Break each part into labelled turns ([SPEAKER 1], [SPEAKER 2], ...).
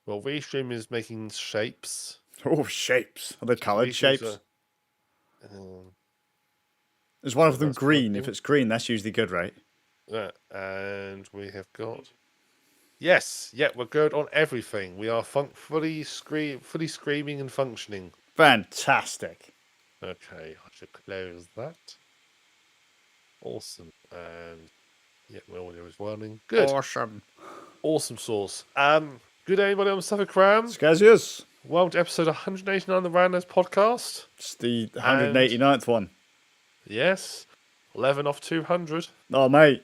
[SPEAKER 1] Well, Restream is making shapes.
[SPEAKER 2] Oh, shapes. Are they coloured shapes?
[SPEAKER 1] Um,
[SPEAKER 2] Is one of them
[SPEAKER 1] that's
[SPEAKER 2] green?
[SPEAKER 1] working.
[SPEAKER 2] If it's green, that's usually good, right?
[SPEAKER 1] And we have got. Yes, yeah, we're good on everything. We are fully screaming and functioning.
[SPEAKER 2] Fantastic.
[SPEAKER 1] Okay, I should close that. Awesome. And yeah, my audio is running. Good. Awesome sauce. Good day, anybody on Suffolk-Cram?
[SPEAKER 2] Skazz.
[SPEAKER 1] Welcome to episode 189 of the Randos podcast.
[SPEAKER 2] It's the 189th one.
[SPEAKER 1] Yes, 11 off 200.
[SPEAKER 2] Oh, mate.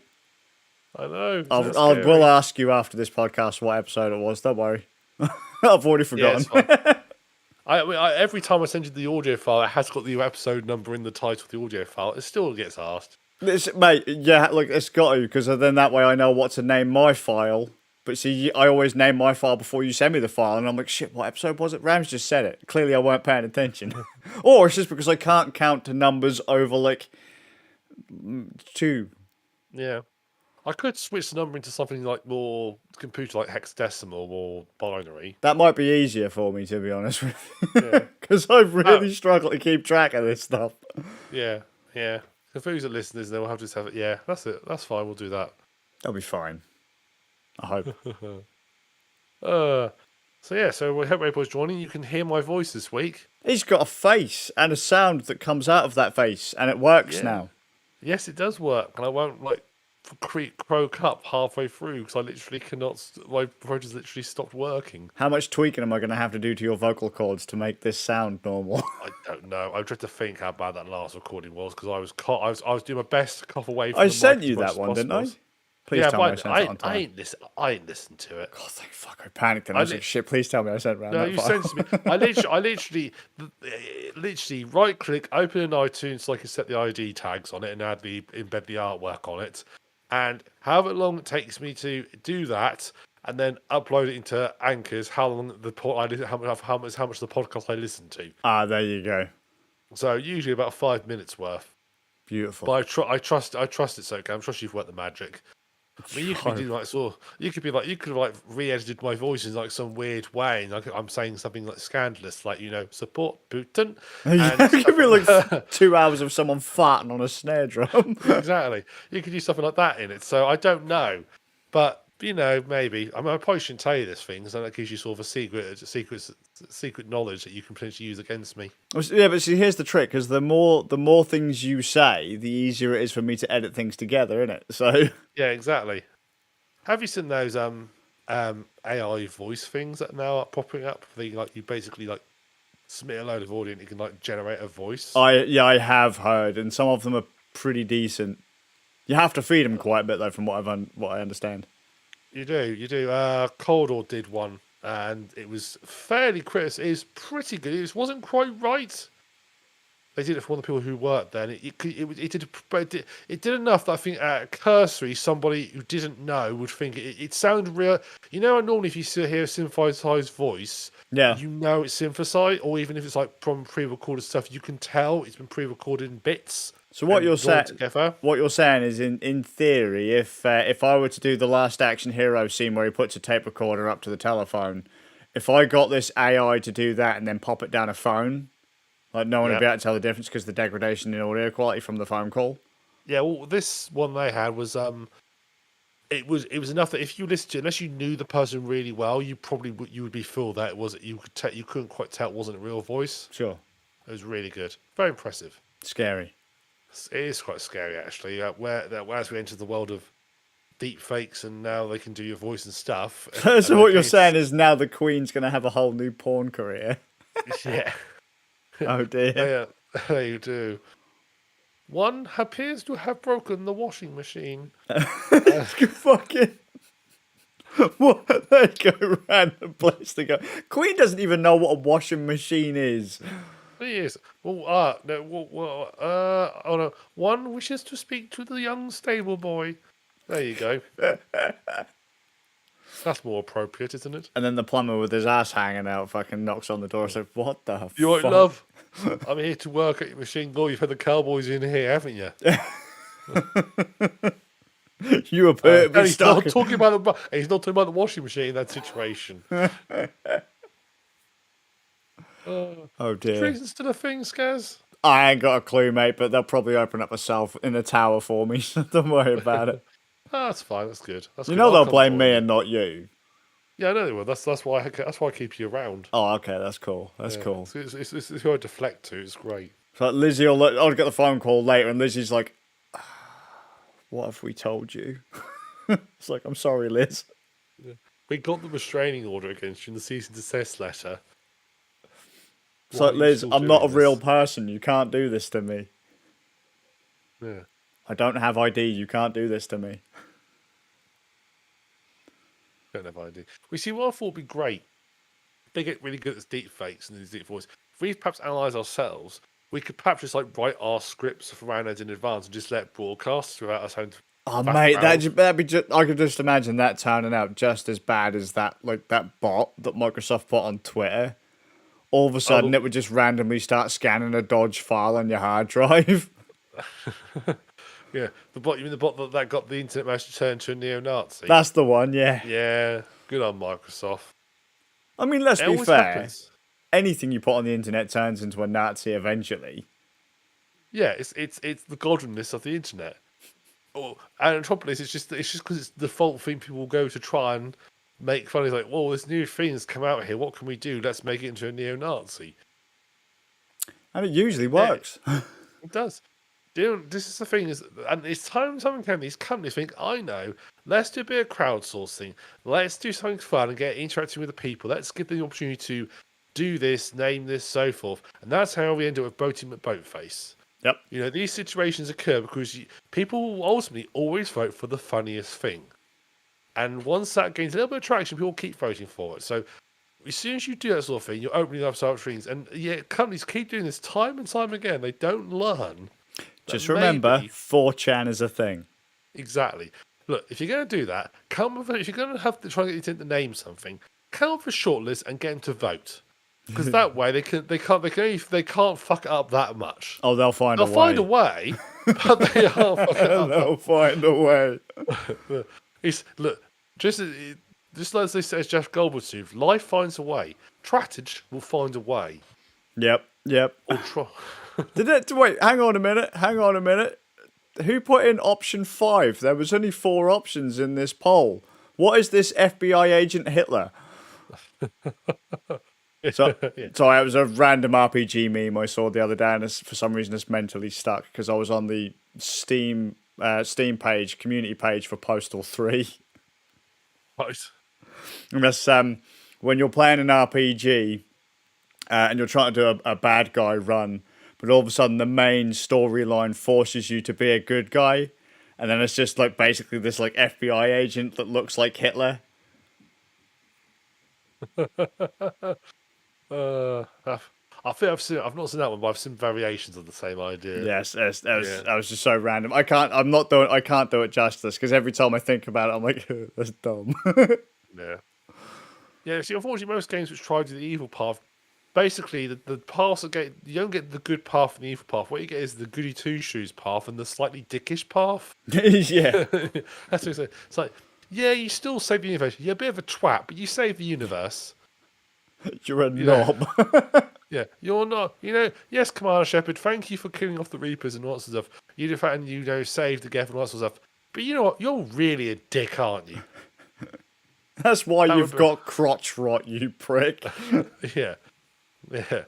[SPEAKER 1] I know.
[SPEAKER 2] I will ask you after this podcast what episode it was. Don't worry. I've already forgotten.
[SPEAKER 1] Yeah, every time I send you the audio file, it has got the episode number in the title of the audio file. It still gets asked.
[SPEAKER 2] Mate, yeah, look, it's got to, because then that way I know what to name my file. But see, I always name my file before you send me the file, and I'm like, shit, what episode was it? Rams just said it. Clearly I weren't paying attention. Or it's just because I can't count to numbers over, like, 2.
[SPEAKER 1] Yeah. I could switch the number into something like more computer, like hexadecimal or binary.
[SPEAKER 2] That might be easier for me, to be honest with you. Because I really struggle to keep track of this stuff.
[SPEAKER 1] Yeah. If who's the listeners, they'll have to just have it. Yeah, that's it. That's fine. We'll do that.
[SPEAKER 2] That'll be fine. I hope.
[SPEAKER 1] So we hope everybody's joining. You can hear my voice this week.
[SPEAKER 2] He's got a face and a sound that comes out of that face, and it works now.
[SPEAKER 1] Yes, it does work, and I won't croak up halfway through because I literally cannot. My throat has literally stopped working.
[SPEAKER 2] How much tweaking am I going to have to do to your vocal cords to make this sound normal?
[SPEAKER 1] I don't know. I'm trying to think how bad that last recording was because I was doing my best to cough away from
[SPEAKER 2] I
[SPEAKER 1] the
[SPEAKER 2] sent
[SPEAKER 1] mic
[SPEAKER 2] you
[SPEAKER 1] as
[SPEAKER 2] that
[SPEAKER 1] much
[SPEAKER 2] one,
[SPEAKER 1] as
[SPEAKER 2] didn't I?
[SPEAKER 1] possible.
[SPEAKER 2] Please tell me I sent it on time.
[SPEAKER 1] I ain't listened to it.
[SPEAKER 2] God, thank fuck, I panicked and I was like, shit, please tell me I sent it round
[SPEAKER 1] No,
[SPEAKER 2] that
[SPEAKER 1] you
[SPEAKER 2] file.
[SPEAKER 1] sent it to me. I literally right click, open an iTunes so I can set the ID tags on it and embed the artwork on it. And however long it takes me to do that and then upload it into Anchor's, how long how much the podcast I listen to.
[SPEAKER 2] Ah, there you go.
[SPEAKER 1] So usually about 5 minutes worth.
[SPEAKER 2] Beautiful.
[SPEAKER 1] But I trust it, so I'm sure you've worked the magic. I mean, you could be doing you could have re-edited my voice in like some weird way, and I'm saying something like scandalous, like support Putin.
[SPEAKER 2] It could be like 2 hours of someone farting on a snare drum.
[SPEAKER 1] Exactly, you could use something like that in it. So I don't know, but maybe I probably shouldn't tell you this thing because that gives you sort of a secret knowledge that you can potentially use against me.
[SPEAKER 2] Yeah, but see, here's the trick: because the more things you say, the easier it is for me to edit things together, isn't it? So
[SPEAKER 1] yeah, exactly. Have you seen those AI voice things that are now popping up? You basically submit a load of audio and you can generate a voice.
[SPEAKER 2] I have heard, and some of them are pretty decent. You have to feed them quite a bit though, from what I understand.
[SPEAKER 1] You do. Corridor did one, and it was fairly crisp. It was pretty good. It wasn't quite right. They did it for one of the people who worked there, and it did enough that I think cursory somebody who didn't know would think it sounded real. Normally if you hear a synthesized voice,
[SPEAKER 2] yeah,
[SPEAKER 1] it's synthesized, or even if it's from pre-recorded stuff, you can tell it's been pre-recorded in bits.
[SPEAKER 2] So what you're saying is, in theory, if I were to do the Last Action Hero scene where he puts a tape recorder up to the telephone, if I got this AI to do that and then pop it down a phone, no one would be able to tell the difference because of the degradation in audio quality from the phone call.
[SPEAKER 1] Yeah, well, this one they had was it was enough that if you listened to it, unless you knew the person really well, you would be fooled that you couldn't quite tell it wasn't a real voice.
[SPEAKER 2] Sure,
[SPEAKER 1] it was really good, very impressive,
[SPEAKER 2] scary.
[SPEAKER 1] It is quite scary actually. As we enter the world of deep fakes and now they can do your voice and stuff.
[SPEAKER 2] So what you're saying is now the Queen's going to have a whole new porn career.
[SPEAKER 1] Yeah.
[SPEAKER 2] Oh dear.
[SPEAKER 1] They do. One appears to have broken the washing machine.
[SPEAKER 2] Fucking. What? They go random place to go. Queen doesn't even know what a washing machine is.
[SPEAKER 1] He is. Oh no. One wishes to speak to the young stable boy. There you go. That's more appropriate, isn't it?
[SPEAKER 2] And then the plumber with his ass hanging out fucking knocks on the door and says, what the fuck?
[SPEAKER 1] You right, love? I'm here to work at your machine. You've had the cowboys in here, haven't you?
[SPEAKER 2] You appear to be
[SPEAKER 1] And he's not
[SPEAKER 2] stuck.
[SPEAKER 1] talking about the washing machine in that situation.
[SPEAKER 2] Oh dear.
[SPEAKER 1] Treason's still a thing, Skazz?
[SPEAKER 2] I ain't got a clue, mate, but they'll probably open up a cell in a tower for me, so don't worry about it.
[SPEAKER 1] That's fine. That's good. That's
[SPEAKER 2] You
[SPEAKER 1] good.
[SPEAKER 2] know
[SPEAKER 1] I'll
[SPEAKER 2] they'll
[SPEAKER 1] come
[SPEAKER 2] blame
[SPEAKER 1] join
[SPEAKER 2] me
[SPEAKER 1] you.
[SPEAKER 2] and not you.
[SPEAKER 1] Yeah, I know they will. That's why I keep you around.
[SPEAKER 2] Oh, okay, that's cool. That's
[SPEAKER 1] Yeah.
[SPEAKER 2] cool.
[SPEAKER 1] So it's who I deflect to. It's great.
[SPEAKER 2] So Lizzie I'll get the phone call later, and Lizzie's like, "What have we told you?" It's like, "I'm sorry, Liz."
[SPEAKER 1] Yeah. We got the restraining order against you in the cease and desist letter.
[SPEAKER 2] It's like,
[SPEAKER 1] Why are you
[SPEAKER 2] Liz,
[SPEAKER 1] still
[SPEAKER 2] I'm not a
[SPEAKER 1] doing
[SPEAKER 2] real
[SPEAKER 1] this?
[SPEAKER 2] person. You can't do this to me.
[SPEAKER 1] Yeah.
[SPEAKER 2] I don't have ID. You can't do this to me.
[SPEAKER 1] Don't have idea. We see what I thought would be great. They get really good at deep fakes and these deep voices. If we perhaps analyze ourselves, we could perhaps just like write our scripts for round in advance and just let it broadcast without us having to.
[SPEAKER 2] Oh,
[SPEAKER 1] faff
[SPEAKER 2] mate,
[SPEAKER 1] around.
[SPEAKER 2] that'd be just. I could just imagine that turning out just as bad as that bot that Microsoft put on Twitter. All of a sudden, it would just randomly start scanning a Dodge file on your hard drive.
[SPEAKER 1] Yeah, the bot. You mean the bot that got the internet message turned to a neo-Nazi?
[SPEAKER 2] That's the one, yeah.
[SPEAKER 1] Yeah, good on Microsoft.
[SPEAKER 2] I mean, let's
[SPEAKER 1] It
[SPEAKER 2] be
[SPEAKER 1] always
[SPEAKER 2] fair.
[SPEAKER 1] happens.
[SPEAKER 2] Anything you put on the internet turns into a Nazi eventually.
[SPEAKER 1] Yeah, it's the godliness of the internet. Oh, and on top of this, it's just because it's the default thing people will go to try and make fun. It's like, whoa, this new thing's come out here. What can we do? Let's make it into a neo-Nazi.
[SPEAKER 2] And it usually works.
[SPEAKER 1] It does. This is the thing, and it's time these companies think, I know, let's do a bit of crowdsourcing. Let's do something fun and get interacting with the people. Let's give them the opportunity to do this, name this, so forth. And that's how we end up with Boaty McBoatface.
[SPEAKER 2] Yep.
[SPEAKER 1] You know, these situations occur because people will ultimately always vote for the funniest thing. And once that gains a little bit of traction, people keep voting for it. So as soon as you do that sort of thing, you're opening up such things. And yeah, companies keep doing this time and time again. They don't learn.
[SPEAKER 2] Just remember,
[SPEAKER 1] Maybe
[SPEAKER 2] 4chan is a thing.
[SPEAKER 1] exactly. Look, if you're going to do that, if you're going to have to try and get you to name something, come up with a shortlist and get them to vote. Because that way they can't fuck it up that much.
[SPEAKER 2] Oh, they'll find
[SPEAKER 1] They'll
[SPEAKER 2] a way.
[SPEAKER 1] find a way, but they are fucking it up.
[SPEAKER 2] They'll find a way.
[SPEAKER 1] Look, just as they say, as Jeff Goldblum said, life finds a way. Strategy will find a way.
[SPEAKER 2] Yep.
[SPEAKER 1] Or try.
[SPEAKER 2] Wait, hang on a minute. Who put in option 5? There was only 4 options in this poll. What is this FBI agent Hitler? So it was a random RPG meme I saw the other day, and for some reason it's mentally stuck because I was on the Steam page, community page for Postal 3.
[SPEAKER 1] Right.
[SPEAKER 2] And that's when you're playing an RPG and you're trying to do a bad guy run, but all of a sudden the main storyline forces you to be a good guy, and then it's just like basically this like FBI agent that looks like Hitler.
[SPEAKER 1] I think I've not seen that one, but I've seen variations of the same idea.
[SPEAKER 2] Yes, that was just so random. I can't do it justice because every time I think about it, I'm like, that's dumb.
[SPEAKER 1] Yeah. Yeah, see, unfortunately, most games which try to do the evil path, basically, the paths you don't get the good path and the evil path. What you get is the goody two shoes path and the slightly dickish path.
[SPEAKER 2] Yeah.
[SPEAKER 1] That's what it's like, yeah, you still save the universe. You're a bit of a twat, but you save the universe.
[SPEAKER 2] You're a knob.
[SPEAKER 1] Yeah, you're not. Yes, Commander Shepard, thank you for killing off the Reapers and lots of stuff. You did that and, saved the Geth and lots of stuff. But you know what? You're really a dick, aren't you?
[SPEAKER 2] That's why you've got crotch rot, you prick.
[SPEAKER 1] Yeah. Yeah.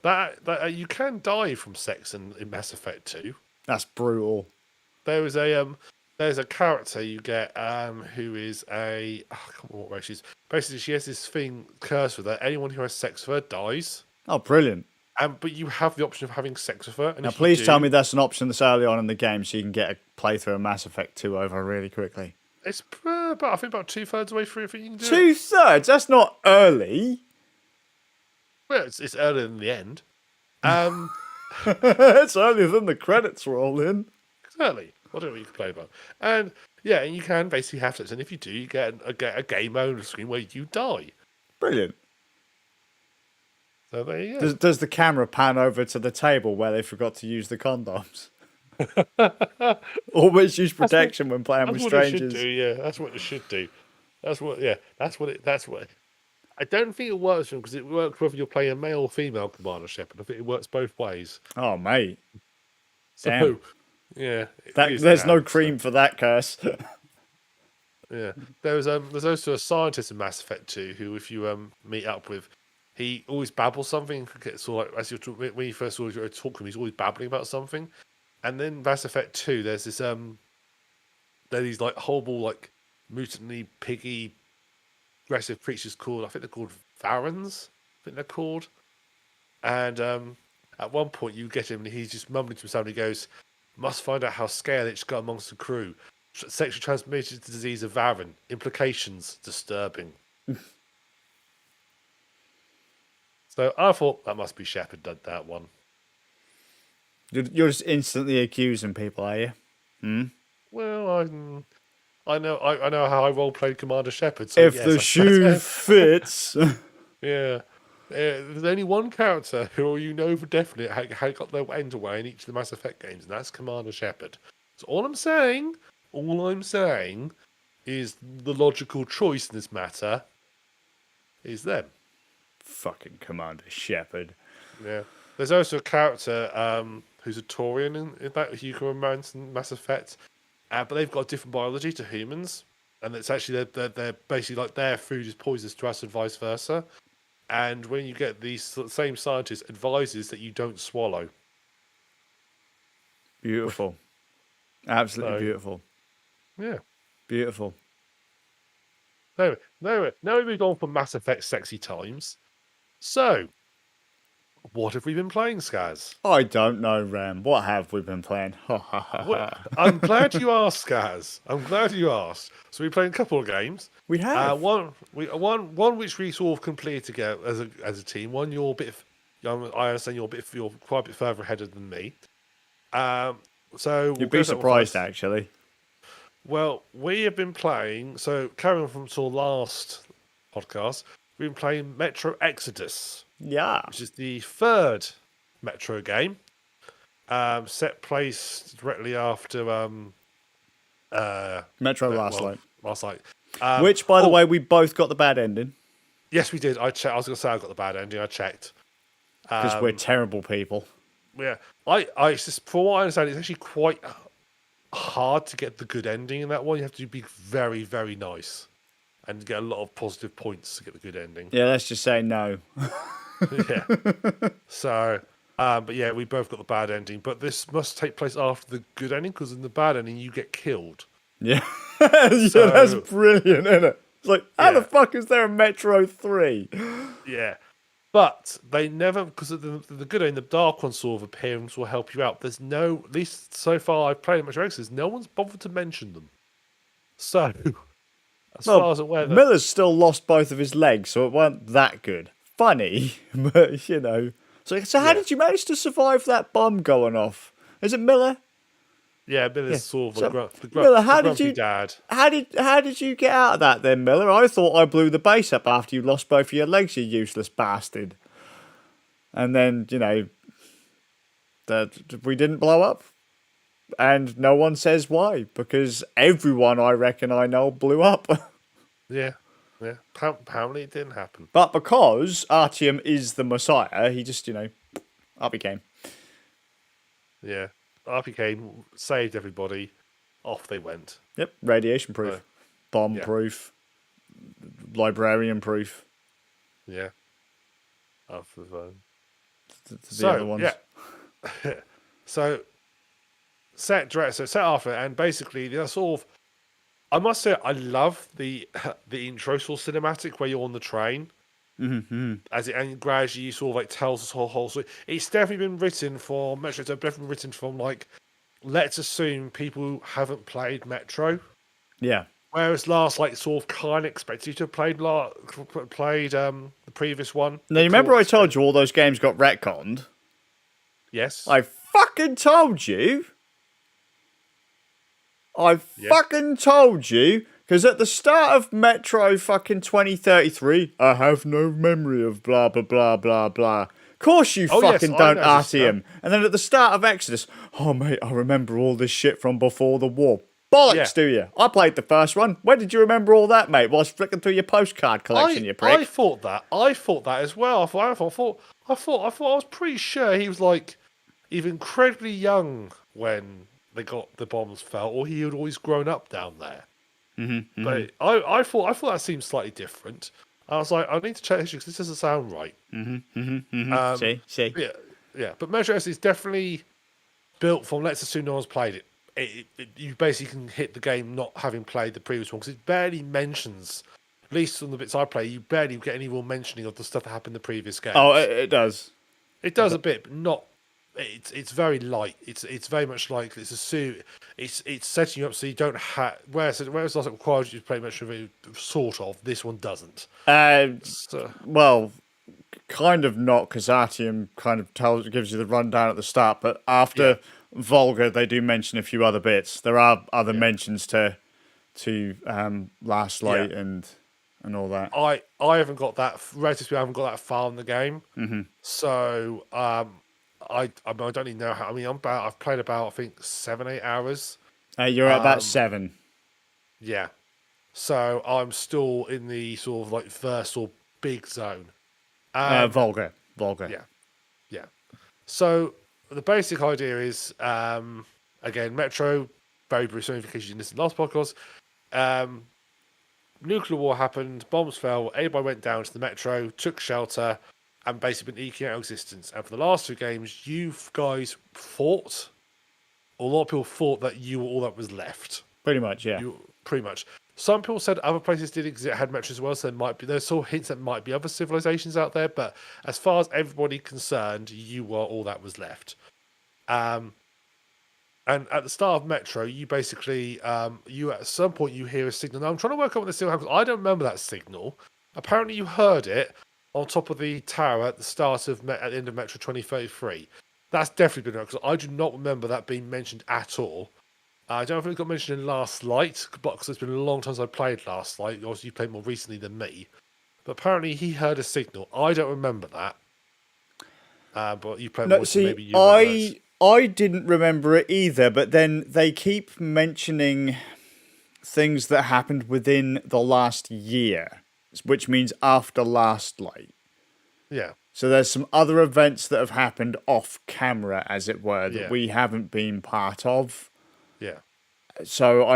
[SPEAKER 1] That you can die from sex in Mass Effect 2.
[SPEAKER 2] That's brutal.
[SPEAKER 1] There's a character you get who is I can't remember what race she is. Basically, she has this thing cursed with her. Anyone who has sex with her dies.
[SPEAKER 2] Oh, brilliant.
[SPEAKER 1] But you have the option of having sex with her. And
[SPEAKER 2] now, please tell me that's an option that's early on in the game so you can get a playthrough of Mass Effect 2 over really quickly.
[SPEAKER 1] It's I think about 2/3 away through if you can do
[SPEAKER 2] 2/3? That's not early.
[SPEAKER 1] Well, it's earlier than the end.
[SPEAKER 2] It's earlier than the credits roll in.
[SPEAKER 1] Exactly. Whatever you can play about. And yeah, and you can basically have sex. And if you do, you get a game mode screen where you die.
[SPEAKER 2] Brilliant.
[SPEAKER 1] So there you go.
[SPEAKER 2] Does the camera pan over to the table where they forgot to use the condoms? Always use protection when playing
[SPEAKER 1] That's
[SPEAKER 2] with
[SPEAKER 1] what it should do.
[SPEAKER 2] strangers.
[SPEAKER 1] Yeah, that's what it should do. That's what. Yeah, that's what it. That's what. I don't think it works for him because it works whether you're playing a male or female commander shepherd. I think it works both ways.
[SPEAKER 2] Oh, mate. Damn.
[SPEAKER 1] So, yeah, it
[SPEAKER 2] That
[SPEAKER 1] is
[SPEAKER 2] there's
[SPEAKER 1] now.
[SPEAKER 2] no cream for that curse.
[SPEAKER 1] Yeah, there's also a scientist in Mass Effect 2 who, if you meet up with, he always babbles something. So like as when you first saw you talk to him, he's always babbling about something. And then Mass Effect 2, there's this there are these like horrible like mutantly piggy aggressive creatures called, I think they're called Varans. I think they're called. And at one point you get him and he's just mumbling to himself and he goes, "Must find out how Skaar got amongst the crew. Sexually transmitted disease of Varan. Implications disturbing." So I thought that must be Shepard did that one.
[SPEAKER 2] You're just instantly accusing people, are you? Hmm?
[SPEAKER 1] Well, I know how I role played Commander Shepard. So
[SPEAKER 2] If
[SPEAKER 1] yes,
[SPEAKER 2] the shoe fits.
[SPEAKER 1] yeah. There's only one character who you know for definite had got their end away in each of the Mass Effect games, and that's Commander Shepard. So all I'm saying is the logical choice in this matter is them.
[SPEAKER 2] Fucking Commander Shepard.
[SPEAKER 1] Yeah. There's also a character who's a Taurian in that who you can romance in Mass Effect, but they've got a different biology to humans, and it's actually they're basically like their food is poisonous to us and vice versa. And when you get these same scientist advises that you don't swallow.
[SPEAKER 2] Beautiful. Absolutely
[SPEAKER 1] So,
[SPEAKER 2] beautiful.
[SPEAKER 1] Yeah.
[SPEAKER 2] Beautiful.
[SPEAKER 1] No, now we moved on from Mass Effect sexy times. So, what have we been playing, Skazz?
[SPEAKER 2] I don't know, Ram. What have we been playing?
[SPEAKER 1] I'm glad you asked, Skazz. I'm glad you asked. So we played a couple of games.
[SPEAKER 2] We have.
[SPEAKER 1] One which we sort of completed together as a team. One you're a bit. I understand you're quite a bit further ahead than me. So
[SPEAKER 2] You'd be surprised, actually.
[SPEAKER 1] Well, we have been playing. So carrying on from our last podcast, we've been playing Metro Exodus.
[SPEAKER 2] Yeah.
[SPEAKER 1] Which is the third Metro game. Set place directly after
[SPEAKER 2] Metro Last Light.
[SPEAKER 1] Last Light.
[SPEAKER 2] Which, by the way, we both got the bad ending.
[SPEAKER 1] Yes, we did. I checked. I was going to say I got the bad ending. I checked.
[SPEAKER 2] Because we're terrible people.
[SPEAKER 1] Yeah. I just, from what I understand, it's actually quite hard to get the good ending in that one. You have to be very, very nice and get a lot of positive points to get the good ending.
[SPEAKER 2] Yeah, let's just say no.
[SPEAKER 1] Yeah. So, but yeah, we both got the bad ending. But this must take place after the good ending because in the bad ending you get killed.
[SPEAKER 2] Yeah. So, that's brilliant, isn't it? It's like, how the fuck is there a Metro 3?
[SPEAKER 1] Yeah. But they never, because of the good ending, the dark ones sort of appear and will help you out. There's no, at least so far I've played Metro Exodus, no one's bothered to mention them. So, as far as I'm aware,
[SPEAKER 2] Miller's still lost both of his legs, so it weren't that good. Funny, but you know. So how did you manage to survive that bomb going off? Is it Miller?
[SPEAKER 1] Yeah, Miller's sort of
[SPEAKER 2] Miller,
[SPEAKER 1] dad.
[SPEAKER 2] How did you get out of that then, Miller? I thought I blew the base up after you lost both of your legs, you useless bastard. And then, you know, that we didn't blow up. And no one says why, because everyone I reckon I know blew up.
[SPEAKER 1] Yeah. Apparently it didn't happen.
[SPEAKER 2] But because Artyom is the Messiah, he just, you know, up he came.
[SPEAKER 1] Yeah. RPK saved everybody. Off they went.
[SPEAKER 2] Yep. Radiation proof. Bomb proof. Librarian proof.
[SPEAKER 1] Yeah. After the
[SPEAKER 2] the other ones.
[SPEAKER 1] Yeah. So set after it, and basically they're sort of, I must say I love the intro sort of cinematic where you're on the train.
[SPEAKER 2] Mm-hmm.
[SPEAKER 1] And gradually sort of like tells this whole story. It's definitely been written for Metro. It's definitely written from like, let's assume people who haven't played Metro.
[SPEAKER 2] Yeah.
[SPEAKER 1] Whereas last like sort of kind of expected you to have played the previous one.
[SPEAKER 2] Now you remember I told you all those games got retconned?
[SPEAKER 1] Yes.
[SPEAKER 2] I fucking told you. Fucking told you. Because at the start of Metro fucking 2033, I have no memory of blah, blah, blah, blah, blah. course you
[SPEAKER 1] Oh yes,
[SPEAKER 2] fucking
[SPEAKER 1] I
[SPEAKER 2] don't,
[SPEAKER 1] know this now.
[SPEAKER 2] Artyom. And then at the start of Exodus, oh mate, I remember all this shit from before the war.
[SPEAKER 1] Yeah.
[SPEAKER 2] Bollocks, do you? I played the first one. When did you remember all that, mate? Whilst flicking through your postcard collection, you
[SPEAKER 1] I
[SPEAKER 2] prick.
[SPEAKER 1] thought that. I thought that as well. I was pretty sure he was like either incredibly young when they got the bombs fell, or he had always grown up down there. But I thought that seemed slightly different. I was like, I need to check this because this doesn't sound right.
[SPEAKER 2] See?
[SPEAKER 1] Yeah, yeah. But Metro S is definitely built from. Let's assume no one's played it. You basically can hit the game not having played the previous one because it barely mentions. At least on the bits I play, you barely get any real mentioning of the stuff that happened in the previous games.
[SPEAKER 2] Oh, it does.
[SPEAKER 1] It does a bit, but not. It's very light. It's very much like it's setting you up so you don't have. Whereas last it requires you to play much of it, sort of. This one doesn't. So,
[SPEAKER 2] Well, kind of not, because Artyom kind of gives you the rundown at the start, but after Volga, they do mention a few other bits. There are other mentions to Last Light and all that.
[SPEAKER 1] I haven't got that. Relatively, I haven't got that far in the game. So I don't even know how. I mean, I've played about I think 7-8 hours.
[SPEAKER 2] You're at about 7.
[SPEAKER 1] Yeah. So I'm still in the sort of like first or big zone.
[SPEAKER 2] Volga.
[SPEAKER 1] Yeah. Yeah. So the basic idea is, again, Metro, very briefly, because you didn't listen to the last podcast. Nuclear war happened, bombs fell, everybody went down to the Metro, took shelter, and basically been eking out existence. And for the last 2 games, you guys fought, or a lot of people thought that you were all that was left.
[SPEAKER 2] Pretty much, yeah.
[SPEAKER 1] Pretty much. Some people said other places did exist, had metros as well, so there's sort of hints that might be other civilizations out there, but as far as everybody concerned, you were all that was left. And at the start of Metro, you basically, you at some point you hear a signal. Now I'm trying to work out what the signal because I don't remember that signal. Apparently you heard it on top of the tower at the start of at the end of Metro 2033. That's definitely been because I do not remember that being mentioned at all. I don't know if it got mentioned in Last Light, because it's been a long time since I played Last Light. Obviously, you played more recently than me. But apparently, he heard a signal. I don't remember that. But you played more recently, maybe you remember.
[SPEAKER 2] I didn't remember it either, but then they keep mentioning things that happened within the last year, which means after Last Light.
[SPEAKER 1] Yeah.
[SPEAKER 2] So there's some other events that have happened off camera, as it were, that we haven't been part of.
[SPEAKER 1] Yeah.
[SPEAKER 2] So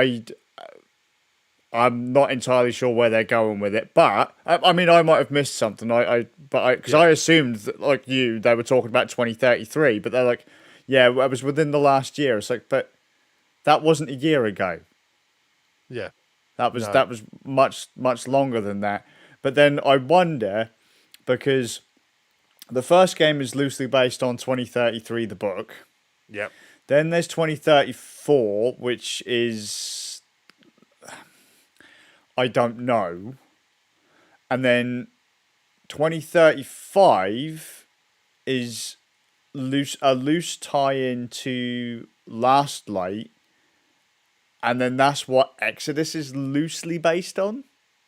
[SPEAKER 2] I'm not entirely sure where they're going with it, but I mean, I might have missed something. Because I assumed that, like you, they were talking about 2033, but they're like, yeah, it was within the last year. It's like, but that wasn't a year ago.
[SPEAKER 1] Yeah.
[SPEAKER 2] That was much longer than that. But then I wonder, because the first game is loosely based on 2033, the book.
[SPEAKER 1] Yep.
[SPEAKER 2] Then there's 2034, which is, I don't know. And then 2035 is a loose tie-in to Last Light. And then that's what Exodus is loosely based on.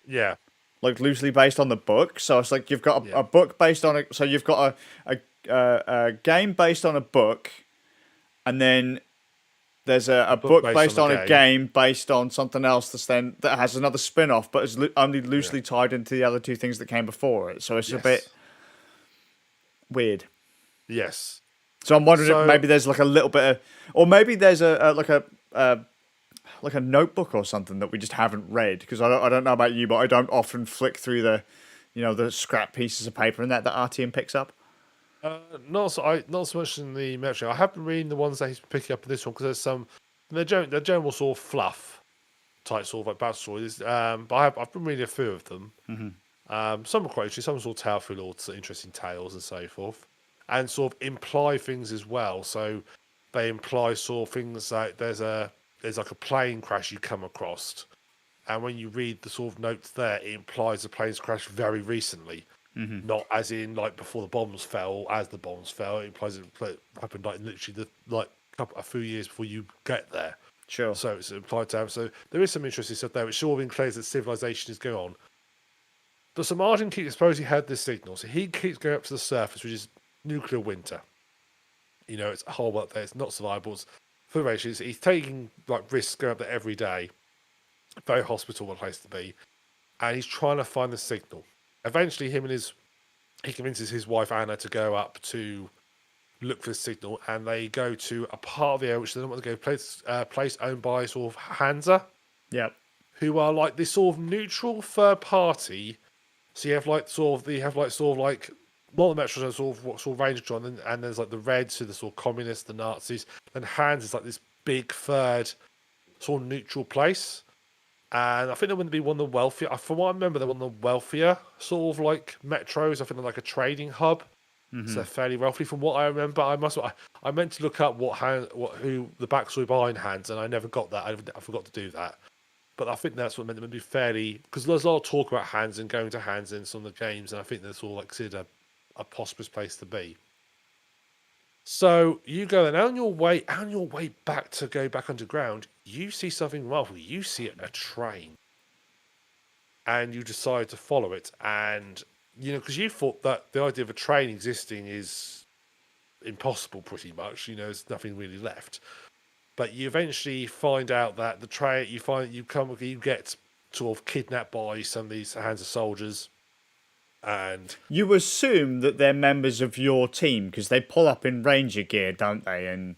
[SPEAKER 1] Yeah.
[SPEAKER 2] Like loosely based on the book. So it's like you've got a book based on it. So you've got a game based on a book. And then there's a book based on a game based on something else that has another spin-off, but is only loosely tied into the other 2 things that came before it. So it's a bit weird.
[SPEAKER 1] Yes.
[SPEAKER 2] So I'm wondering if maybe there's like a little bit of, or maybe there's a notebook or something that we just haven't read, because I don't know about you, but I don't often flick through the scrap pieces of paper and that Artyom picks up.
[SPEAKER 1] Not so much in the Metro. I have been reading the ones that he's picking up in this one because there's some they're general sort of fluff type sort of like battle stories. But I've been reading a few of them. Some are quite interesting. Some sort of tell through lots of interesting tales and so forth, and sort of imply things as well. So they imply sort of things like there's like a plane crash you come across, and when you read the sort of notes there, it implies the plane's crashed very recently. Not as in like before the bombs fell. As the bombs fell, it implies it happened like literally a few years before you get there.
[SPEAKER 2] Sure.
[SPEAKER 1] So it's implied to have. So there is some interesting stuff there, which sort of implies that civilization is going on. But so Martin keeps supposedly had this signal, so he keeps going up to the surface, which is nuclear winter. It's a whole lot there. It's not survivable. It's for races. He's taking like risks going up there every day. Very hospitable place to be, and he's trying to find the signal. Eventually, he convinces his wife Anna to go up to look for the signal, and they go to a part of the area which they don't want to go place owned by sort of Hansa,
[SPEAKER 2] Yep.
[SPEAKER 1] who are like this sort of neutral third party. So you have like all the metros are sort of Ranger and there's like the Reds, who are the sort of communists, the Nazis, and Hansa is like this big third sort of neutral place. And I think they're going to be one of the wealthier. From what I remember, they're one of the wealthier sort of like metros. I think they're like a trading hub. So they're fairly wealthy from what I remember. I meant to look up who the backstory behind Hands, and I never got that. I forgot to do that. But I think that's what meant them to be fairly, because there's a lot of talk about Hands and going to Hands in some of the games, and I think that's all like considered a prosperous place to be. So you go, and on your way back to go back underground, you see something remarkable. You see a train, and you decide to follow it. And because you thought that the idea of a train existing is impossible, pretty much. There's nothing really left. But you eventually find out that the train, you get sort of kidnapped by some of these Hansa soldiers. And
[SPEAKER 2] you assume that they're members of your team because they pull up in ranger gear, don't they? And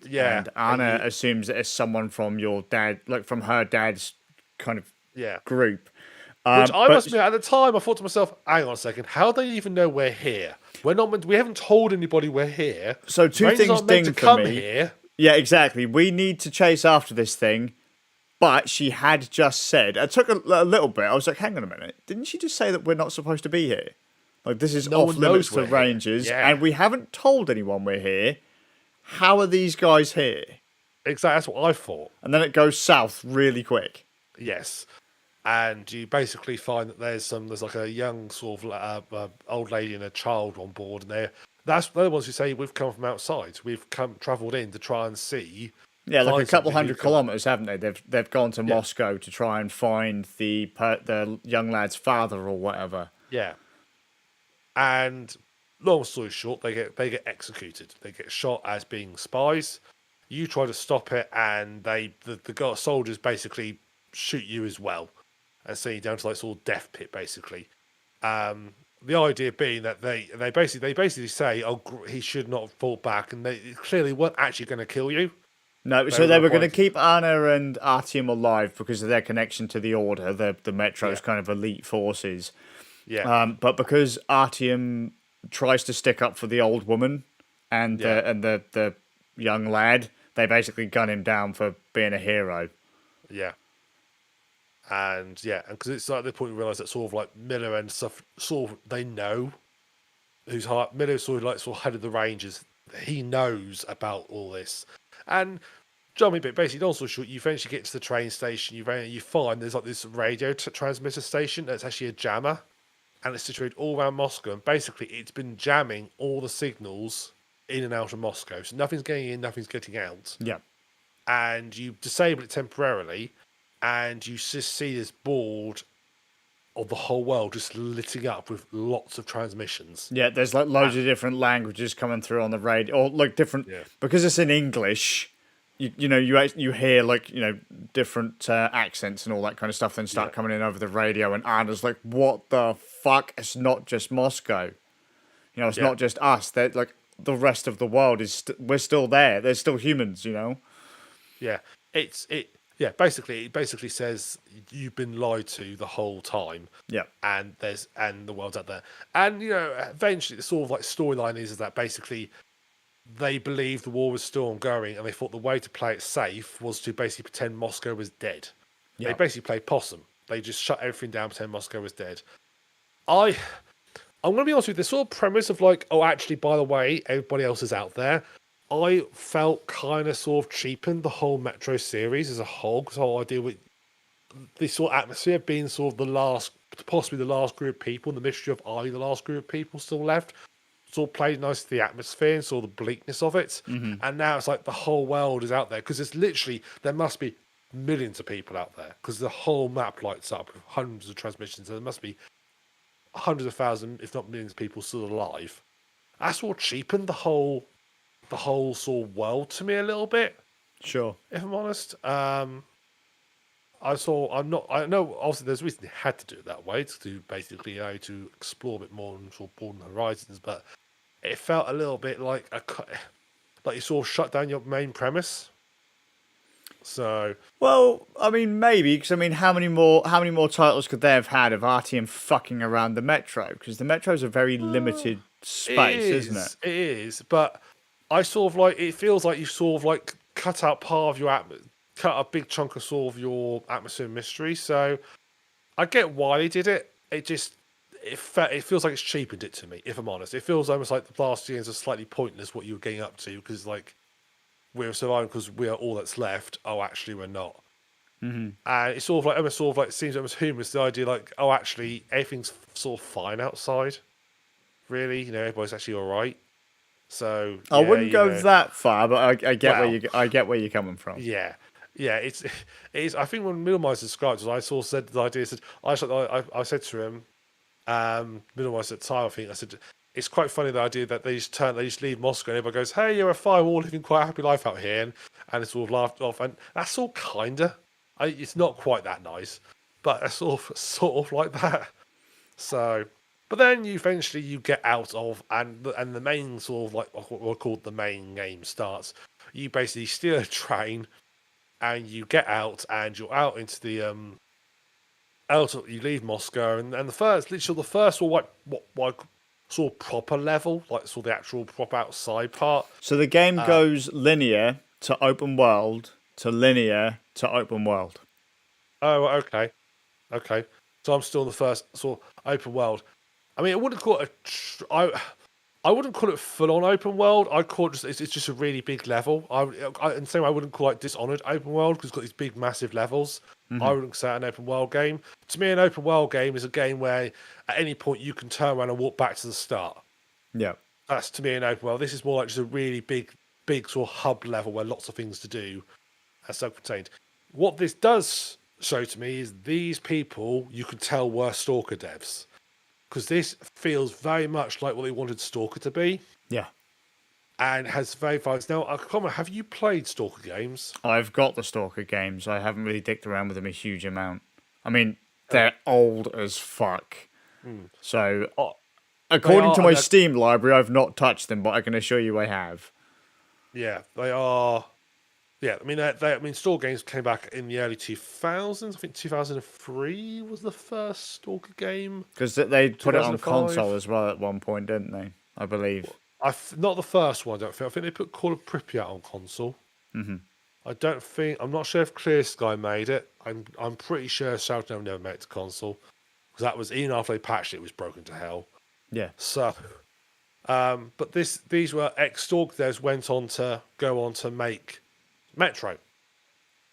[SPEAKER 2] Anna assumes that it's someone from your dad, like from her dad's kind of group.
[SPEAKER 1] Which I must admit, at the time, I thought to myself, "Hang on a second, how do they even know we're here? We haven't told anybody we're here.
[SPEAKER 2] So two
[SPEAKER 1] Rangers
[SPEAKER 2] things
[SPEAKER 1] aren't meant
[SPEAKER 2] ding
[SPEAKER 1] to
[SPEAKER 2] for
[SPEAKER 1] come
[SPEAKER 2] me.
[SPEAKER 1] Here.
[SPEAKER 2] Yeah, exactly. We need to chase after this thing." But she had just said, it took a little bit. I was like, hang on a minute. Didn't she just say that we're not supposed to be here? Like, this is off limits to Rangers, and we haven't told anyone we're here. How are these guys here?
[SPEAKER 1] Exactly, that's what I thought.
[SPEAKER 2] And then it goes south really quick.
[SPEAKER 1] Yes. And you basically find that there's like a young sort of old lady and a child on board, and they're the ones who say, we've come from outside. We've travelled in to try and see.
[SPEAKER 2] Yeah, like a couple hundred kilometres, haven't they? They've gone to Moscow to try and find the young lad's father or whatever.
[SPEAKER 1] Yeah. And long story short, they get executed. They get shot as being spies. You try to stop it, and the soldiers basically shoot you as well, and send you down to like sort of death pit, basically. The idea being that they basically say, "Oh, he should not have fought back," and they clearly weren't actually going to kill you.
[SPEAKER 2] No, so they were going to keep Anna and Artyom alive because of their connection to the Order, the Metro's kind of elite forces.
[SPEAKER 1] Yeah.
[SPEAKER 2] But because Artyom tries to stick up for the old woman and the young lad, they basically gun him down for being a hero.
[SPEAKER 1] Yeah. And because it's like the point we realise that sort of like Miller and stuff, sort of they know Miller's sort of head of the Rangers. He knows about all this. And Johnny, but basically, also short, you eventually get to the train station. You find there's like this radio transmitter station that's actually a jammer, and it's situated all around Moscow. And basically, it's been jamming all the signals in and out of Moscow, so nothing's getting in, nothing's getting out.
[SPEAKER 2] Yeah.
[SPEAKER 1] And you disable it temporarily, and you just see this board of the whole world just litting up with lots of transmissions.
[SPEAKER 2] Yeah, there's like loads of different languages coming through on the radio, or like different because it's in English. You hear like different accents and all that kind of stuff then start coming in over the radio, and Anna's like, "What the fuck? It's not just Moscow. It's not just us. That like the rest of the world is we're still there. There's still humans.
[SPEAKER 1] Yeah, it basically says you've been lied to the whole time.
[SPEAKER 2] Yeah,
[SPEAKER 1] and the world's out there, and eventually the sort of like storyline is that basically they believed the war was still ongoing, and they thought the way to play it safe was to basically pretend Moscow was dead. Yeah. They basically played possum. They just shut everything down, pretend Moscow was dead. I'm going to be honest with you, the sort of premise of like, oh, actually, by the way, everybody else is out there. I felt kind of sort of cheapened the whole Metro series as a whole, because the whole idea with this sort of atmosphere being sort of possibly the last group of people, the mystery of are you the last group of people still left, sort of played nice to the atmosphere and sort of the bleakness of it. Mm-hmm. And now it's like the whole world is out there, because it's literally, there must be millions of people out there, because the whole map lights up with hundreds of transmissions, and there must be hundreds of thousands, if not millions of people still alive. that sort of cheapened the whole sort of world to me a little bit,
[SPEAKER 2] Sure.
[SPEAKER 1] if I'm honest. I know obviously there's a reason they had to do it that way to basically to explore a bit more and sort of broaden horizons, but it felt a little bit like like you sort of shut down your main premise. So
[SPEAKER 2] Well, I mean, maybe because I mean, how many more titles could they have had of RTM fucking around the Metro? Because the Metro's a very limited space, isn't it?
[SPEAKER 1] it is, but I sort of like it feels like you sort of like cut out part of your cut a big chunk of sort of your atmosphere and mystery. So I get why they did it. It feels like it's cheapened it to me. If I'm honest, it feels almost like the last games are slightly pointless. What you were getting up to because like we're surviving because we are all that's left. Oh, actually, we're not.
[SPEAKER 2] Mm-hmm.
[SPEAKER 1] And it's sort of like seems almost humorous. The idea like oh, actually, everything's sort of fine outside. Really, everybody's actually all right. So
[SPEAKER 2] I
[SPEAKER 1] yeah,
[SPEAKER 2] wouldn't go that far, but I get where
[SPEAKER 1] well,
[SPEAKER 2] you're coming from.
[SPEAKER 1] yeah, yeah. It's. I think when Middlemeister described it, I sort of said the idea. I said to him, Middlemeister at the time, I think I said it's quite funny the idea that they just leave Moscow and everybody goes, hey, you're fine, we're all living quite a happy life out here, and it's all laughed off, and that's all kinda. It's not quite that nice, but it's sort of like that. So, but then you eventually you get out of, and the main sort of like what we're called the main game starts. You basically steal a train, and you get out, and you're out into the you leave Moscow, and the first or what sort of proper level, like sort of the actual proper outside part.
[SPEAKER 2] So the game goes linear to open world to linear to open world.
[SPEAKER 1] Oh, okay, okay. So I'm still in the first sort of open world. I mean, I wouldn't call it I wouldn't call it full on open world. I'd call it it's just a really big level. In the same way, I wouldn't call it Dishonored open world because it's got these big, massive levels. I wouldn't say an open world game. To me, an open world game is a game where at any point you can turn around and walk back to the start.
[SPEAKER 2] Yeah.
[SPEAKER 1] That's to me an open world. This is more like just a really big sort of hub level where lots of things to do and self-contained. What this does show to me is these people you could tell were Stalker devs because this feels very much like what they wanted Stalker to be.
[SPEAKER 2] Yeah.
[SPEAKER 1] And has very fast. Now, comment, have you played Stalker games?
[SPEAKER 2] I've got the Stalker games. I haven't really dicked around with them a huge amount. I mean, they're old as fuck. So, according to my Steam library, I've not touched them, but I can assure you I have.
[SPEAKER 1] Yeah, they are. Yeah, I mean, Stalker games came back in the early 2000s. I think 2003 was the first Stalker game.
[SPEAKER 2] Because they put it on console as well at one point, didn't they? I believe.
[SPEAKER 1] Not the first one, I don't think. I think they put Call of Pripyat on console.
[SPEAKER 2] Mm-hmm.
[SPEAKER 1] I'm not sure if Clear Sky made it. I'm pretty sure Shout never made it to console. Because that was, even after they patched it, it was broken to hell.
[SPEAKER 2] Yeah.
[SPEAKER 1] So, but these were ex-Stalker devs went on to go on to make Metro.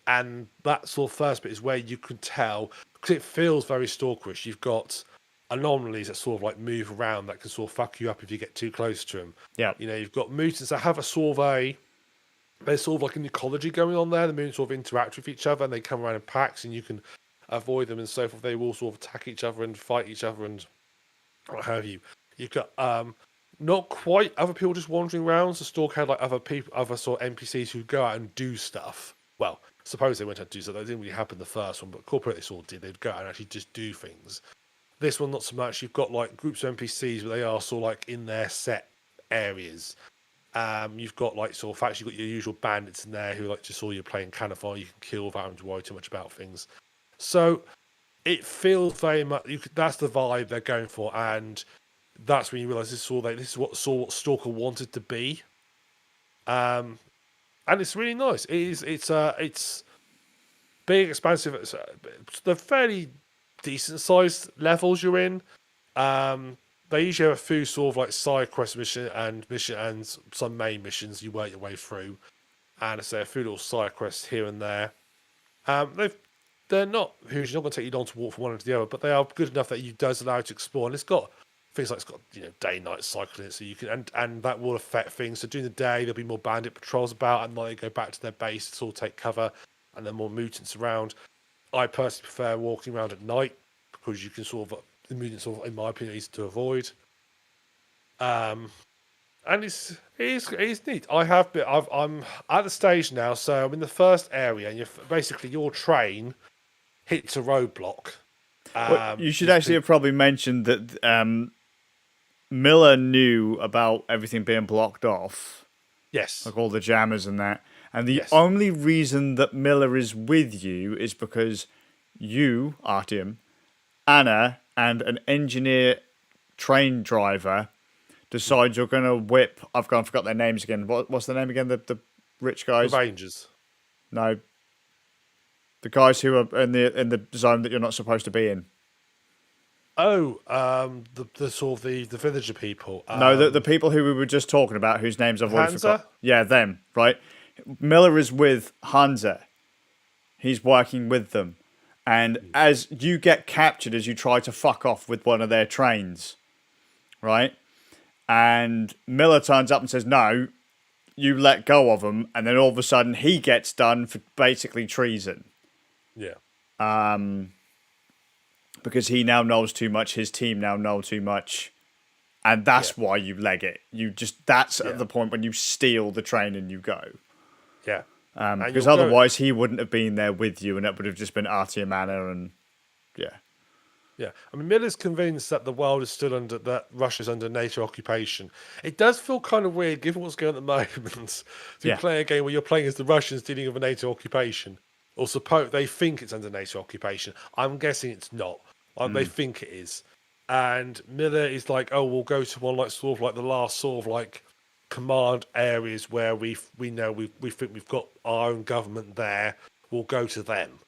[SPEAKER 1] And that sort of first bit is where you can tell, because it feels very stalkerish. You've got anomalies that sort of like move around that can sort of fuck you up if you get too close to them.
[SPEAKER 2] Yeah.
[SPEAKER 1] You've got mutants that have there's sort of like an ecology going on there. The mutants sort of interact with each other and they come around in packs and you can avoid them and so forth. They will sort of attack each other and fight each other and what have you. You've got not quite other people just wandering around. So Stalker had like other sort of NPCs who go out and do stuff. Well, suppose they went out to do stuff. That didn't really happen in the first one, but corporate they sort of did. They'd go out and actually just do things. This one, not so much. You've got like groups of NPCs, but they are sort of like in their set areas. You've got like sort of actually got your usual bandits in there who like just saw you playing Canify. You can kill without having to worry too much about things. So it feels very much. That's the vibe they're going for, and that's when you realise this is what Stalker wanted to be. And it's really nice. It's big, expansive. They're fairly decent sized levels you're in. They usually have a few sort of like side quest mission and some main missions you work your way through, and I say a few little side quests here and there. They're not huge. Not going to take you long to walk from one into the other, but they are good enough that you does allow you to explore. And it's got things like it's got day night cycle in it, so you can and that will affect things. So during the day there'll be more bandit patrols about, and when they go back to their base, it's all take cover, and then more mutants around. I personally prefer walking around at night because you can sort of the mutants, sort of, in my opinion, easy to avoid. and it's neat. I'm at the stage now, so I'm in the first area, and basically your train hits a roadblock.
[SPEAKER 2] Well, you should
[SPEAKER 1] These
[SPEAKER 2] actually
[SPEAKER 1] people,
[SPEAKER 2] have probably mentioned that Miller knew about everything being blocked off,
[SPEAKER 1] yes,
[SPEAKER 2] like all the jammers and that. And the
[SPEAKER 1] yes,
[SPEAKER 2] only reason that Miller is with you is because you, Artyom, Anna, and an engineer train driver decide you're going to whip. I've gone, forgot their names again. What's the name again? The rich
[SPEAKER 1] the
[SPEAKER 2] guys?
[SPEAKER 1] Rangers.
[SPEAKER 2] No, the guys who are in the zone that you're not supposed to be in.
[SPEAKER 1] Oh, the sort of the villager people.
[SPEAKER 2] No, the people who we were just talking about, whose names I've already forgot.
[SPEAKER 1] Hansa.
[SPEAKER 2] Yeah, them, right? Miller is with Hansa. He's working with them. And as you get captured as you try to fuck off with one of their trains, right? And Miller turns up and says, no, you let go of him. And then all of a sudden he gets done for basically treason.
[SPEAKER 1] Yeah.
[SPEAKER 2] Because he now knows too much, his team now know too much, and that's
[SPEAKER 1] Yeah.
[SPEAKER 2] why you leg it. That's at the point when you steal the train and you go.
[SPEAKER 1] Yeah.
[SPEAKER 2] Because otherwise he wouldn't have been there with you, and it would have just been Artyom, Anna, and yeah.
[SPEAKER 1] Yeah, I mean, Miller's convinced that the world is still that Russia's under NATO occupation. It does feel kind of weird, given what's going on at the moment, to play a game where you're playing as the Russians dealing with a NATO occupation, or suppose they think it's under NATO occupation. I'm guessing it's not. They think it is, and Miller is like, "Oh, we'll go to one like sort of like the last sort of like command areas where we know we think we've got our own government there. We'll go to them."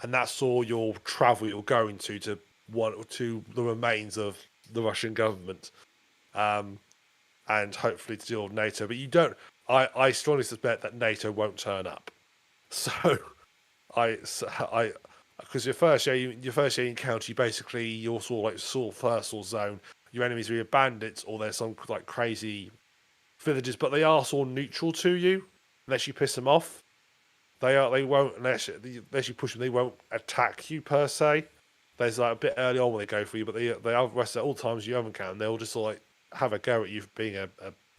[SPEAKER 1] And that's all your travel you're going to one or two the remains of the Russian government, and hopefully to deal with NATO. But you don't. I strongly suspect that NATO won't turn up. So I because your first year you encounter your sort of first sort of zone. Your enemies are either bandits or there's some like crazy villagers, but they are sort of neutral to you unless you piss them off. They won't unless you push them. They won't attack you per se. There's like a bit early on when they go for you, but they are rest at all times you haven't can. They'll just like have a go at you for being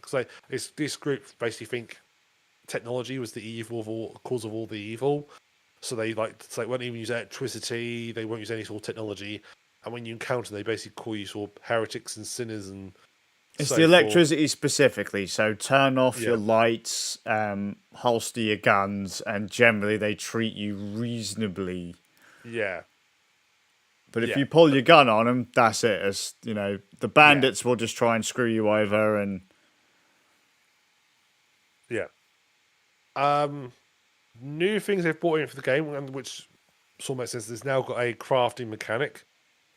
[SPEAKER 1] because this group basically think technology was the evil of all cause of all the evil. So they won't even use electricity. They won't use any sort of technology. And when you encounter them, they basically call you sort of heretics and sinners and.
[SPEAKER 2] It's
[SPEAKER 1] so
[SPEAKER 2] the electricity specifically. So turn off your
[SPEAKER 1] Yeah.
[SPEAKER 2] lights, holster your guns, and generally they treat you reasonably.
[SPEAKER 1] Yeah.
[SPEAKER 2] But if
[SPEAKER 1] Yeah.
[SPEAKER 2] you pull your gun on them, that's it. As you know, the bandits will just try and screw you over, and
[SPEAKER 1] Yeah. New things they've brought in for the game, and which Soulmate says there's now got a crafting mechanic,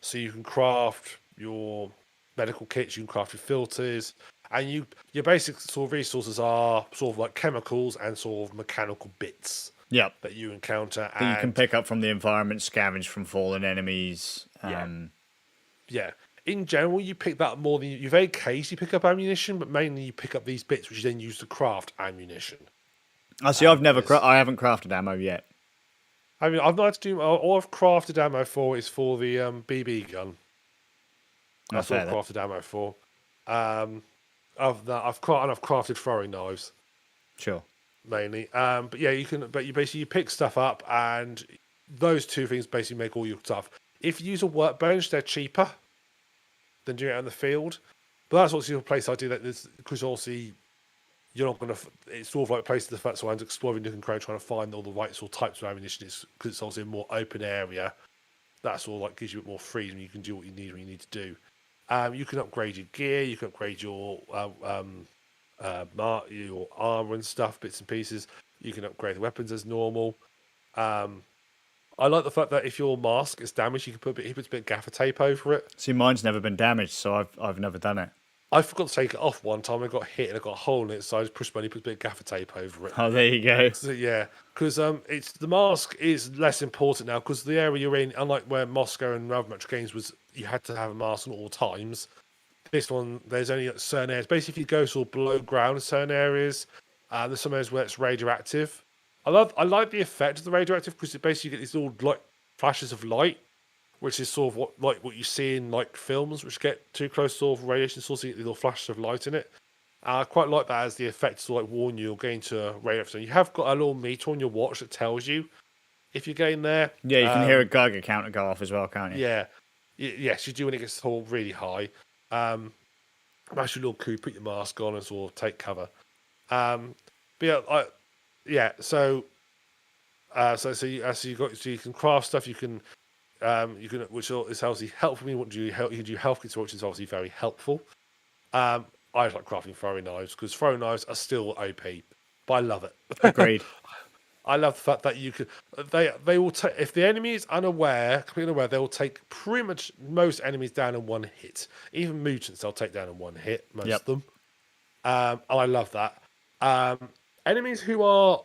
[SPEAKER 1] so you can craft your medical kits, you can craft your filters, and your basic sort of resources are sort of like chemicals and sort of mechanical bits
[SPEAKER 2] yep,
[SPEAKER 1] that you encounter,
[SPEAKER 2] that you can
[SPEAKER 1] and
[SPEAKER 2] pick up from the environment, scavenge from fallen enemies.
[SPEAKER 1] yeah. In general, you pick that more than you very occasionally pick up ammunition, but mainly you pick up these bits which you then use to craft ammunition.
[SPEAKER 2] I see. I haven't crafted ammo yet.
[SPEAKER 1] I mean, I've not had to do. All I've crafted ammo for is for the BB gun. That's what I've crafted ammo for. I've crafted throwing knives
[SPEAKER 2] Sure.
[SPEAKER 1] mainly. But yeah, you can. But you basically pick stuff up, and those two things basically make all your stuff. If you use a workbench, they're cheaper than doing it on the field. But that's also a place I do that because obviously you're not going to. It's sort of like a place the fact so I'm exploring Nook and Crow trying to find all the right sort of types of ammunition. Because it's obviously a more open area. That's all like gives you a bit more freedom. You can do what you need when you need to do. You can upgrade your gear. You can upgrade your armor and stuff, bits and pieces. You can upgrade the weapons as normal. I like the fact that if your mask is damaged, you can put a bit of gaffer tape over it.
[SPEAKER 2] See, mine's never been damaged, so I've never done it.
[SPEAKER 1] I forgot to take it off one time. I got hit and I got a hole in it, so I just pushed my knee, put a bit of gaffer tape over it.
[SPEAKER 2] Oh, there you go.
[SPEAKER 1] So yeah, because it's the mask is less important now because the area you're in, unlike where Moscow and other Metro games was, you had to have a mask at all times. This one, there's only certain areas. Basically, if you go sort of below ground in certain areas, there's some areas where it's radioactive. I like the effect of the radioactive because it basically get these little like flashes of light, which is sort of what you see in like films, which get too close to sort of radiation source, you get little flashes of light in it. I quite like that as the effect to like warn you or getting to a rate of. So you have got a little meter on your watch that tells you if you're getting there.
[SPEAKER 2] Yeah, you can hear a Geiger counter go off as well, can't you?
[SPEAKER 1] Yeah, yes, you do when it gets all really high. That's your little coup. Put your mask on and sort of take cover. Um, but yeah, so so you can craft stuff. You can which is obviously helpful. What do you help? You can do health kits, which is obviously very helpful. I just like crafting throwing knives because throwing knives are still OP, but I love it.
[SPEAKER 2] Agreed.
[SPEAKER 1] I love the fact that you can. They will take if the enemy is completely unaware, they will take pretty much most enemies down in one hit. Even mutants, they'll take down in one hit. Most
[SPEAKER 2] Yep.
[SPEAKER 1] of them. I love that. Enemies who are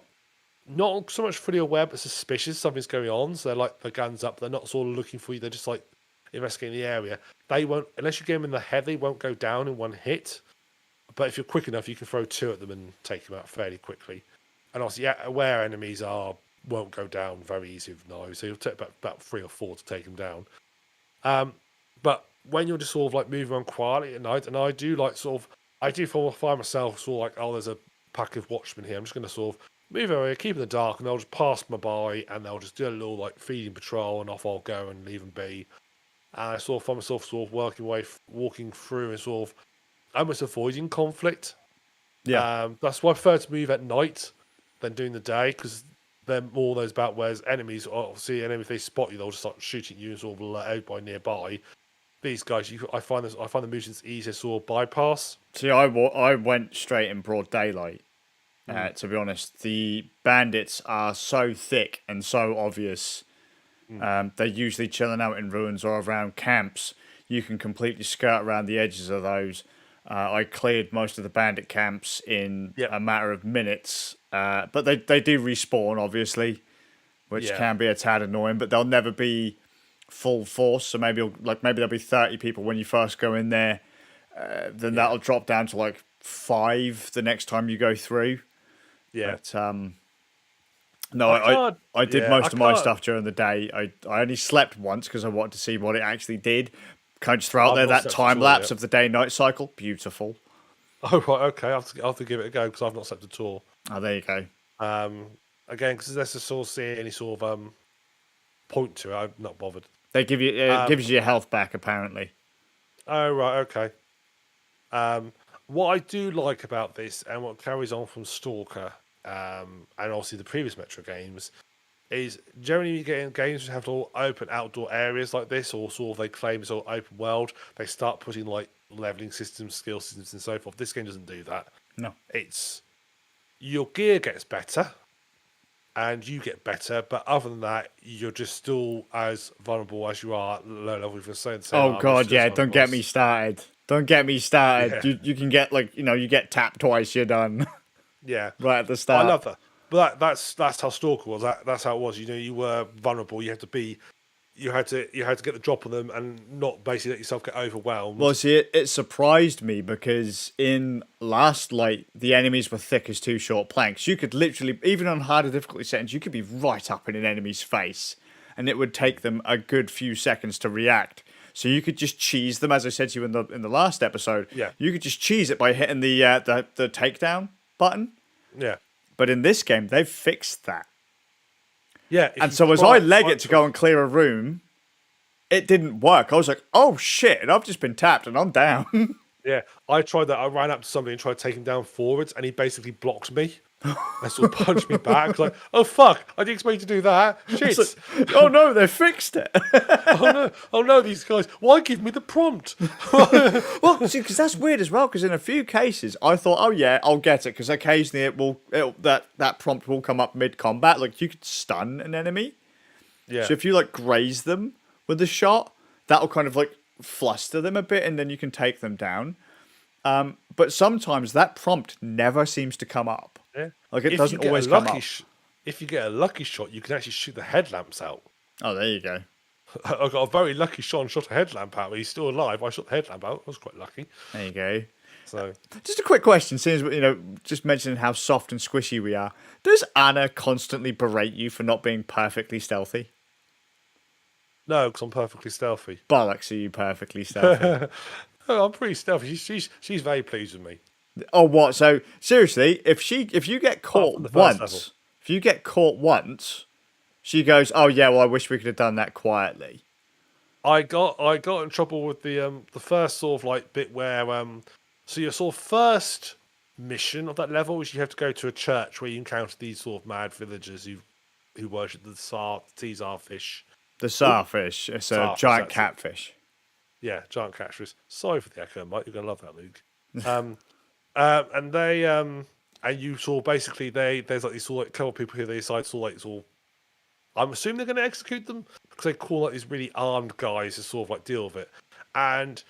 [SPEAKER 1] not so much fully aware but suspicious something's going on, so they're like the guns up. They're not sort of looking for you. They're just like investigating the area. They won't unless you get them in the head. They won't go down in one hit. But if you're quick enough, you can throw two at them and take them out fairly quickly. And also, yeah, aware enemies won't go down very easy with knives, so you'll take about 3 or 4 to take them down. But when you're just sort of like moving around quietly at night, and I do find myself sort of like, oh, there's a pack of watchmen here. I'm just going to sort of move over, keep in the dark, and they'll just pass me by, and they'll just do a little like feeding patrol, and off I'll go and leave them be. And I sort of find myself sort of walking through and sort of almost avoiding conflict.
[SPEAKER 2] Yeah.
[SPEAKER 1] That's why I prefer to move at night than during the day because they're more those about whereas enemies, obviously, and if they spot you, they'll just start shooting you and sort of let out by nearby. These guys, I find the mutants easier to sort of bypass.
[SPEAKER 2] See, I went straight in broad daylight. To be honest, the bandits are so thick and so obvious. They're usually chilling out in ruins or around camps. You can completely skirt around the edges of those. I cleared most of the bandit camps in a matter of minutes. But they do respawn, obviously, which can be a tad annoying. But they'll never be full force. So maybe there'll be 30 people when you first go in there. Then that'll drop down to like 5 the next time you go through.
[SPEAKER 1] Yeah.
[SPEAKER 2] But I did most of my stuff during the day. I only slept once because I wanted to see what it actually did. Can I just throw out there that time lapse of the day-night cycle? Beautiful.
[SPEAKER 1] Oh, right, okay. I'll have to give it a go because I've not slept at all.
[SPEAKER 2] Oh, there you go.
[SPEAKER 1] Again, because let's just sort of see any sort of point to it. I'm not bothered.
[SPEAKER 2] They give you it gives you your health back, apparently.
[SPEAKER 1] Oh, right, okay. What I do like about this and what carries on from S.T.A.L.K.E.R. And obviously the previous Metro games is generally you get in games which have all open outdoor areas like this, or sort of they claim it's all open world. They start putting like leveling systems, skill systems, and so forth. This game doesn't do that.
[SPEAKER 2] No,
[SPEAKER 1] it's your gear gets better, and you get better, but other than that, you're just still as vulnerable as you are at low level with the same.
[SPEAKER 2] Oh god, yeah! Don't get me started. Don't get me started.
[SPEAKER 1] Yeah.
[SPEAKER 2] You can get you get tapped twice, you're done.
[SPEAKER 1] Yeah,
[SPEAKER 2] right at the start.
[SPEAKER 1] I love that. But that's how S.T.A.L.K.E.R. was. That's how it was. You were vulnerable. You had to get the drop on them and not basically let yourself get overwhelmed.
[SPEAKER 2] Well, see, it surprised me because in Last Light, the enemies were thick as 2 short planks. You could literally, even on harder difficulty settings, you could be right up in an enemy's face, and it would take them a good few seconds to react. So you could just cheese them, as I said to you in the last episode.
[SPEAKER 1] Yeah.
[SPEAKER 2] You could just cheese it by hitting the takedown button.
[SPEAKER 1] Yeah.
[SPEAKER 2] But in this game, they've fixed that.
[SPEAKER 1] Yeah.
[SPEAKER 2] And so as I leg it to go and clear a room, it didn't work. I was like, oh shit, and I've just been tapped and I'm down.
[SPEAKER 1] Yeah. I tried that. I ran up to somebody and tried to take him down forwards, and he basically blocked me. And sort of punched me back. Like, oh fuck, I didn't expect you to do that. Shit.
[SPEAKER 2] Like, oh no, they fixed it.
[SPEAKER 1] Oh no, these guys, why give me the prompt?
[SPEAKER 2] Well, see, because that's weird as well, because in a few cases, I thought, oh yeah, I'll get it, because occasionally that prompt will come up mid-combat, like you could stun an enemy.
[SPEAKER 1] Yeah.
[SPEAKER 2] So if you like graze them with a shot, that'll kind of like fluster them a bit, and then you can take them down. But sometimes that prompt never seems to come up.
[SPEAKER 1] Yeah.
[SPEAKER 2] Like it doesn't always come up.
[SPEAKER 1] If you get a lucky shot, you can actually shoot the headlamps out.
[SPEAKER 2] Oh, there you go.
[SPEAKER 1] I got a very lucky shot and shot a headlamp out. He's still alive. I shot the headlamp out. I was quite lucky.
[SPEAKER 2] There you go.
[SPEAKER 1] So,
[SPEAKER 2] just a quick question, since just mentioning how soft and squishy we are. Does Anna constantly berate you for not being perfectly stealthy?
[SPEAKER 1] No, because I'm perfectly stealthy.
[SPEAKER 2] Bollocks, are you perfectly stealthy?
[SPEAKER 1] Oh, I'm pretty stealthy. She's very pleased with me.
[SPEAKER 2] Oh, what? So seriously, if you get
[SPEAKER 1] Apart from the
[SPEAKER 2] caught
[SPEAKER 1] first level.
[SPEAKER 2] once, if you get caught once, she goes, "Oh yeah, well I wish we could have done that quietly."
[SPEAKER 1] I got in trouble with the first sort of like bit where so your sort of first mission of that level is you have to go to a church where you encounter these sort of mad villagers who worship the Caesar fish.
[SPEAKER 2] The
[SPEAKER 1] Oop,
[SPEAKER 2] starfish, it's a
[SPEAKER 1] Starfish,
[SPEAKER 2] giant
[SPEAKER 1] that's it.
[SPEAKER 2] catfish.
[SPEAKER 1] Yeah, giant catfish. Sorry for the echo, Mike. You're gonna love that, Luke. And they and you saw basically there's like these sort of like couple of people here. They decide sort of like sort of, I'm assuming they're going to execute them because they call like these really armed guys to sort of like deal with it. And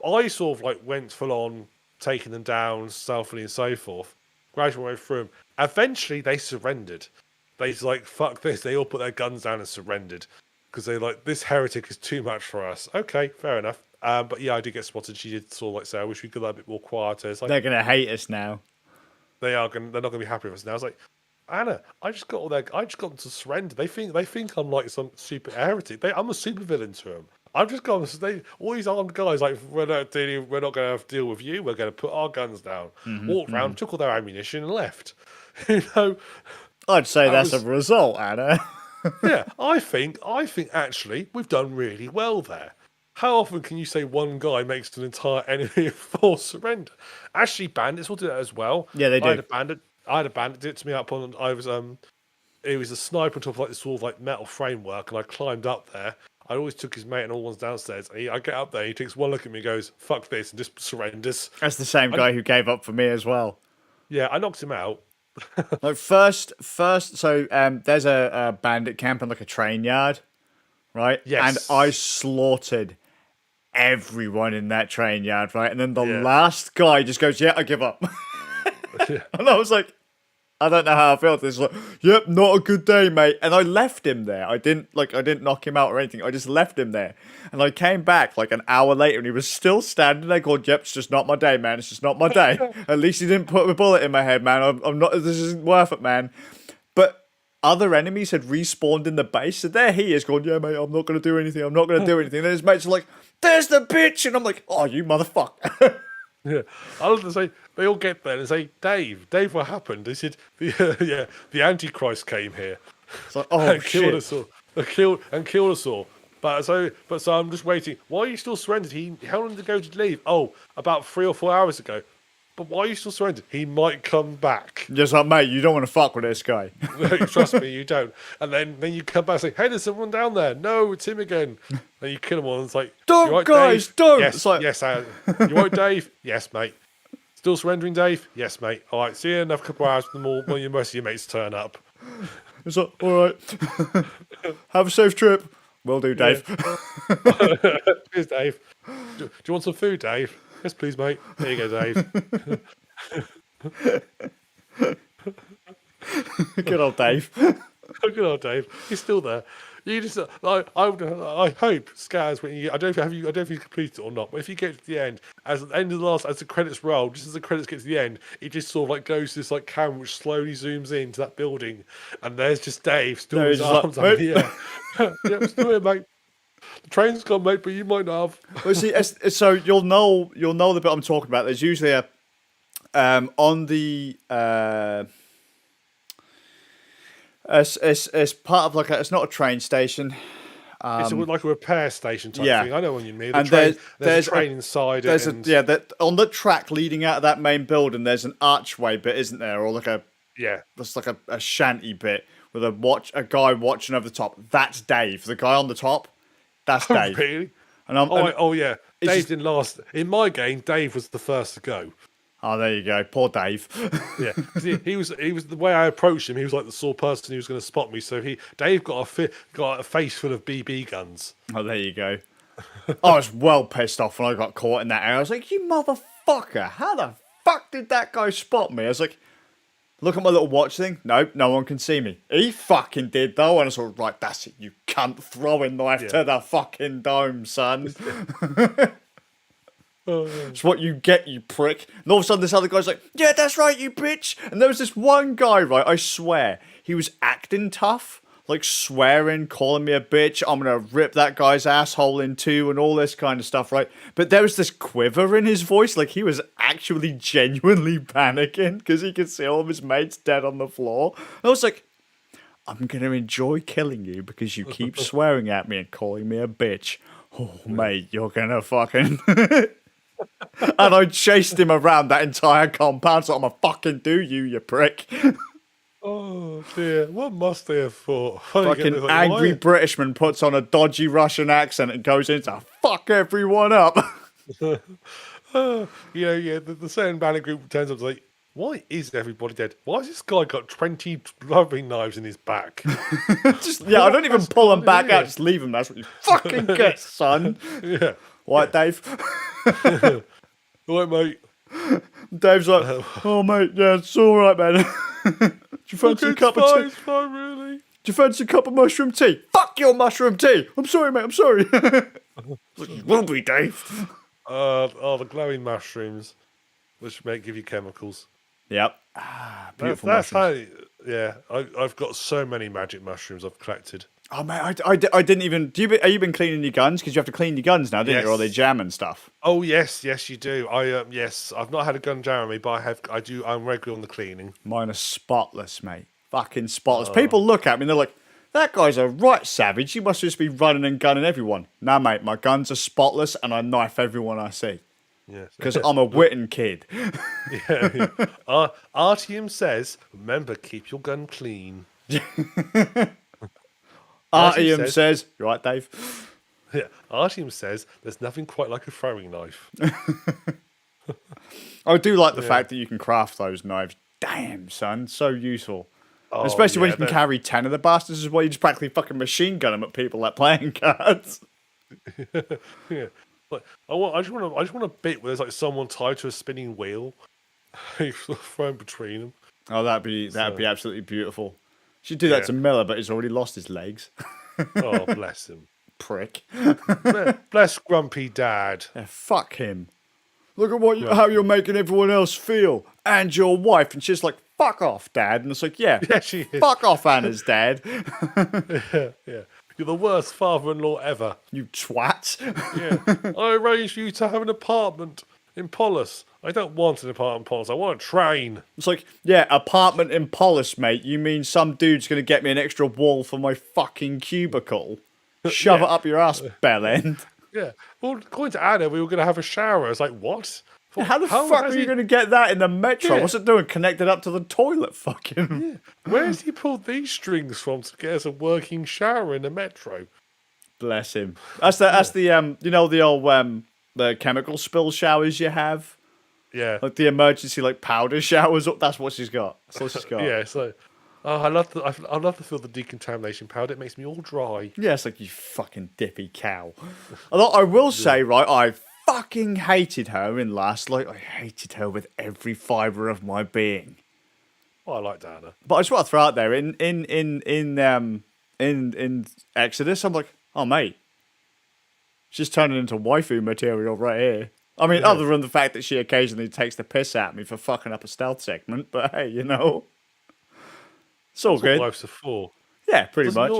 [SPEAKER 1] I sort of like went full on taking them down stealthily and so forth. Gradually went through them. Eventually, they surrendered. They was like, fuck this. They all put their guns down and surrendered because they like, this heretic is too much for us. Okay, fair enough. But yeah, I did get spotted. She did sort of like say, I wish we could have a bit more quieter. It's like,
[SPEAKER 2] They're gonna hate us now.
[SPEAKER 1] they're not gonna be happy with us now. I was like, Anna, I just got them to surrender. They think I'm like some super heretic. I'm a super villain to them. I've just gone. All these armed guys like we're not going to have to deal with you. We're going to put our guns down. Walked around, took all their ammunition, and left. You know,
[SPEAKER 2] I'd say that's
[SPEAKER 1] was-
[SPEAKER 2] a result, Anna.
[SPEAKER 1] yeah. I think actually we've done really well there. How often can you say one guy makes an entire enemy force surrender? Actually, bandits will do that as well.
[SPEAKER 2] Yeah, they do.
[SPEAKER 1] I had a bandit did it to me up on. It was a sniper on top of like this sort of like metal framework, and I climbed up there. I always took his mate and all ones downstairs. And I get up there, he takes one look at me, and goes "fuck this," and just surrenders.
[SPEAKER 2] That's the same guy who gave up for me as well.
[SPEAKER 1] Yeah, I knocked him out.
[SPEAKER 2] Like first, so there's a bandit camp in like a train yard, right?
[SPEAKER 1] Yes.
[SPEAKER 2] And I slaughtered everyone in that train yard, right? And then the
[SPEAKER 1] Yeah.
[SPEAKER 2] last guy just goes, "Yeah, I give up." And I was like, I don't know how I felt. It's like, "Yep, not a good day, mate." And I left him there. I didn't knock him out or anything. I just left him there. And I came back like an hour later, and he was still standing there, going, "Yep, it's just not my day, man. It's just not my day." At least he didn't put a bullet in my head, man. I'm not. This isn't worth it, man. But other enemies had respawned in the base, so there he is going, "Yeah, mate, I'm not going to do anything. I'm not going to do anything." And his mates are like, "There's the bitch," and I'm like, "Oh, you motherfucker."
[SPEAKER 1] Yeah, I love to say they all get there and say, "Dave, what happened?" They said, the Antichrist came here
[SPEAKER 2] It's like, oh
[SPEAKER 1] and killed
[SPEAKER 2] shit.
[SPEAKER 1] us all. Killed us all. So I'm just waiting. Why are you still surrendered? How long did it go to leave? Oh, about 3 or 4 hours ago. But why are you still surrendered? He might come back.
[SPEAKER 2] Just like, mate, you don't want to fuck with this guy.
[SPEAKER 1] Trust me, you don't. And then you come back and say, "Hey, there's someone down there." No, it's him again. Then you kill him all, and it's like,
[SPEAKER 2] Don't,
[SPEAKER 1] "You right,
[SPEAKER 2] guys,
[SPEAKER 1] Dave?"
[SPEAKER 2] don't.
[SPEAKER 1] Yes,
[SPEAKER 2] It's like-
[SPEAKER 1] yes, Alan. You right, Dave? Yes, mate. Still surrendering, Dave? Yes, mate. All right, see you in another couple of hours when most of your mates turn up.
[SPEAKER 2] It's like, all right. Have a safe trip. Will do, Dave.
[SPEAKER 1] Cheers, Dave. Do you want some food, Dave? Yes, please, mate. There you go, Dave.
[SPEAKER 2] Good old Dave.
[SPEAKER 1] Good old Dave. He's still there. You just, I hope Skazz, when I don't know if you completed it or not, but if you get to the end, as the end of as the credits roll, just as the credits get to the end, it just sort of like goes to this like camera which slowly zooms into that building, and there's just Dave still with his arms up in the air. Yeah, still here, mate. The train's gone, mate, but you might not have.
[SPEAKER 2] Well, see, so you'll know the bit I'm talking about. There's usually a on the it's part of like it's not a train station.
[SPEAKER 1] It's like a repair station type
[SPEAKER 2] yeah.
[SPEAKER 1] thing. I know what you mean.
[SPEAKER 2] And
[SPEAKER 1] There's
[SPEAKER 2] there's
[SPEAKER 1] a train inside
[SPEAKER 2] there's
[SPEAKER 1] it.
[SPEAKER 2] that on the track leading out of that main building. There's an archway bit, isn't there, or like that's like a shanty bit with a guy watching over the top. That's Dave, the guy on the top. That's Dave.
[SPEAKER 1] Really?
[SPEAKER 2] And
[SPEAKER 1] Yeah. Dave didn't last. In my game, Dave was the first to go.
[SPEAKER 2] Oh, there you go. Poor Dave.
[SPEAKER 1] Yeah, 'cause he was the way I approached him. He was like the sort of person who was going to spot me. So Dave got a face full of BB guns.
[SPEAKER 2] Oh, there you go. I was well pissed off when I got caught in that area. I was like, "You motherfucker! How the fuck did that guy spot me?" I was like, "Look at my little watch thing. Nope, no one can see me." He fucking did though, and I was sort of like, "That's it, you cunt! Throwing knife to the fucking dome, son." It's what you get, you prick. And all of a sudden this other guy's like, "Yeah, that's right, you bitch." And there was this one guy, right, I swear, he was acting tough. like swearing, calling me a bitch. I'm gonna rip that guy's asshole in two and all this kind of stuff, right? But there was this quiver in his voice, like he was actually genuinely panicking because he could see all of his mates dead on the floor. I was like, I'm gonna enjoy killing you because you keep swearing at me and calling me a bitch. Oh, mate, you're gonna fucking. And I chased him around that entire compound, so I'm gonna fucking do you, you prick.
[SPEAKER 1] Oh dear, what must they have thought?
[SPEAKER 2] Fucking angry Britishman puts on a dodgy Russian accent and goes in to fuck everyone up.
[SPEAKER 1] The certain bandit group turns up to like, why is everybody dead? Why has this guy got 20 throwing knives in his back?
[SPEAKER 2] I don't even pull them back out, just leave them. That's what you fucking get, son.
[SPEAKER 1] Yeah.
[SPEAKER 2] Right, Dave?
[SPEAKER 1] Right, mate.
[SPEAKER 2] Dave's like, oh, mate, yeah, it's all right, man. Do you fancy a cup of tea?
[SPEAKER 1] It's fine, really.
[SPEAKER 2] Do you fancy a cup of mushroom tea? Fuck your mushroom tea. I'm sorry, mate, I'm sorry. You will be, Dave.
[SPEAKER 1] The glowing mushrooms, which may give you chemicals.
[SPEAKER 2] Yep. Beautiful mushrooms.
[SPEAKER 1] I've got so many magic mushrooms I've collected.
[SPEAKER 2] Oh, mate, I didn't even... Have you been cleaning your guns? Because you have to clean your guns now, didn't you? Or they jam and stuff.
[SPEAKER 1] Oh, yes, you do. I've not had a gun jam on me, but I'm regular on the cleaning.
[SPEAKER 2] Mine are spotless, mate. Fucking spotless. People look at me and they're like, that guy's a right savage. He must just be running and gunning everyone. Nah, mate, my guns are spotless and I knife everyone I see.
[SPEAKER 1] Yes.
[SPEAKER 2] Because I'm a Witten kid.
[SPEAKER 1] Artyom says, remember, keep your gun clean.
[SPEAKER 2] Artyom says, you right, Dave?
[SPEAKER 1] Yeah, Artyom says, there's nothing quite like a throwing knife.
[SPEAKER 2] I do like the fact that you can craft those knives. Damn, son, so useful. Especially when you can carry 10 of the bastards as well. You just practically fucking machine gun them at people like playing cards.
[SPEAKER 1] Yeah. Like, I just want a bit where there's like someone tied to a spinning wheel, thrown between them.
[SPEAKER 2] Oh, that'd be absolutely beautiful. Should do that to Miller, but he's already lost his legs.
[SPEAKER 1] Oh, bless him,
[SPEAKER 2] prick.
[SPEAKER 1] Bless Grumpy Dad.
[SPEAKER 2] Yeah, fuck him. Look at how you're making everyone else feel, and your wife, and she's like, "Fuck off, Dad," and it's like, "Yeah,
[SPEAKER 1] she is.
[SPEAKER 2] Fuck off, Anna's dad."
[SPEAKER 1] Yeah. You're the worst father-in-law ever.
[SPEAKER 2] You twat.
[SPEAKER 1] Yeah. I arranged for you to have an apartment in Polis. I don't want an apartment in Polis. I want a train.
[SPEAKER 2] It's like, yeah, apartment in Polis, mate. You mean some dude's going to get me an extra wall for my fucking cubicle? Shove it up your ass, bellend.
[SPEAKER 1] Yeah. Well, according to Anna, we were going to have a shower. It's like, what?
[SPEAKER 2] How the fuck are you going to get that in the metro? Yeah. What's it doing? Connected up to the toilet, fucking.
[SPEAKER 1] Yeah. Where has he pulled these strings from to get us a working shower in the metro?
[SPEAKER 2] Bless him. That's the you know, the old the chemical spill showers you have.
[SPEAKER 1] Yeah.
[SPEAKER 2] Like the emergency powder showers. That's what she's got. That's what she's got.
[SPEAKER 1] Yeah. So, I love to feel the decontamination powder. It makes me all dry.
[SPEAKER 2] Yeah, it's like, you fucking dippy cow. Although I will say, right, I fucking hated her in Last Light. I hated her with every fibre of my being.
[SPEAKER 1] Well, I like Anna.
[SPEAKER 2] But I just want to throw out there in Exodus, I'm like, oh mate, she's turning into waifu material right here. I mean, other than the fact that she occasionally takes the piss at me for fucking up a stealth segment, but hey, you know, it's all good.
[SPEAKER 1] What wives are for.
[SPEAKER 2] Yeah, pretty much.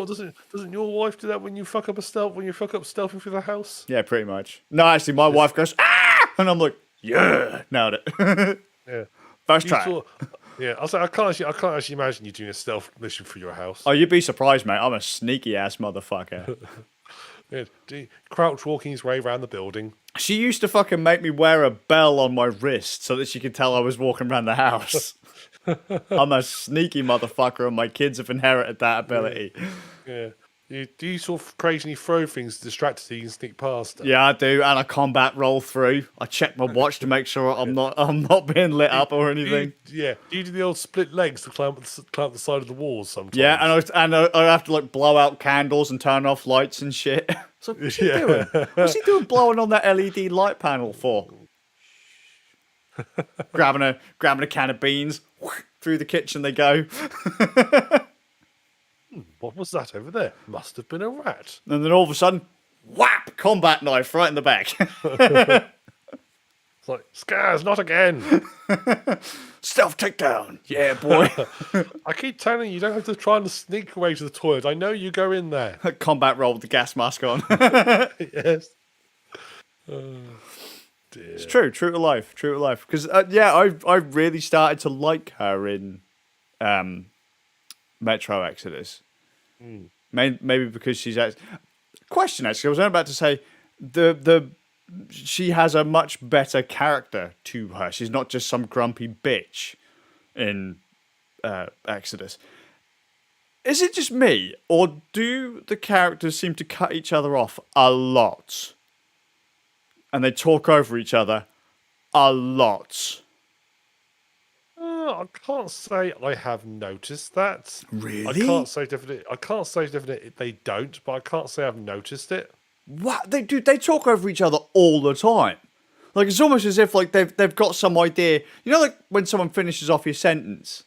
[SPEAKER 1] Doesn't your wife do that when you fuck up stealthing through the house?
[SPEAKER 2] Yeah, pretty much. No, actually, my wife goes, ah! And I'm like, yeah, nailed it.
[SPEAKER 1] Yeah.
[SPEAKER 2] First try.
[SPEAKER 1] Yeah, I was like, I can't actually imagine you doing a stealth mission for your house.
[SPEAKER 2] Oh, you'd be surprised, mate. I'm a sneaky ass motherfucker.
[SPEAKER 1] Yeah, crouch walking his way around the building.
[SPEAKER 2] She used to fucking make me wear a bell on my wrist so that she could tell I was walking around the house. I'm a sneaky motherfucker, and my kids have inherited that ability.
[SPEAKER 1] Yeah. Do you sort of occasionally throw things to distract so you can sneak past them?
[SPEAKER 2] Yeah, I do, and I combat roll through. I check my watch to make sure I'm not being lit up or anything.
[SPEAKER 1] Do you do the old split legs to climb up the side of the walls sometimes?
[SPEAKER 2] Yeah, and I have to blow out candles and turn off lights and shit. So what's he doing? What's he doing blowing on that LED light panel for? grabbing a can of beans, through the kitchen they go.
[SPEAKER 1] What was that over there? Must have been a rat.
[SPEAKER 2] And then all of a sudden, whap! Combat knife right in the back.
[SPEAKER 1] It's like, Skazz, not again.
[SPEAKER 2] Stealth takedown. Yeah, boy.
[SPEAKER 1] I keep telling you, you don't have to try and sneak away to the toilet. I know you go in there.
[SPEAKER 2] Combat roll with the gas mask on.
[SPEAKER 1] Yes. Oh, dear.
[SPEAKER 2] It's true to life. Because I really started to like her in Metro Exodus. Maybe because she's question. Actually, I was about to say she has a much better character to her. She's not just some grumpy bitch in Exodus. Is it just me, or do the characters seem to cut each other off a lot? And they talk over each other a lot.
[SPEAKER 1] I can't say I have noticed that.
[SPEAKER 2] Really?
[SPEAKER 1] I can't say definitely they don't, but I can't say I've noticed it.
[SPEAKER 2] What they do? They talk over each other all the time. Like it's almost as if like they've got some idea. You know, like when someone finishes off your sentence,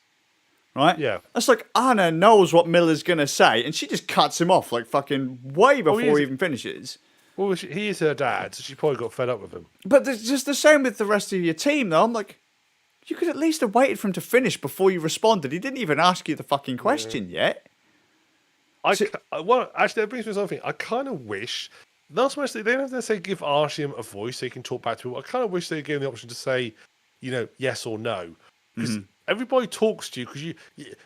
[SPEAKER 2] right?
[SPEAKER 1] Yeah.
[SPEAKER 2] That's like Anna knows what Miller's gonna say, and she just cuts him off like fucking way before he even finishes.
[SPEAKER 1] Well, he is her dad, so she probably got fed up with him.
[SPEAKER 2] But it's just the same with the rest of your team, though. I'm like, you could at least have waited for him to finish before you responded. He didn't even ask you the fucking question yet.
[SPEAKER 1] Well, actually, that brings me to something. I kind of wish, not so much they don't have to say give Arshim a voice so he can talk back to people. I kind of wish they gave him the option to say, yes or no. Because everybody talks to you, because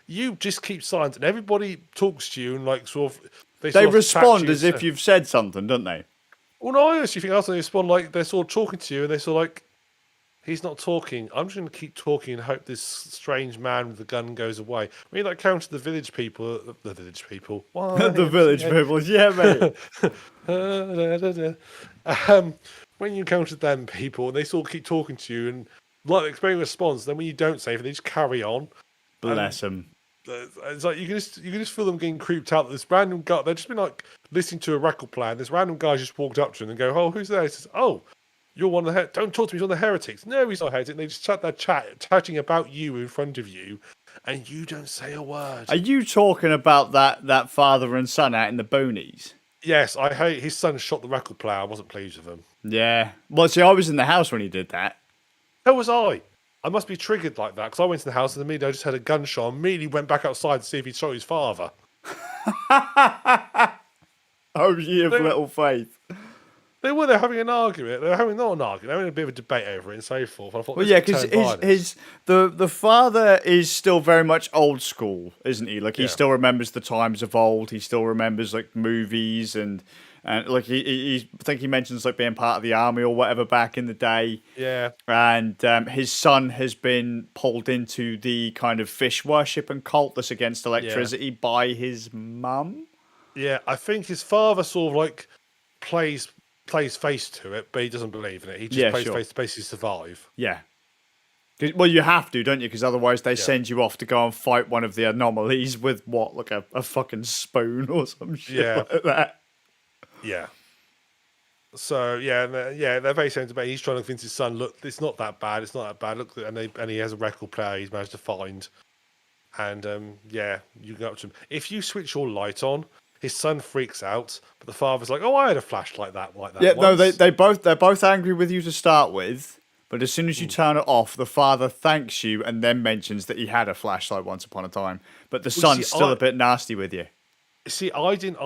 [SPEAKER 1] you just keep silent, and everybody talks to you, and like sort of...
[SPEAKER 2] They respond as if you've said something, don't they?
[SPEAKER 1] Well, no, I actually think also they respond like they're sort of talking to you, and they're sort of like, he's not talking. I'm just going to keep talking and hope this strange man with the gun goes away. When you like counter the village people, the village people,
[SPEAKER 2] the village people, yeah, mate.
[SPEAKER 1] When you counter them people, and they sort of keep talking to you and like expecting a response, then when you don't say anything, they just carry on.
[SPEAKER 2] Bless them.
[SPEAKER 1] It's like you can just feel them getting creeped out. That this random guy, they've just been like listening to a record player. This random guy just walked up to him and go, "Oh, who's there?" He says, "Oh, you're one of the don't talk to me. He's one of the heretics." No, he's not a heretic. And they just start their chatting about you in front of you, and you don't say a word.
[SPEAKER 2] Are you talking about that father and son out in the boonies?
[SPEAKER 1] Yes, I hate his son shot the record player. I wasn't pleased with him.
[SPEAKER 2] Yeah. Well, see, I was in the house when he did that.
[SPEAKER 1] So was I. I must be triggered like that because I went to the house and immediately I just had a gunshot and immediately went back outside to see if he shot his father.
[SPEAKER 2] Oh, ye of little faith.
[SPEAKER 1] They're having an argument. They were having not an argument. They were having a bit of a debate over it and so forth. And I thought,
[SPEAKER 2] well, yeah, because the father is still very much old school, isn't he? Like he still remembers the times of old. He still remembers like movies and like he I think he mentions like being part of the army or whatever back in the day.
[SPEAKER 1] Yeah.
[SPEAKER 2] And his son has been pulled into the kind of fish worship and cult that's against electricity by his mum.
[SPEAKER 1] Yeah, I think his father sort of like plays face to it, but he doesn't believe in it. He just plays face to basically survive.
[SPEAKER 2] Yeah. Well, you have to, don't you? Because otherwise they send you off to go and fight one of the anomalies with what, like a fucking spoon or some shit like that.
[SPEAKER 1] Yeah. So they're very sentimental. He's trying to convince his son, look, it's not that bad. It's not that bad. Look, and he has a record player he's managed to find, and you go up to him. If you switch your light on, his son freaks out, but the father's like, "Oh, I had a flashlight like that."
[SPEAKER 2] Yeah,
[SPEAKER 1] once.
[SPEAKER 2] No, they're both angry with you to start with, but as soon as you turn it off, the father thanks you and then mentions that he had a flashlight once upon a time. But the son's still a bit nasty with you.
[SPEAKER 1] See, I didn't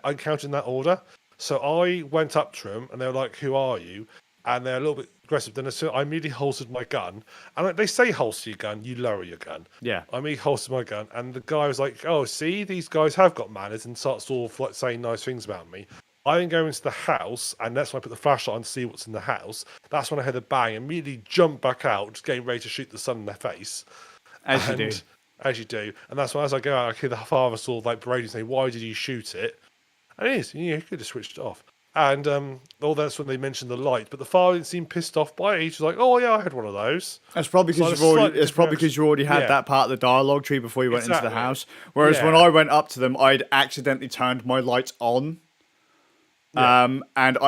[SPEAKER 1] encounter in that order. So I went up to them, and they were like, "Who are you?" And they're a little bit aggressive. Then I immediately holstered my gun. And they say holster your gun, you lower your gun.
[SPEAKER 2] Yeah.
[SPEAKER 1] I immediately holstered my gun, and the guy was like, "Oh, see, these guys have got manners," and starts sort of like saying nice things about me. I then go into the house, and that's when I put the flashlight on to see what's in the house. That's when I heard a bang, and immediately jump back out, just getting ready to shoot the sun in their face.
[SPEAKER 2] As you do.
[SPEAKER 1] And that's when, as I go out, I hear the father sort of like berating, saying, "Why did you shoot it?" And it is, you could have switched it off. And that's when they mentioned the light. But the father didn't seem pissed off by it. He was like, "Oh yeah, I had one of those."
[SPEAKER 2] That's probably because you already had that part of the dialogue tree before you went into the house. Whereas when I went up to them, I'd accidentally turned my lights on. Yeah. And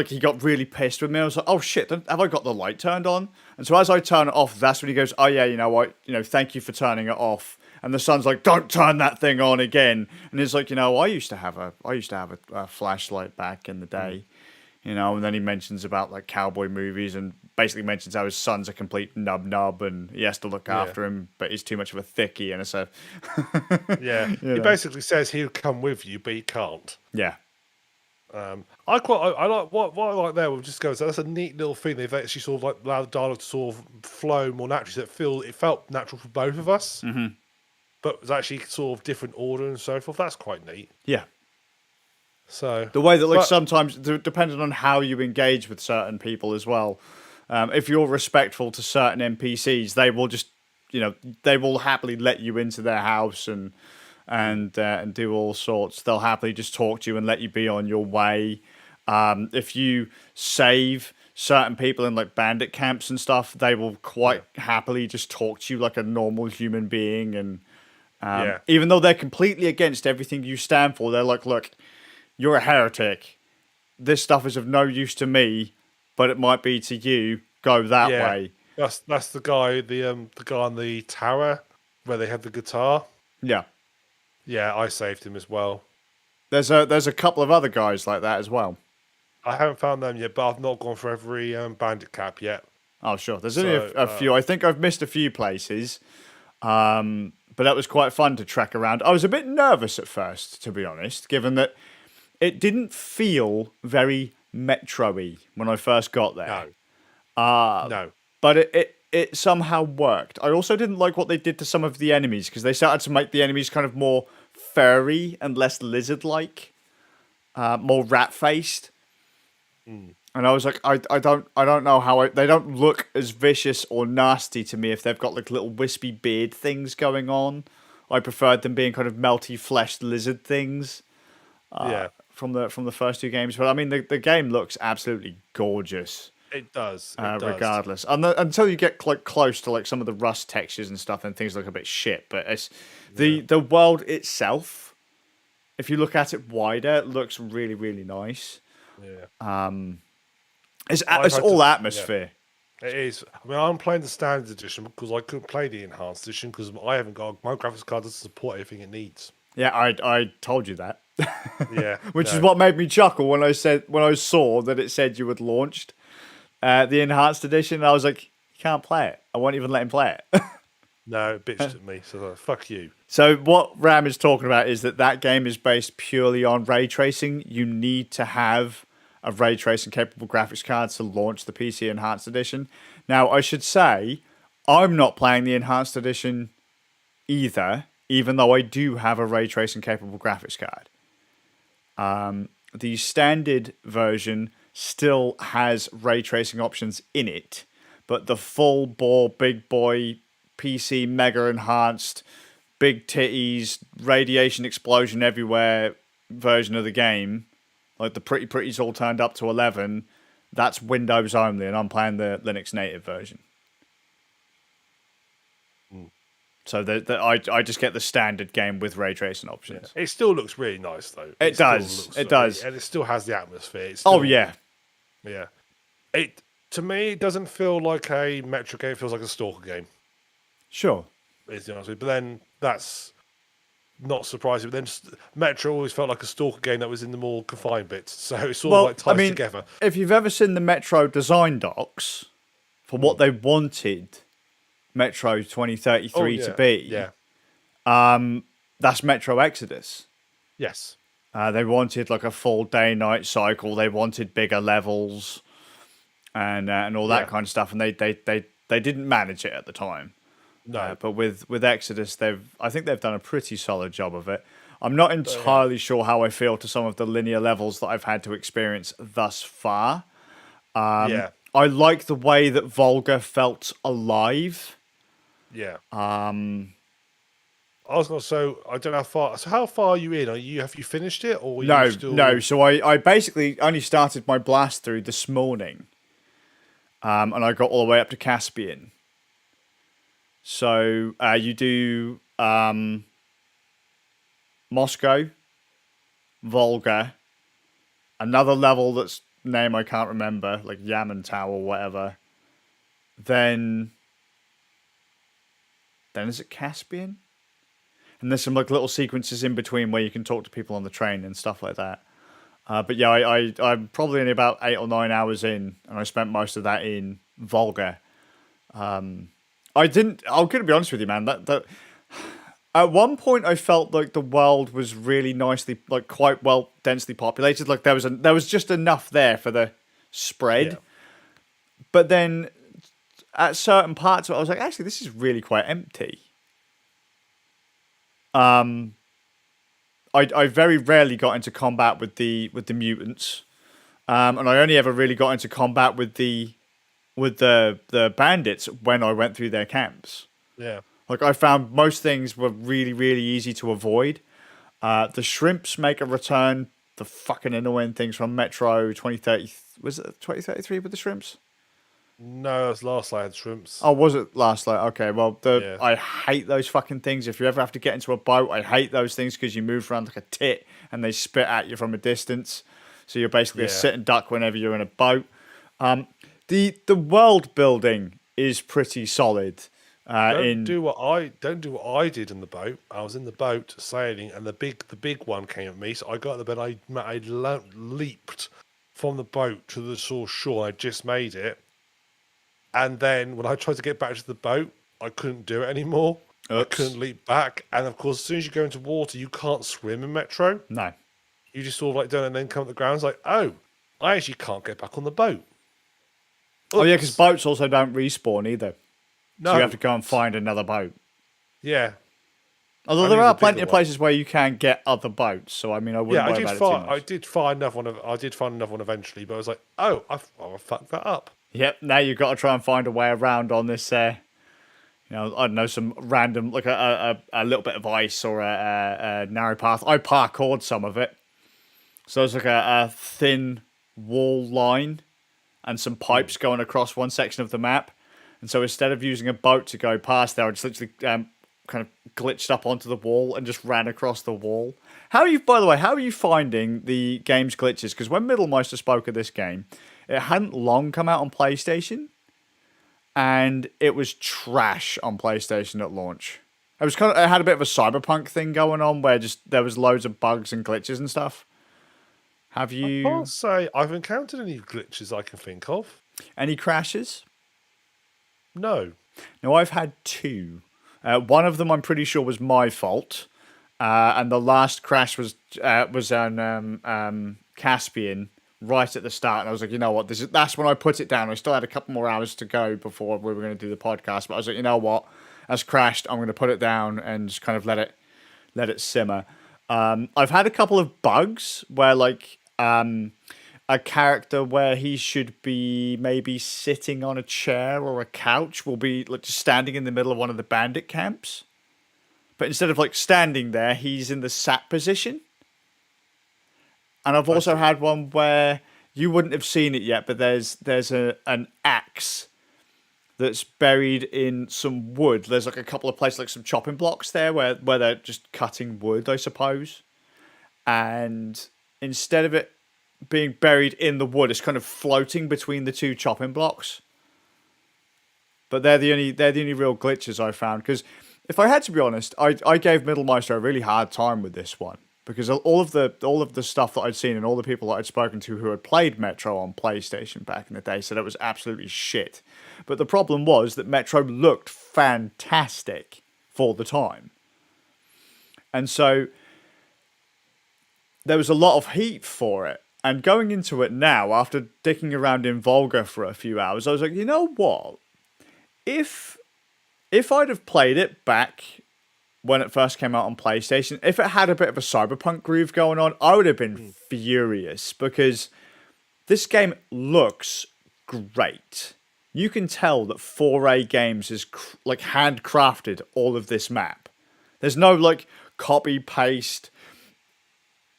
[SPEAKER 2] he got really pissed with me. I was like, "Oh shit, have I got the light turned on?" And so as I turn it off, that's when he goes, "Oh yeah, you know what? Thank you for turning it off." And the son's like, "Don't turn that thing on again." And he's like, I used to have a flashlight back in the day, And then he mentions about like cowboy movies and basically mentions how his son's a complete nub and he has to look after him, but he's too much of a thickie, and so
[SPEAKER 1] Yeah, he basically says he'll come with you, but he can't.
[SPEAKER 2] Yeah.
[SPEAKER 1] I like what I like there. We'll just go. So that's a neat little thing. They've actually sort of like allowed the dialogue to sort of flow more naturally. So it felt natural for both of us, but it was actually sort of different order and so forth. That's quite neat.
[SPEAKER 2] Yeah.
[SPEAKER 1] So
[SPEAKER 2] the way that like sometimes depending on how you engage with certain people as well, if you're respectful to certain NPCs, they will just they will happily let you into their house and do all sorts. They'll happily just talk to you and let you be on your way. If you save certain people in like bandit camps and stuff, they will quite happily just talk to you like a normal human being. And even though they're completely against everything you stand for, they're like, look, you're a heretic. This stuff is of no use to me, but it might be to you. Go that way.
[SPEAKER 1] That's the guy, the guy on the tower where they have the guitar.
[SPEAKER 2] Yeah.
[SPEAKER 1] Yeah, I saved him as well.
[SPEAKER 2] There's a couple of other guys like that as well.
[SPEAKER 1] I haven't found them yet, but I've not gone for every bandit cap yet.
[SPEAKER 2] Oh, sure. There's only a few. I think I've missed a few places. But that was quite fun to track around. I was a bit nervous at first, to be honest, given that it didn't feel very Metro-y when I first got there.
[SPEAKER 1] No.
[SPEAKER 2] But it somehow worked. I also didn't like what they did to some of the enemies, because they started to make the enemies kind of more furry and less lizard-like, more rat-faced. And I was like, I don't know how they don't look as vicious or nasty to me if they've got like little wispy beard things going on. I preferred them being kind of melty fleshed lizard things. From the first two games, but I mean the game looks absolutely gorgeous.
[SPEAKER 1] It does.
[SPEAKER 2] Regardless, until you get like close to like some of the rust textures and stuff, and things look a bit shit. But it's the world itself. If you look at it wider, it looks really, really nice.
[SPEAKER 1] Yeah.
[SPEAKER 2] It's all atmosphere.
[SPEAKER 1] Yeah. It is. I mean, I'm playing the standard edition because I couldn't play the enhanced edition because I haven't got my graphics card doesn't support everything it needs.
[SPEAKER 2] Yeah, I told you that.
[SPEAKER 1] Yeah,
[SPEAKER 2] which is what made me chuckle when I saw that it said you had launched the enhanced edition. I was like, you can't play it. I won't even let him play it.
[SPEAKER 1] No, it bitched at me. So fuck you.
[SPEAKER 2] So what Ram is talking about is that game is based purely on ray tracing. You need to have a ray tracing capable graphics card to launch the PC enhanced edition. Now I should say I'm not playing the enhanced edition either, even though I do have a ray tracing capable graphics card. The standard version still has ray tracing options in it, but the full bore, big boy, PC mega enhanced, big titties, radiation explosion everywhere version of the game, like the pretties all turned up to 11, that's Windows only, and I'm playing the Linux native version. So I just get the standard game with ray tracing options.
[SPEAKER 1] Yeah. It still looks really nice, though.
[SPEAKER 2] It does.
[SPEAKER 1] And it still has the atmosphere.
[SPEAKER 2] Yeah.
[SPEAKER 1] Yeah. To me, it doesn't feel like a Metro game. It feels like a S.T.A.L.K.E.R game.
[SPEAKER 2] Sure.
[SPEAKER 1] Is the honest. But then that's not surprising. But then Metro always felt like a S.T.A.L.K.E.R game that was in the more confined bits. So it's sort of like tied together.
[SPEAKER 2] If you've ever seen the Metro design docs for what they wanted Metro 2033 to be, that's Metro Exodus.
[SPEAKER 1] Yes.
[SPEAKER 2] They wanted like a full day-night cycle. They wanted bigger levels, and all that kind of stuff. And they didn't manage it at the time.
[SPEAKER 1] No.
[SPEAKER 2] But with Exodus, I think they've done a pretty solid job of it. I'm not entirely sure how I feel to some of the linear levels that I've had to experience thus far. I like the way that Volga felt alive.
[SPEAKER 1] Yeah. I was going to say, I don't know how far. So how far are you in? Have you finished it, or
[SPEAKER 2] no? So I basically only started my blast through this morning, and I got all the way up to Caspian. So you do Moscow, Volga, another level that's name I can't remember, like Yamantau or whatever. Then is it Caspian? And there's some like little sequences in between where you can talk to people on the train and stuff like that. But yeah, I'm probably only about 8 or 9 hours in, and I spent most of that in vulgar. I didn't. I'm gonna be honest with you, man. That at one point I felt like the world was really nicely, like quite well densely populated. Like there was just enough there for the spread.
[SPEAKER 1] Yeah.
[SPEAKER 2] But then at certain parts of it, I was like, actually, this is really quite empty. I very rarely got into combat with the mutants, and I only ever really got into combat with the bandits when I went through their camps.
[SPEAKER 1] Yeah.
[SPEAKER 2] Like I found most things were really really easy to avoid. The shrimps make a return. The fucking annoying things from Metro 2030, was it 2033 with the shrimps?
[SPEAKER 1] No, that's last I had shrimps.
[SPEAKER 2] Oh, was it last night? Okay, well,
[SPEAKER 1] Yeah.
[SPEAKER 2] I hate those fucking things. If you ever have to get into a boat, I hate those things because you move around like a tit and they spit at you from a distance. So you're basically a sitting duck whenever you're in a boat. The world building is pretty solid.
[SPEAKER 1] Don't do what I did in the boat. I was in the boat sailing, and the big one came at me. So I got the bed. I leaped from the boat to the shore. I just made it, and then when I tried to get back to the boat, I couldn't do it anymore. Oops. I couldn't leap back, and of course, as soon as you go into water, you can't swim in Metro.
[SPEAKER 2] No,
[SPEAKER 1] you just sort of like down and then come to the ground. It's like, oh, I actually can't get back on the boat. Oops.
[SPEAKER 2] Oh yeah, because boats also don't respawn either.
[SPEAKER 1] No.
[SPEAKER 2] So you have to go and find another boat.
[SPEAKER 1] Yeah.
[SPEAKER 2] Although there are plenty of places where you can get other boats, so I mean, I wouldn't worry about it too much.
[SPEAKER 1] I did find another one. I did find another one eventually, but I was like, oh, I fucked that up.
[SPEAKER 2] Yep. Now you've got to try and find a way around on this. I don't know, some random, like a little bit of ice or a narrow path. I parkoured some of it, so there's like a thin wall line and some pipes going across one section of the map. And so instead of using a boat to go past there, I just literally kind of glitched up onto the wall and just ran across the wall. By the way, how are you finding the game's glitches? Because when Middlemeister spoke of this game, it hadn't long come out on PlayStation, and it was trash on PlayStation at launch. It had a bit of a cyberpunk thing going on where just there was loads of bugs and glitches and stuff. Have you?
[SPEAKER 1] I can't say I've encountered any glitches I can think of.
[SPEAKER 2] Any crashes?
[SPEAKER 1] No.
[SPEAKER 2] No, I've had two. One of them I'm pretty sure was my fault, and the last crash was on Caspian right at the start. And I was like, you know what, that's when I put it down. I still had a couple more hours to go before we were going to do the podcast, but I was like, you know what, that's crashed. I'm going to put it down and just kind of let it simmer. I've had a couple of bugs where like a character where he should be maybe sitting on a chair or a couch will be like just standing in the middle of one of the bandit camps. But instead of like standing there, he's in the sat position. And I've also had one where you wouldn't have seen it yet, but there's an axe that's buried in some wood. There's like a couple of places, like some chopping blocks there where they're just cutting wood, I suppose. And instead of it being buried in the wood, it's kind of floating between the two chopping blocks. But they're the only real glitches I found. Because if I had to be honest, I gave Middlemeister a really hard time with this one, because all of the stuff that I'd seen and all the people that I'd spoken to who had played Metro on PlayStation back in the day said it was absolutely shit. But the problem was that Metro looked fantastic for the time, and so there was a lot of heat for it. And going into it now, after dicking around in Volga for a few hours, I was like, you know what? If I'd have played it back when it first came out on PlayStation, if it had a bit of a cyberpunk groove going on, I would have been furious, because this game looks great. You can tell that 4A Games has like handcrafted all of this map. There's no like copy paste.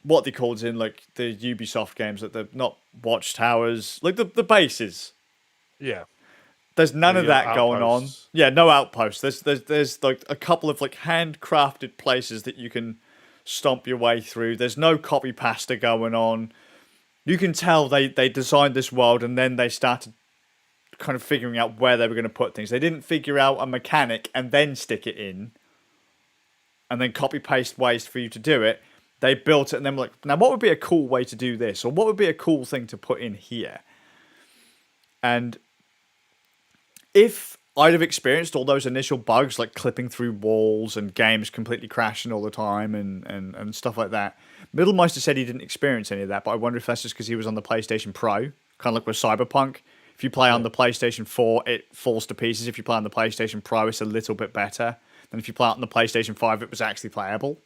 [SPEAKER 2] What they called in like the Ubisoft games, that they're not watchtowers, like the bases.
[SPEAKER 1] Yeah.
[SPEAKER 2] There's none of that going on. Yeah, no outposts. There's like a couple of like handcrafted places that you can stomp your way through. There's no copy pasta going on. You can tell they designed this world and then they started kind of figuring out where they were going to put things. They didn't figure out a mechanic and then stick it in and then copy paste ways for you to do it. They built it and then were like, now what would be a cool way to do this? Or what would be a cool thing to put in here? And if I'd have experienced all those initial bugs, like clipping through walls and games completely crashing all the time and stuff like that, Middlemeister said he didn't experience any of that, but I wonder if that's just because he was on the PlayStation Pro, kind of like with Cyberpunk. If you play on the PlayStation 4, it falls to pieces. If you play on the PlayStation Pro, it's a little bit better. Than if you play it on the PlayStation 5, it was actually playable.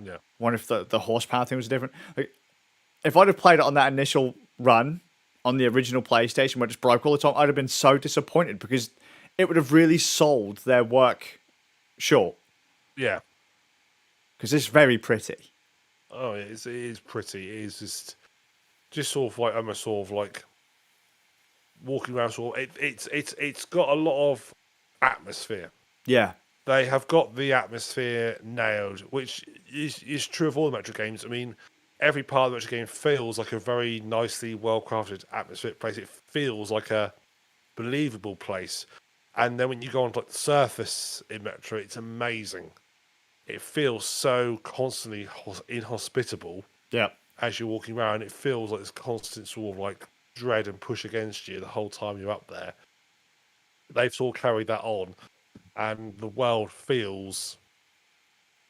[SPEAKER 1] Yeah.
[SPEAKER 2] Wonder if the horsepower thing was different. Like, if I'd have played it on that initial run on the original PlayStation where it just broke all the time, I'd have been so disappointed because it would have really sold their work short.
[SPEAKER 1] Yeah.
[SPEAKER 2] Because it's very pretty.
[SPEAKER 1] Oh, it is pretty. It is just sort of like almost sort of like walking around. Sort of, it's got a lot of atmosphere.
[SPEAKER 2] Yeah.
[SPEAKER 1] They have got the atmosphere nailed, which is true of all the Metro games. I mean, every part of the Metro game feels like a very nicely, well-crafted atmospheric place. It feels like a believable place. And then when you go onto like the surface in Metro, it's amazing. It feels so constantly inhospitable.
[SPEAKER 2] Yeah.
[SPEAKER 1] As you're walking around, it feels like this constant sort of like dread and push against you the whole time you're up there. They've sort of carried that on. And the world feels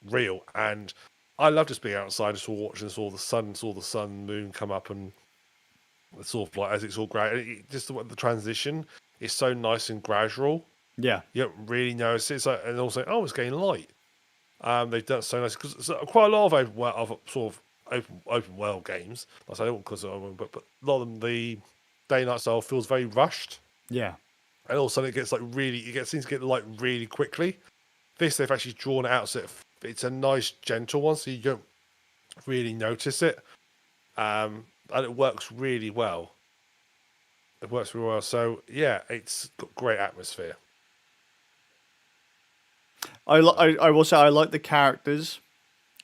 [SPEAKER 1] real, and I love just being outside and sort of watching saw the sun, moon come up, and it's sort of like as it's all great. Just the transition is so nice and gradual.
[SPEAKER 2] Yeah,
[SPEAKER 1] you don't really notice it. It's like, and also, it's getting light. They've done it so nice because quite a lot of sort of open world games. I say because but a lot of them, the day and night style feels very rushed.
[SPEAKER 2] Yeah.
[SPEAKER 1] And all of a sudden it seems to get light really quickly. This, they've actually drawn it out so it's a nice, gentle one, so you don't really notice it. And it works really well. It works really well. So, yeah, it's got great atmosphere.
[SPEAKER 2] I will say I like the characters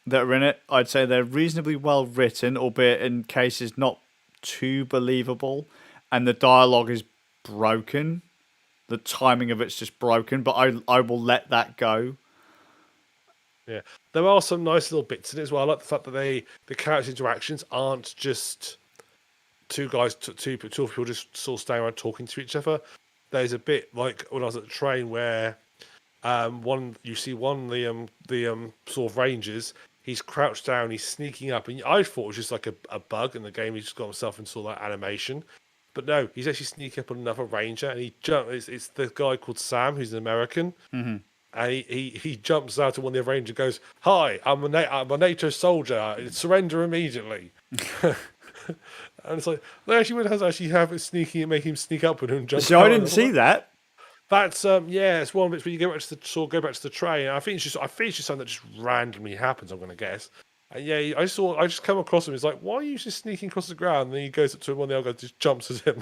[SPEAKER 2] that are in it. I'd say they're reasonably well written, albeit in cases not too believable. And the dialogue is broken. The timing of it's just broken, but I will let that go.
[SPEAKER 1] Yeah, there are some nice little bits in it as well. I like the fact that the character interactions aren't just two people just sort of staying around talking to each other. There's a bit like when I was at the train where the sort of rangers. He's crouched down, he's sneaking up, and I thought it was just like a bug in the game. He just got himself into all that animation. But no, he's actually sneaking up on another ranger, and he jumps. It's the guy called Sam, who's an American, and he jumps out to one of the rangers and goes, "Hi, I'm a NATO soldier. Surrender immediately." And it's like they actually would actually have it sneaking and make him sneak up with him and jump.
[SPEAKER 2] So I didn't see that.
[SPEAKER 1] That's it's one of it. But you go back to the train. I think it's just something that just randomly happens. I'm going to guess. And yeah, I just come across him. He's like, "Why are you just sneaking across the ground?" And then he goes up to one of the other guys, just jumps at him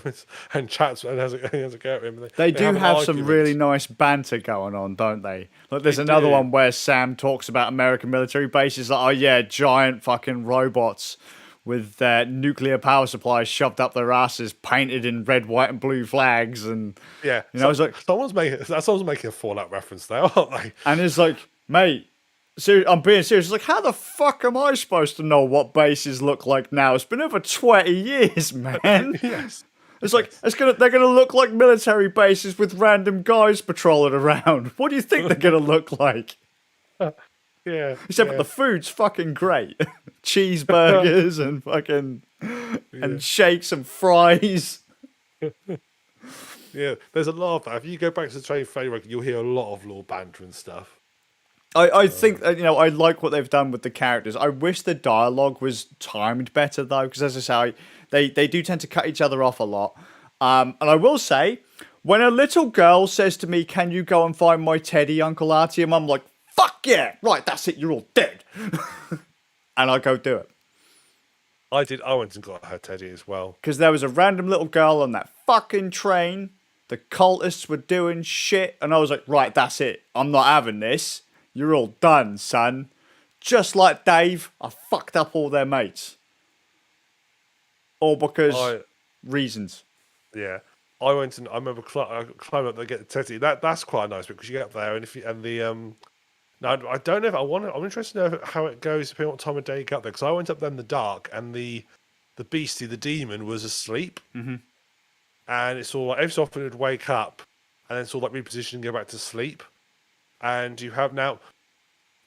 [SPEAKER 1] and chats and has a go at him. And
[SPEAKER 2] they do have some really nice banter going on, don't they? Like there's another one where Sam talks about American military bases, like, "Oh yeah, giant fucking robots with nuclear power supplies shoved up their asses, painted in red, white, and blue flags." And
[SPEAKER 1] yeah,
[SPEAKER 2] it's like
[SPEAKER 1] someone's making a Fallout reference there, aren't they?
[SPEAKER 2] And it's like, mate. I'm being serious. It's like, how the fuck am I supposed to know what bases look like now? It's been over 20 years, man.
[SPEAKER 1] Yes.
[SPEAKER 2] It's like they're gonna look like military bases with random guys patrolling around. What do you think they're gonna look like?
[SPEAKER 1] Yeah.
[SPEAKER 2] Except for the food's fucking great. Cheeseburgers and fucking and shakes and fries.
[SPEAKER 1] Yeah, there's a lot of that. If you go back to the train framework, you'll hear a lot of little banter and stuff.
[SPEAKER 2] I think I like what they've done with the characters. I wish the dialogue was timed better though, because as I say, they do tend to cut each other off a lot. And I will say, when a little girl says to me, "Can you go and find my teddy, Uncle Artyom?" I'm like, "Fuck yeah! Right, that's it. You're all dead." And I go do it.
[SPEAKER 1] I went and got her teddy as well.
[SPEAKER 2] Because there was a random little girl on that fucking train. The cultists were doing shit, and I was like, "Right, that's it. I'm not having this. You're all done, son." Just like Dave, I fucked up all their mates. All because reasons.
[SPEAKER 1] Yeah. I went and I remember climbing up to get the teddy. That's quite a nice bit because you get up there now I don't know if I'm interested to know how it goes depending on what time of day you get up there, because I went up there in the dark and the beastie, the demon, was asleep.
[SPEAKER 2] Mm-hmm.
[SPEAKER 1] And it's all like every so often it would wake up and then sort of like reposition and go back to sleep. And you have now.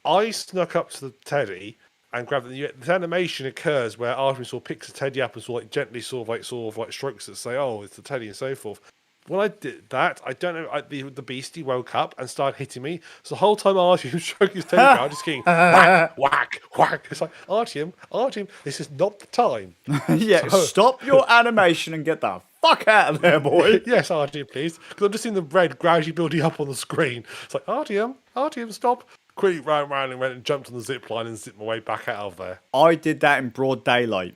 [SPEAKER 1] I snuck up to the teddy and grabbed it. This animation occurs where Artemis sort of picks the teddy up and sort of like gently sort of like strokes it, say, "Oh, it's the teddy," and so forth. When I did that, I don't know. The beastie woke up and started hitting me. So the whole time Artyom was stroking his teddy bear, I was just getting whack, whack, whack. It's like Artyom, this is not the time.
[SPEAKER 2] Yeah, stop your animation and get the fuck out of there, boy.
[SPEAKER 1] Yes, Artyom, please. Because I'm just seeing the red gradually building up on the screen. It's like Artyom, stop. Quickly ran around and went and jumped on the zip line and zipped my way back out of there.
[SPEAKER 2] I did that in broad daylight.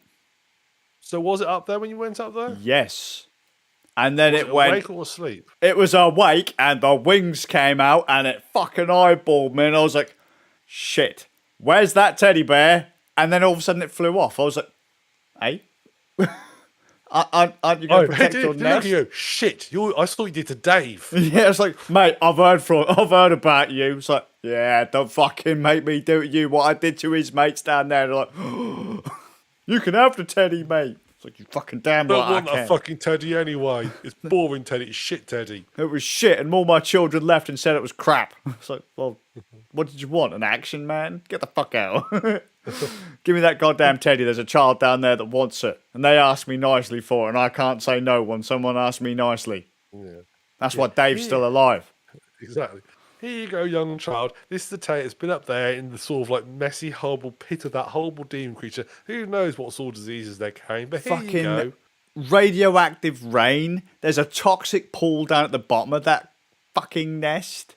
[SPEAKER 1] So was it up there when you went up there?
[SPEAKER 2] Yes. And then it went.
[SPEAKER 1] Awake or asleep?
[SPEAKER 2] It was awake, and the wings came out, and it fucking eyeballed me, and I was like, "Shit, where's that teddy bear?" And then all of a sudden, it flew off. I was like, "Hey, aren't you going to protect your nest?"
[SPEAKER 1] You, shit, I saw you did to Dave.
[SPEAKER 2] Yeah, it's like, mate, I've heard about you. It's like, yeah, don't fucking make me do to you what I did to his mates down there. They're like, you can have the teddy, mate. It's like, you fucking damn right I
[SPEAKER 1] don't want
[SPEAKER 2] can.
[SPEAKER 1] that fucking teddy anyway. It's boring teddy. It's shit teddy.
[SPEAKER 2] It was shit, and all my children left and said it was crap. It's like, well, what did you want? An action man? Get the fuck out. Give me that goddamn teddy. There's a child down there that wants it. And they ask me nicely for it, and I can't say no when someone asks me nicely.
[SPEAKER 1] Yeah.
[SPEAKER 2] That's why Dave's still alive.
[SPEAKER 1] Exactly. Here you go, young child. This is the teddy. It's been up there in the sort of like messy, horrible pit of that horrible demon creature. Who knows what sort of diseases they're carrying, but here you go.
[SPEAKER 2] Radioactive rain. There's a toxic pool down at the bottom of that fucking nest.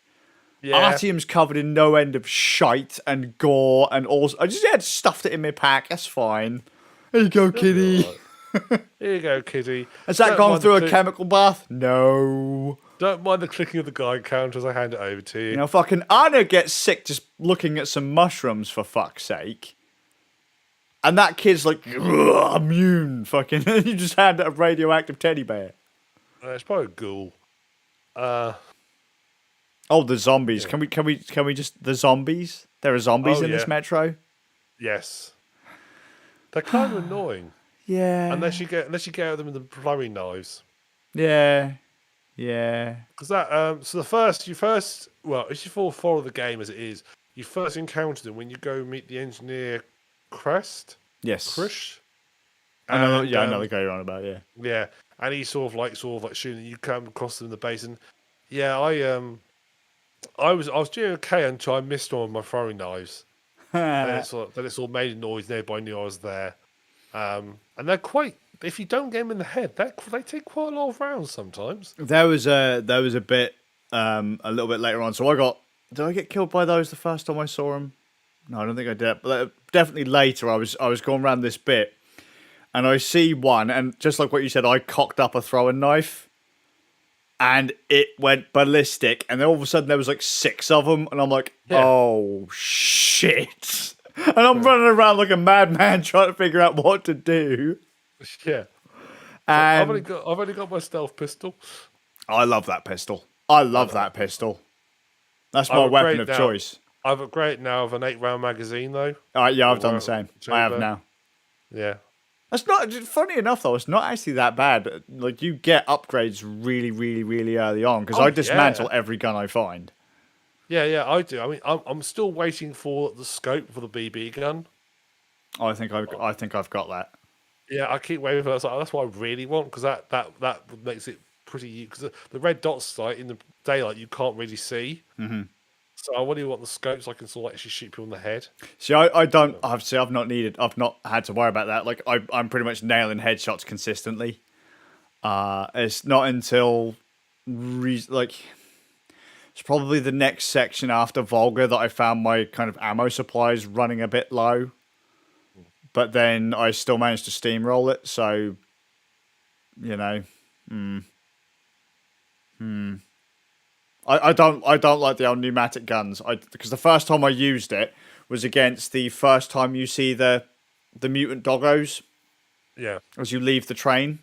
[SPEAKER 2] Yeah. Artyom's covered in no end of shite and gore and all. I just had stuffed it in my pack. That's fine. Here you go, kitty.
[SPEAKER 1] Here you go, kitty.
[SPEAKER 2] Has that gone through a chemical bath? No.
[SPEAKER 1] Don't mind the clicking of the guide counter as I hand it over to you.
[SPEAKER 2] You know, fucking Anna gets sick just looking at some mushrooms, for fuck's sake. And that kid's like, immune, fucking. And you just hand it a radioactive teddy bear.
[SPEAKER 1] It's probably a ghoul.
[SPEAKER 2] Oh, the zombies. Yeah. Can we just the zombies? There are zombies in this metro.
[SPEAKER 1] Yes. They're kind of annoying.
[SPEAKER 2] Yeah.
[SPEAKER 1] Unless you get out of them with the plumbing knives.
[SPEAKER 2] Yeah. Yeah.
[SPEAKER 1] Because that so if you follow the game as it is, you first encounter them when you go meet the engineer Crest.
[SPEAKER 2] Yes.
[SPEAKER 1] Krish.
[SPEAKER 2] I know the guy you're on about, yeah.
[SPEAKER 1] Yeah. And he's sort of like shooting. You come across them in the base, and yeah, I was doing okay until I missed one of my throwing knives. Then it's all made a noise. Nobody knew I was there. And they're quite. If you don't get them in the head, they take quite a lot of rounds sometimes.
[SPEAKER 2] There was a bit a little bit later on. So did I get killed by those the first time I saw them? No, I don't think I did. But definitely later, I was going around this bit, and I see one, and just like what you said, I cocked up a throwing knife. And it went ballistic, and then all of a sudden there was like 6 of them, and I'm like, oh shit! And I'm running around like a madman trying to figure out what to do.
[SPEAKER 1] Yeah, I've only got my stealth pistol.
[SPEAKER 2] I love that pistol. That pistol. That's my weapon of choice.
[SPEAKER 1] I've upgraded now with an 8-round magazine though.
[SPEAKER 2] Yeah, I've done the same. I have now.
[SPEAKER 1] Yeah.
[SPEAKER 2] That's not funny enough though. It's not actually that bad. Like you get upgrades really, really, really early on because I dismantle every gun I find.
[SPEAKER 1] Yeah, I do. I mean, I'm still waiting for the scope for the BB gun.
[SPEAKER 2] Oh, I think I've got that.
[SPEAKER 1] Yeah, I keep waiting for that. That's what I really want because that makes it pretty. Because the red dots like in the daylight you can't really see. Mm-hmm. So I really want the scope so I can sort of actually shoot people in the head.
[SPEAKER 2] See, I don't. I've not had to worry about that. Like I'm pretty much nailing headshots consistently. It's not until it's probably the next section after Volga that I found my kind of ammo supplies running a bit low. But then I still managed to steamroll it. So, you know, I don't like the old pneumatic guns. Because the first time I used it was against the first time you see the mutant doggos.
[SPEAKER 1] Yeah.
[SPEAKER 2] As you leave the train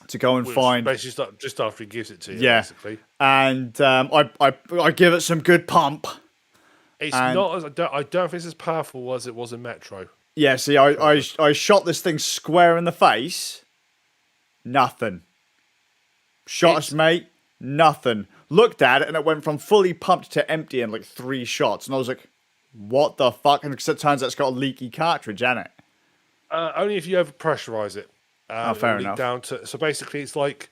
[SPEAKER 2] to go and find.
[SPEAKER 1] Basically, just after he gives it to you.
[SPEAKER 2] Yeah.
[SPEAKER 1] Basically.
[SPEAKER 2] And I give it some good pump.
[SPEAKER 1] It's not as I don't think it's as powerful as it was in Metro.
[SPEAKER 2] Yeah. See, I shot this thing square in the face. Nothing. Shot us, mate. Nothing. Looked at it, and it went from fully pumped to empty in like 3 shots. And I was like, what the fuck? And it turns out it's got a leaky cartridge in it.
[SPEAKER 1] Only if you over pressurize it.
[SPEAKER 2] Oh,
[SPEAKER 1] It will
[SPEAKER 2] fair
[SPEAKER 1] leak
[SPEAKER 2] enough.
[SPEAKER 1] down to. So basically, it's like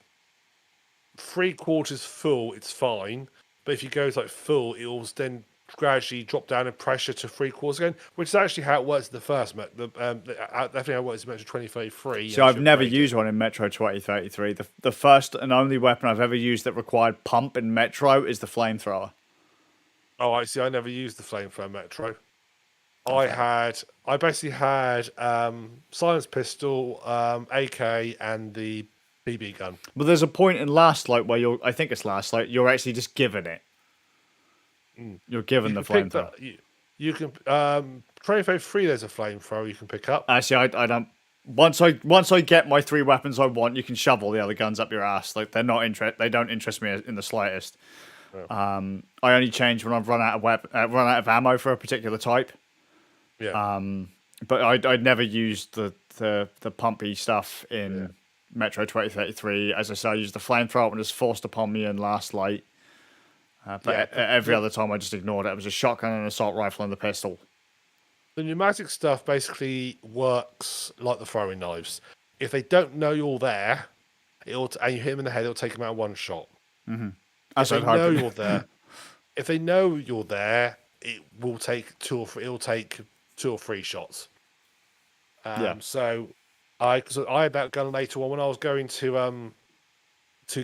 [SPEAKER 1] 3/4 full, it's fine. But if you go to like full, it will then gradually drop down in pressure to 3/4 again, which is actually how it works in the first definitely how it works in Metro 2033.
[SPEAKER 2] See, I've never used one in Metro 2033. The first and only weapon I've ever used that required pump in Metro is the flamethrower.
[SPEAKER 1] Oh, I see. I never used the flamethrower Metro. I basically had silence pistol, AK, and the BB gun.
[SPEAKER 2] But there's a point in Last Light where I think it's Last Light, you're actually just given it. You're given the flamethrower.
[SPEAKER 1] You can 2033. There's a flamethrower you can pick up.
[SPEAKER 2] Actually, I don't. Once I get my 3 weapons I want, you can shove all the other guns up your ass. Like they don't interest me in the slightest. Oh. I only change when I've run out of ammo for a particular type.
[SPEAKER 1] Yeah.
[SPEAKER 2] But I'd never used the pumpy stuff in Metro 2033. As I say, I used the flamethrower when it was forced upon me in Last Light. But every other time I just ignored it. It was a shotgun, an assault rifle, and the pistol.
[SPEAKER 1] The pneumatic stuff basically works like the throwing knives. If they don't know you're there, and you hit them in the head, it'll take them out one shot.
[SPEAKER 2] Mm-hmm.
[SPEAKER 1] If they know you're there, it will take 2 or 3. It'll take 2 or 3 shots. So I had that gun later on when I was going to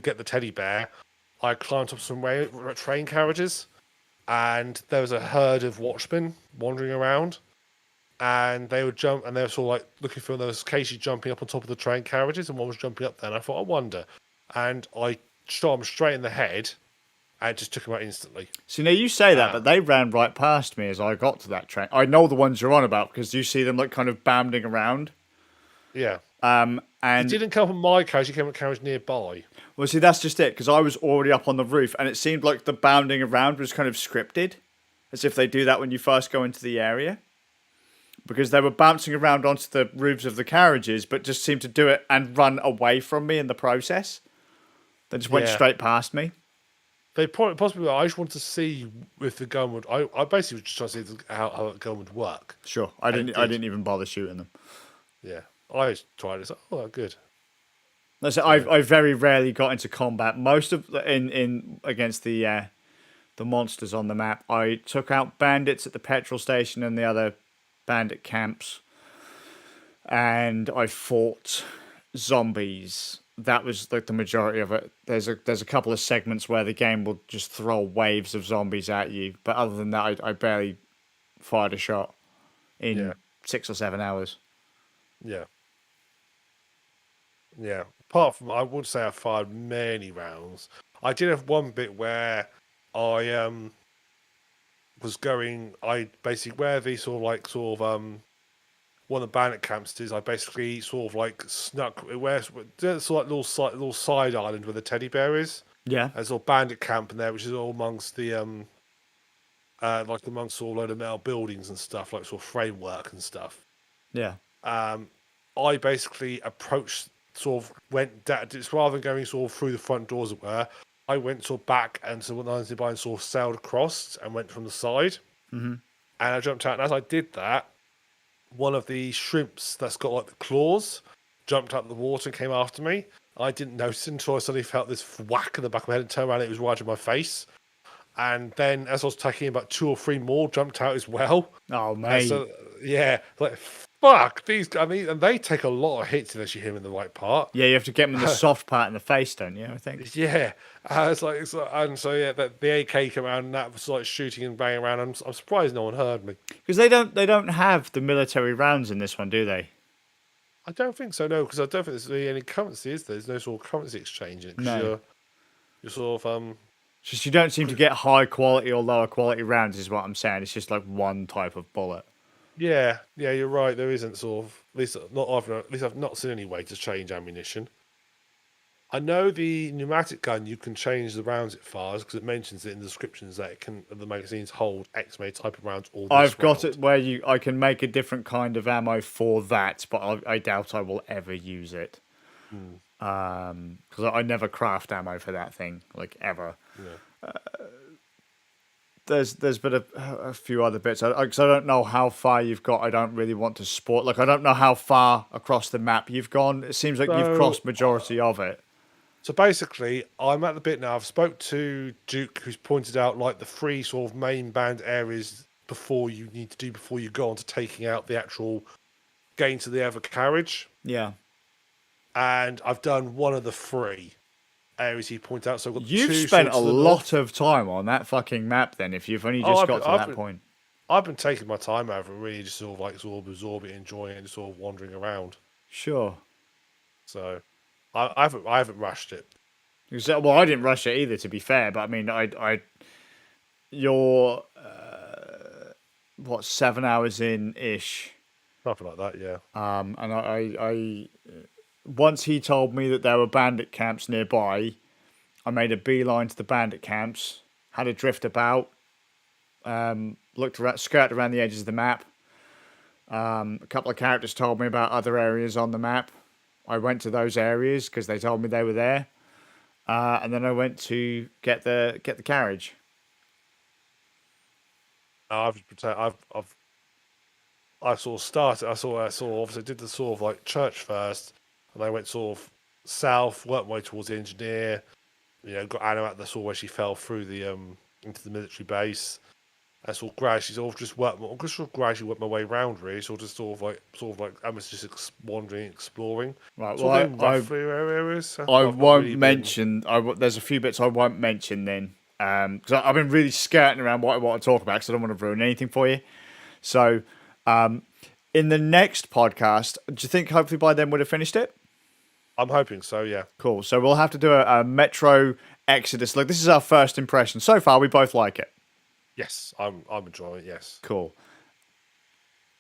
[SPEAKER 1] get the teddy bear. I climbed up some train carriages, and there was a herd of watchmen wandering around, and they would jump, and they were sort of like looking for those cases jumping up on top of the train carriages, and one was jumping up there, and I thought, I wonder, and I shot him straight in the head, and it just took him out instantly.
[SPEAKER 2] So now you say that, but they ran right past me as I got to that train. I know the ones you're on about because you see them like kind of bounding around.
[SPEAKER 1] Yeah.
[SPEAKER 2] And
[SPEAKER 1] it didn't come from my carriage; it came from a carriage nearby.
[SPEAKER 2] Well, see, that's just it, because I was already up on the roof, and it seemed like the bounding around was kind of scripted, as if they do that when you first go into the area. Because they were bouncing around onto the roofs of the carriages, but just seemed to do it and run away from me in the process. They just went straight past me.
[SPEAKER 1] They possibly. I just wanted to see if the gun would. I basically was just trying to see how the gun would work.
[SPEAKER 2] Sure, I didn't even bother shooting them.
[SPEAKER 1] Yeah, I tried it. Oh, good.
[SPEAKER 2] Listen, I very rarely got into combat. Most of in against the monsters on the map, I took out bandits at the petrol station and the other bandit camps, and I fought zombies. That was like the majority of it. There's a couple of segments where the game will just throw waves of zombies at you, but other than that, I barely fired a shot in 6 or 7 hours.
[SPEAKER 1] Yeah. Yeah. Apart from, I would say I fired many rounds. I did have one bit where I was going. I basically where the one of the bandit camps is. I basically sort of like snuck where there's sort of like little side island where the teddy bear is.
[SPEAKER 2] Yeah.
[SPEAKER 1] There's a little bandit camp in there, which is all amongst the like amongst all a load of metal buildings and stuff, like sort of framework and stuff.
[SPEAKER 2] Yeah.
[SPEAKER 1] I basically approached, sort of went down, rather than going sort of through the front doors, as it were, I went sort of back and so when I was by sort of sailed across and went from the side.
[SPEAKER 2] Mm-hmm.
[SPEAKER 1] And I jumped out, and as I did that, one of the shrimps that's got like the claws jumped out of the water and came after me. I didn't notice until I suddenly felt this whack in the back of my head and turned around, and it was right in my face. And then as I was taking about 2 or 3 more jumped out as well.
[SPEAKER 2] Oh, mate.
[SPEAKER 1] So, yeah, like, fuck, and they take a lot of hits unless you hit them in the right part.
[SPEAKER 2] Yeah, you have to get them in the soft part in the face, don't you, I think?
[SPEAKER 1] Yeah. And so, the AK came around and that was like shooting and banging around. I'm surprised no one heard me.
[SPEAKER 2] Because they don't have the military rounds in this one, do they?
[SPEAKER 1] I don't think so, no, because I don't think there's really any currency, is there? There's no sort of currency exchange in it.
[SPEAKER 2] No.
[SPEAKER 1] You're sort of...
[SPEAKER 2] Just you don't seem to get high quality or lower quality rounds is what I'm saying. It's just like one type of bullet.
[SPEAKER 1] Yeah, you're right. There isn't sort of... At least I've not seen any way to change ammunition. I know the pneumatic gun, you can change the rounds it fires, because it mentions it in the descriptions that the magazines hold X many type of rounds.
[SPEAKER 2] I've got it where I can make a different kind of ammo for that, but I doubt I will ever use it. because I never craft ammo for that thing, like, ever.
[SPEAKER 1] Yeah.
[SPEAKER 2] There's been a few other bits, because I don't know how far you've got. I don't really want to sport. Like, I don't know how far across the map you've gone. It seems like you've
[SPEAKER 1] So,
[SPEAKER 2] crossed majority of it.
[SPEAKER 1] so basically, I'm at the bit now. I've spoke to Duke, who's pointed out like the three sort of main band areas before you need to do before you go on to taking out the actual getting to the other carriage.
[SPEAKER 2] Yeah.
[SPEAKER 1] And I've done one of the three areas he pointed out. So I've got
[SPEAKER 2] You've
[SPEAKER 1] two
[SPEAKER 2] spent
[SPEAKER 1] sort
[SPEAKER 2] a
[SPEAKER 1] of to the
[SPEAKER 2] lot
[SPEAKER 1] north.
[SPEAKER 2] of time on that fucking map then, if you've only
[SPEAKER 1] Oh,
[SPEAKER 2] just got to that point.
[SPEAKER 1] I've been taking my time over it, really just sort of absorbing it, enjoying it, and sort of wandering around.
[SPEAKER 2] Sure.
[SPEAKER 1] So I haven't rushed it.
[SPEAKER 2] Well, I didn't rush it either, to be fair. But I mean, you're what, 7 hours in ish.
[SPEAKER 1] Something like that, yeah.
[SPEAKER 2] And I once he told me that there were bandit camps nearby, I made a beeline to the bandit camps, had a drift about, looked around, skirted around the edges of the map. A couple of characters told me about other areas on the map. I went to those areas because they told me they were there, and then I went to get the carriage.
[SPEAKER 1] I sort of started. I saw obviously did the sort of like church first, and I went sort of south, worked my way towards the engineer. You know, got Anna at the sort of where she fell through the into the military base. I sort of gradually gradually worked my way around really. Sort of like I was just wandering, exploring.
[SPEAKER 2] Right.
[SPEAKER 1] Sort of roughly areas.
[SPEAKER 2] I
[SPEAKER 1] I've not
[SPEAKER 2] won't
[SPEAKER 1] really
[SPEAKER 2] mention. There's a few bits I won't mention then, because I've been really skirting around what I want to talk about because I don't want to ruin anything for you. So, in the next podcast, do you think hopefully by then we'd have finished it?
[SPEAKER 1] I'm hoping so. Yeah.
[SPEAKER 2] Cool. So we'll have to do a Metro Exodus. Like, this is our first impression so far. We both like it.
[SPEAKER 1] Yes, I'm enjoying it. Yes.
[SPEAKER 2] Cool.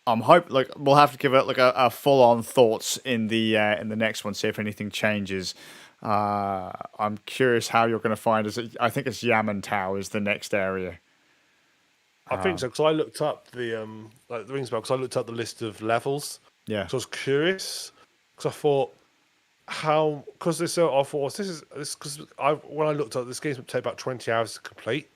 [SPEAKER 2] We'll have to give it like a full on thoughts in the next one. See if anything changes. I'm curious how you're going to find us. I think it's Yamantow is the next area.
[SPEAKER 1] I think so because I looked up the like the rings bell because I looked up the list of levels.
[SPEAKER 2] Yeah.
[SPEAKER 1] So I was curious because I thought because this I thought this because when I looked up this game's going to take about 20 hours to complete,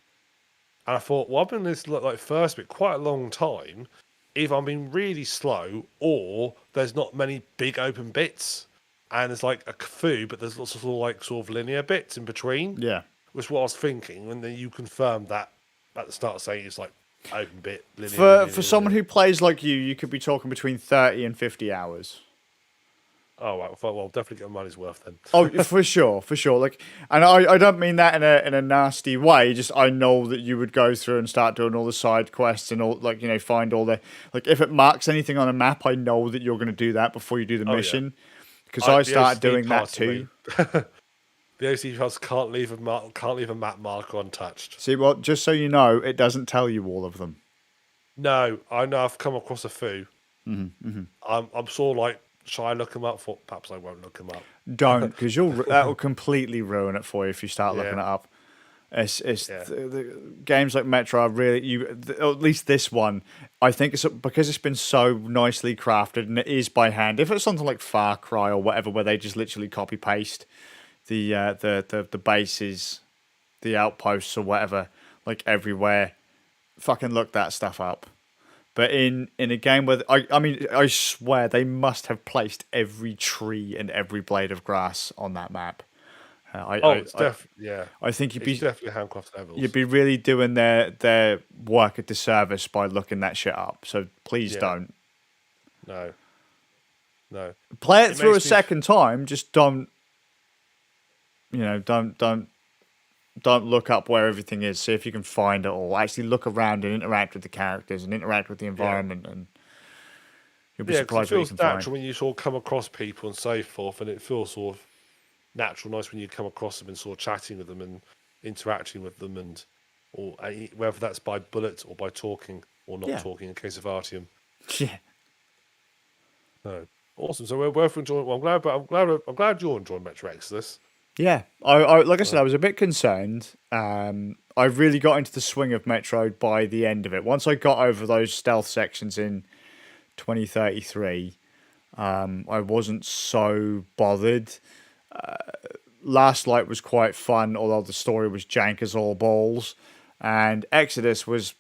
[SPEAKER 1] and I thought well I've been in this like first bit quite a long time. Either I'm being really slow or there's not many big open bits, and there's like a food, but there's lots of sort of linear bits in between.
[SPEAKER 2] Yeah.
[SPEAKER 1] Which is what I was thinking, and then you confirmed that at the start, saying it's like open bit linear.
[SPEAKER 2] For someone who plays like you could be talking between 30 and 50 hours.
[SPEAKER 1] Oh, right. Well, definitely get money's worth then.
[SPEAKER 2] Oh, for sure. Like, and I don't mean that in a nasty way. Just I know that you would go through and start doing all the side quests and all, like, you know, find all the, like, if it marks anything on a map, I know that you're going to do that before you do the mission. Because I started doing that too.
[SPEAKER 1] The OC house can't leave a map marker untouched.
[SPEAKER 2] See, well, just so you know, it doesn't tell you all of them.
[SPEAKER 1] No, I know I've come across a few.
[SPEAKER 2] Mm-hmm.
[SPEAKER 1] I'm sort of like, shall I look them up? Perhaps I won't look them up.
[SPEAKER 2] Don't, because that will completely ruin it for you if you start looking it up. It's the games like Metro are really at least this one. I think it's because it's been so nicely crafted and it is by hand. If it's something like Far Cry or whatever, where they just literally copy paste the bases, the outposts or whatever, like everywhere, fucking look that stuff up. But in a game where I mean I swear they must have placed every tree and every blade of grass on that map.
[SPEAKER 1] It's definitely
[SPEAKER 2] I think
[SPEAKER 1] it's definitely handcrafted levels.
[SPEAKER 2] You'd be really doing their work a disservice by looking that shit up. So please don't.
[SPEAKER 1] No.
[SPEAKER 2] Play it through a second time. Just don't. You know, don't look up where everything is. See if you can find it all. Actually look around and interact with the characters and interact with the environment, and you'll be surprised what you can find. It feels
[SPEAKER 1] natural when you sort of come across people and so forth, and it feels sort of natural, nice when you come across them and sort of chatting with them and interacting with them, and or whether that's by bullet or by talking or not talking. In case of Artium, no, awesome. So we're both enjoying. Well, I'm glad you're enjoying Metro Exodus.
[SPEAKER 2] Yeah, I like I said, I was a bit concerned. I really got into the swing of Metro by the end of it. Once I got over those stealth sections in 2033, I wasn't so bothered. Last Light was quite fun, although the story was jank as all balls. And Exodus was,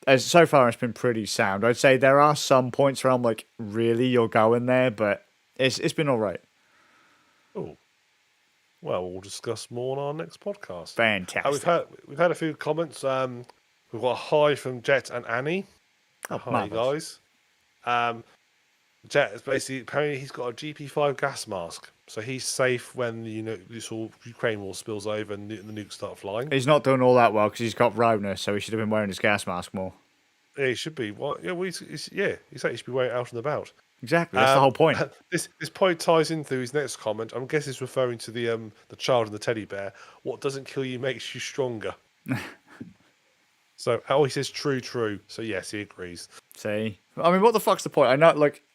[SPEAKER 2] as so far, it's been pretty sound. I'd say there are some points where I'm like, really, you're going there, but it's been all right.
[SPEAKER 1] Oh, well, we'll discuss more on our next podcast.
[SPEAKER 2] Fantastic.
[SPEAKER 1] We've had a few comments. We've got a hi from Jet and Annie.
[SPEAKER 2] Oh,
[SPEAKER 1] Hi,
[SPEAKER 2] marvelous.
[SPEAKER 1] guys. Jet is basically apparently he's got a GP5 gas mask, so he's safe when this all Ukraine war spills over and the nukes start flying.
[SPEAKER 2] He's not doing all that well because he's got Rona, so he should have been wearing his gas mask more.
[SPEAKER 1] Yeah, he should be. What? Yeah, well, exactly. He should be wearing it out and about.
[SPEAKER 2] Exactly, that's the whole point.
[SPEAKER 1] This point ties into his next comment. I'm guessing it's referring to the child and the teddy bear. What doesn't kill you makes you stronger. So, he says true. So yes, he agrees.
[SPEAKER 2] See, I mean, what the fuck's the point?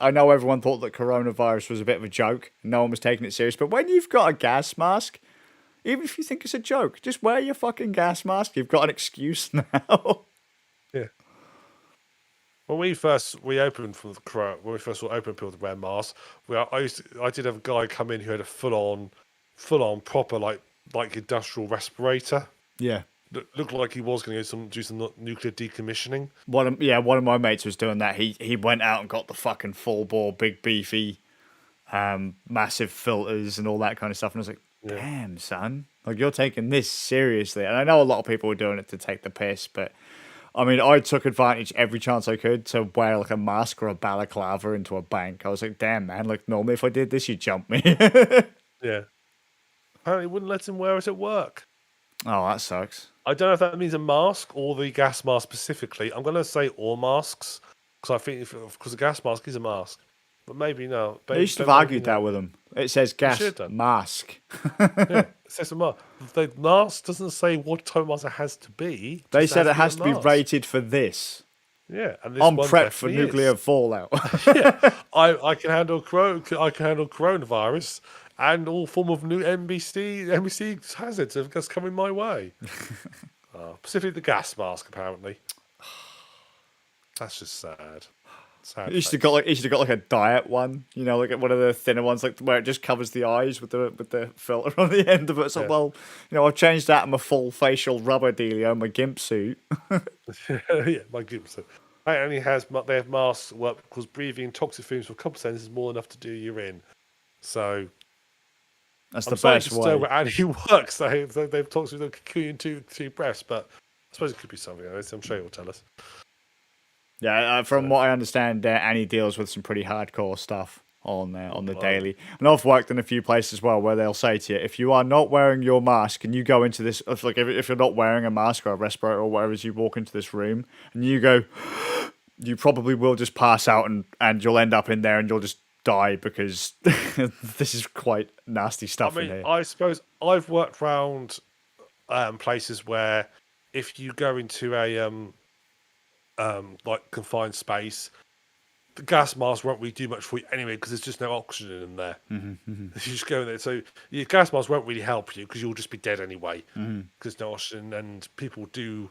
[SPEAKER 2] I know everyone thought that coronavirus was a bit of a joke. No one was taking it serious. But when you've got a gas mask, even if you think it's a joke, just wear your fucking gas mask. You've got an excuse now.
[SPEAKER 1] Yeah. When we first opened for the when we first opened people to wear masks, I did have a guy come in who had a full on proper like industrial respirator.
[SPEAKER 2] Yeah.
[SPEAKER 1] Looked like he was going to do some nuclear decommissioning.
[SPEAKER 2] One of my mates was doing that. He went out and got the fucking full bore, big beefy, massive filters and all that kind of stuff. And I was like, damn, son, like you're taking this seriously. And I know a lot of people were doing it to take the piss, but I mean, I took advantage every chance I could to wear like a mask or a balaclava into a bank. I was like, damn, man, like normally if I did this, you'd jump me.
[SPEAKER 1] Yeah. Apparently wouldn't let him wear it at work.
[SPEAKER 2] Oh, that sucks.
[SPEAKER 1] I don't know if that means a mask or the gas mask specifically. I'm going to say all masks because I think because the gas mask is a mask, but maybe no.
[SPEAKER 2] They used to have argued that with them. It says gas mask.
[SPEAKER 1] Yeah, it says a mask. The mask doesn't say what type of mask it has to be.
[SPEAKER 2] They said it has to be rated for this.
[SPEAKER 1] Yeah, and this
[SPEAKER 2] I'm prepped for nuclear fallout.
[SPEAKER 1] Yeah, I can handle coronavirus. And all form of new NBC hazards that's coming my way. Specifically the gas mask, apparently. That's just sad.
[SPEAKER 2] You should have got like a diet one, like one of the thinner ones, like where it just covers the eyes with the filter on the end of it. So well, I've changed that in my full facial rubber dealio, my gimp suit.
[SPEAKER 1] Yeah, my gimp suit. They have masks work because breathing toxic fumes for a couple of seconds is more enough to do you in. So.
[SPEAKER 2] That's the best way.
[SPEAKER 1] I'm sorry to works. They've talked with the cocoon two breaths, but I suppose it could be something else. I'm sure he'll tell us.
[SPEAKER 2] Yeah, from what I understand, Annie deals with some pretty hardcore stuff on the daily. And I've worked in a few places as well where they'll say to you, if you are not wearing your mask and you go into this, if you're not wearing a mask or a respirator or whatever, as you walk into this room and you go, you probably will just pass out and you'll end up in there and you'll just die because this is quite nasty stuff in here.
[SPEAKER 1] I suppose I've worked around places where if you go into a like confined space, the gas mask won't really do much for you anyway because there's just no oxygen in there. You just go in there, so your gas mask won't really help you because you'll just be dead anyway because no oxygen. And people do,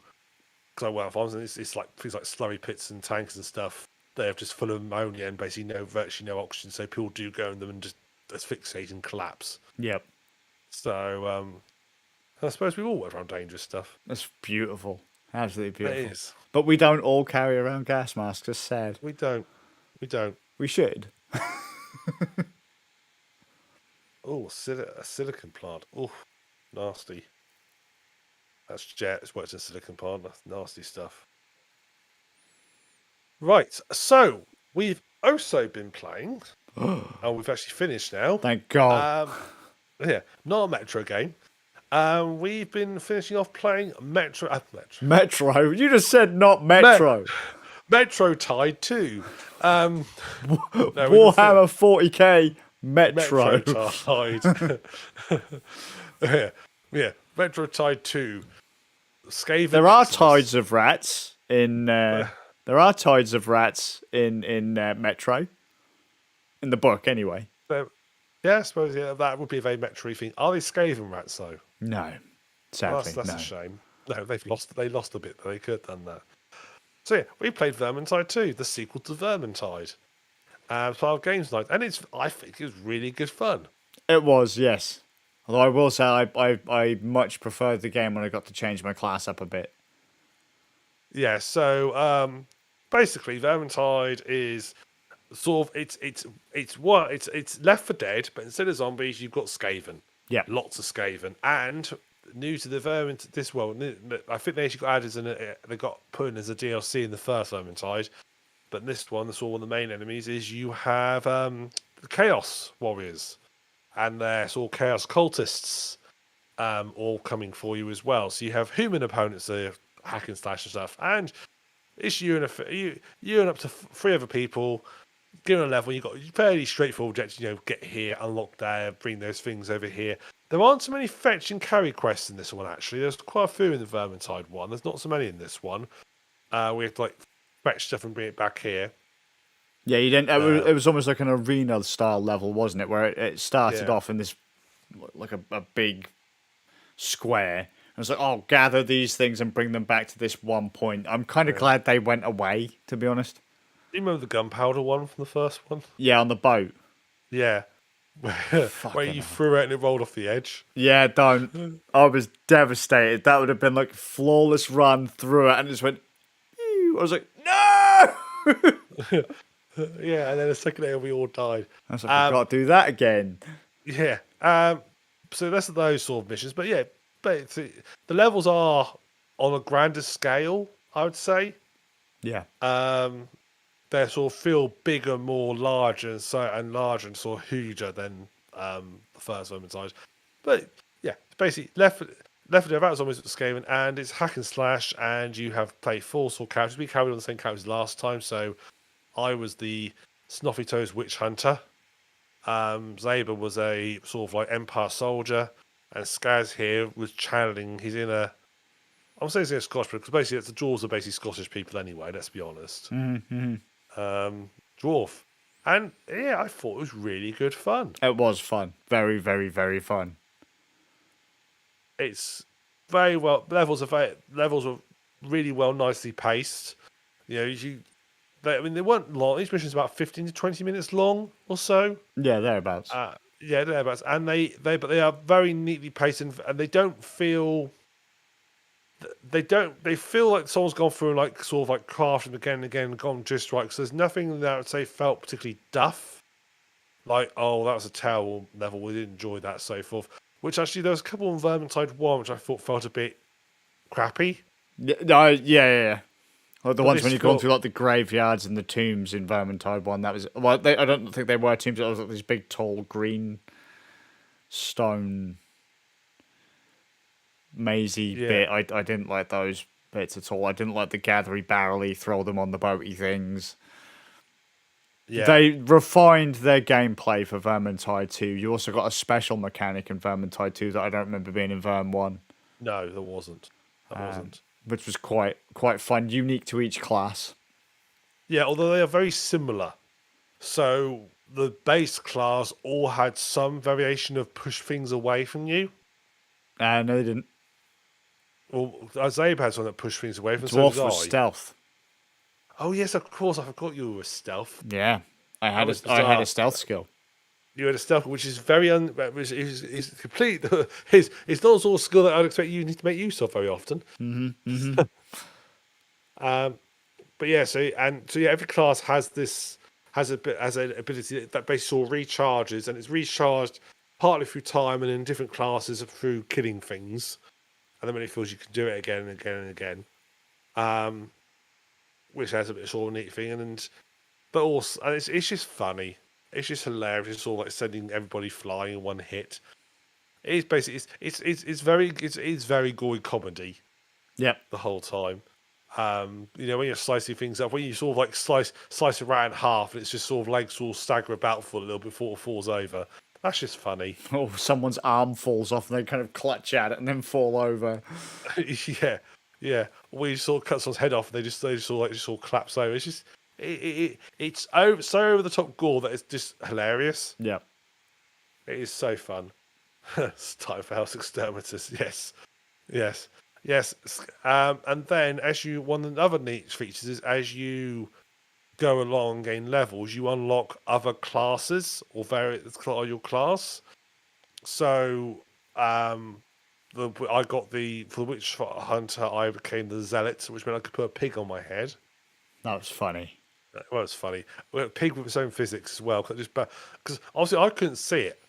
[SPEAKER 1] because I work farms and it's like things like slurry pits and tanks and stuff. They're just full of ammonia and basically virtually no oxygen. So people do go in them and just asphyxiate and collapse.
[SPEAKER 2] Yep.
[SPEAKER 1] So I suppose we've all worked around dangerous stuff.
[SPEAKER 2] That's beautiful. Absolutely beautiful.
[SPEAKER 1] It is.
[SPEAKER 2] But we don't all carry around gas masks. It's sad.
[SPEAKER 1] We don't.
[SPEAKER 2] We should.
[SPEAKER 1] Oh, a silicon plant. Oh, nasty. That's Jet. It's worked in a silicon plant. That's nasty stuff. Right, so we've also been playing, and we've actually finished now.
[SPEAKER 2] Thank God.
[SPEAKER 1] Yeah, not a Metro game. We've been finishing off playing Metro.
[SPEAKER 2] Metro? You just said not Metro.
[SPEAKER 1] Metro-Tide 2.
[SPEAKER 2] Warhammer 40k Metro.
[SPEAKER 1] Metro-Tide. yeah, Metro-Tide 2. Skaven.
[SPEAKER 2] There are tides of rats in. There are tides of rats in Metro. In the book, anyway.
[SPEAKER 1] Yeah, I suppose that would be a very Metro thing. Are they Skaven rats though?
[SPEAKER 2] No, sadly,
[SPEAKER 1] that's a shame. No, they lost a bit, but they could have done that. So yeah, we played Vermintide 2, the sequel to Vermintide, as part of Games Night, and I think it was really good fun.
[SPEAKER 2] It was, yes. Although I will say I much preferred the game when I got to change my class up a bit.
[SPEAKER 1] Yeah, so basically, Vermintide is sort of it's Left for Dead, but instead of zombies, you've got Skaven,
[SPEAKER 2] Yeah.
[SPEAKER 1] lots of Skaven, and new to the Vermintide this world. I think they actually got added they got put in as a DLC in the first Vermintide, but this one, that's all one of the main enemies is you have the Chaos Warriors, and they're sort of Chaos cultists, all coming for you as well. So you have human opponents that are hack and slash and stuff, and it's you and up to three other people. Given a level, you've got fairly straightforward objectives. Get here, unlock there, bring those things over here. There aren't so many fetch and carry quests in this one, actually. There's quite a few in the Vermintide one. There's not so many in this one. We have to fetch stuff and bring it back here.
[SPEAKER 2] Yeah, you didn't. It was almost like an arena style level, wasn't it? Where it started off in this like a big square. And it's like, oh, gather these things and bring them back to this one point. I'm kind of glad they went away, to be honest.
[SPEAKER 1] Do you remember the gunpowder one from the first one?
[SPEAKER 2] Yeah, on the boat.
[SPEAKER 1] Yeah. Where you threw it and it rolled off the edge.
[SPEAKER 2] Yeah, don't. I was devastated. That would have been like flawless run through it, and it just went. Ew. I was like, no.
[SPEAKER 1] Yeah, and then a second later we all died.
[SPEAKER 2] I was like, I've got to do that again.
[SPEAKER 1] Yeah. So that's those sort of missions, but yeah, the levels are on a grander scale, I would say.
[SPEAKER 2] Yeah.
[SPEAKER 1] They sort of feel bigger, more larger, and larger and sort of huger than the first Vermintide. But yeah, it's basically Left 4 Dead about zombies with Skaven, and it's hack and slash, and you have played four sort of characters. We carried on the same characters last time, so I was the Snuffy Toes Witch Hunter. Zaber was a sort of like Empire soldier, and Skazz here was channeling. He's in a. I'm saying he's in a Scottish because basically the dwarves are basically Scottish people anyway. Let's be honest.
[SPEAKER 2] Mm-hmm.
[SPEAKER 1] Dwarf, and yeah, I thought it was really good fun.
[SPEAKER 2] It was fun, very, very, very fun.
[SPEAKER 1] It's very well levels are really well, nicely paced. I mean, they weren't long. Each mission's about 15 to 20 minutes long or so.
[SPEAKER 2] Yeah, thereabouts.
[SPEAKER 1] Yeah, thereabouts. And but they are very neatly paced, and they don't feel. They feel like someone's gone through and sort of crafted them again and again and gone just right. So there's nothing that I would say felt particularly duff. Like, oh, that was a terrible level. We didn't enjoy that, so forth. Which actually, there was a couple on Vermintide 1 which I thought felt a bit crappy.
[SPEAKER 2] Yeah. Like the ones when you're going through like the graveyards and the tombs in Vermintide 1. That was I don't think they were tombs. It was like this big, tall, green stone mazy bit. I didn't like those bits at all. I didn't like the gathery barrely, throw them on the boaty things. Yeah. They refined their gameplay for Vermintide 2. You also got a special mechanic in Vermintide 2 that I don't remember being in Verm 1.
[SPEAKER 1] No, there wasn't.
[SPEAKER 2] Which was quite fun, unique to each class. Yeah,
[SPEAKER 1] although they are very similar. So the base class all had some variation of push things away from you.
[SPEAKER 2] No, they didn't.
[SPEAKER 1] Well, Zabe had something that pushed things away from
[SPEAKER 2] Dwarf was stealth.
[SPEAKER 1] Oh yes, of course. I forgot you were stealth.
[SPEAKER 2] Yeah, I had a stealth skill.
[SPEAKER 1] You had a stealth, which is very is complete. It's not a sort of skill that I'd expect you need to make use of very often.
[SPEAKER 2] Mm-hmm.
[SPEAKER 1] But yeah, so every class has an ability that basically sort of recharges, and it's recharged partly through time and in different classes through killing things, and then when it feels you can do it again and again and again. Which has a bit of sort of neat thing, but also it's just funny. It's just hilarious. It's all like sending everybody flying in one hit. It's basically it's very gory comedy.
[SPEAKER 2] Yeah,
[SPEAKER 1] the whole time. When you're slicing things up, when you sort of slice a rat in half, and it's just sort of legs all stagger about for a little before it falls over. That's just funny.
[SPEAKER 2] Oh, someone's arm falls off and they kind of clutch at it and then fall over.
[SPEAKER 1] Yeah. We sort of cut someone's head off and they just sort of collapse over. It's just it's so over the top gore that it's just hilarious.
[SPEAKER 2] Yeah.
[SPEAKER 1] It is so fun. It's time for House Exterminators. Yes. And then one of the other neat features is as you go along, gain levels, you unlock other classes or variants of your class. So I got for the witch hunter. I became the zealot, which meant I could put a pig on my head.
[SPEAKER 2] That was funny.
[SPEAKER 1] Well, it's funny. Well, pig with its own physics as well. Because obviously I couldn't see it,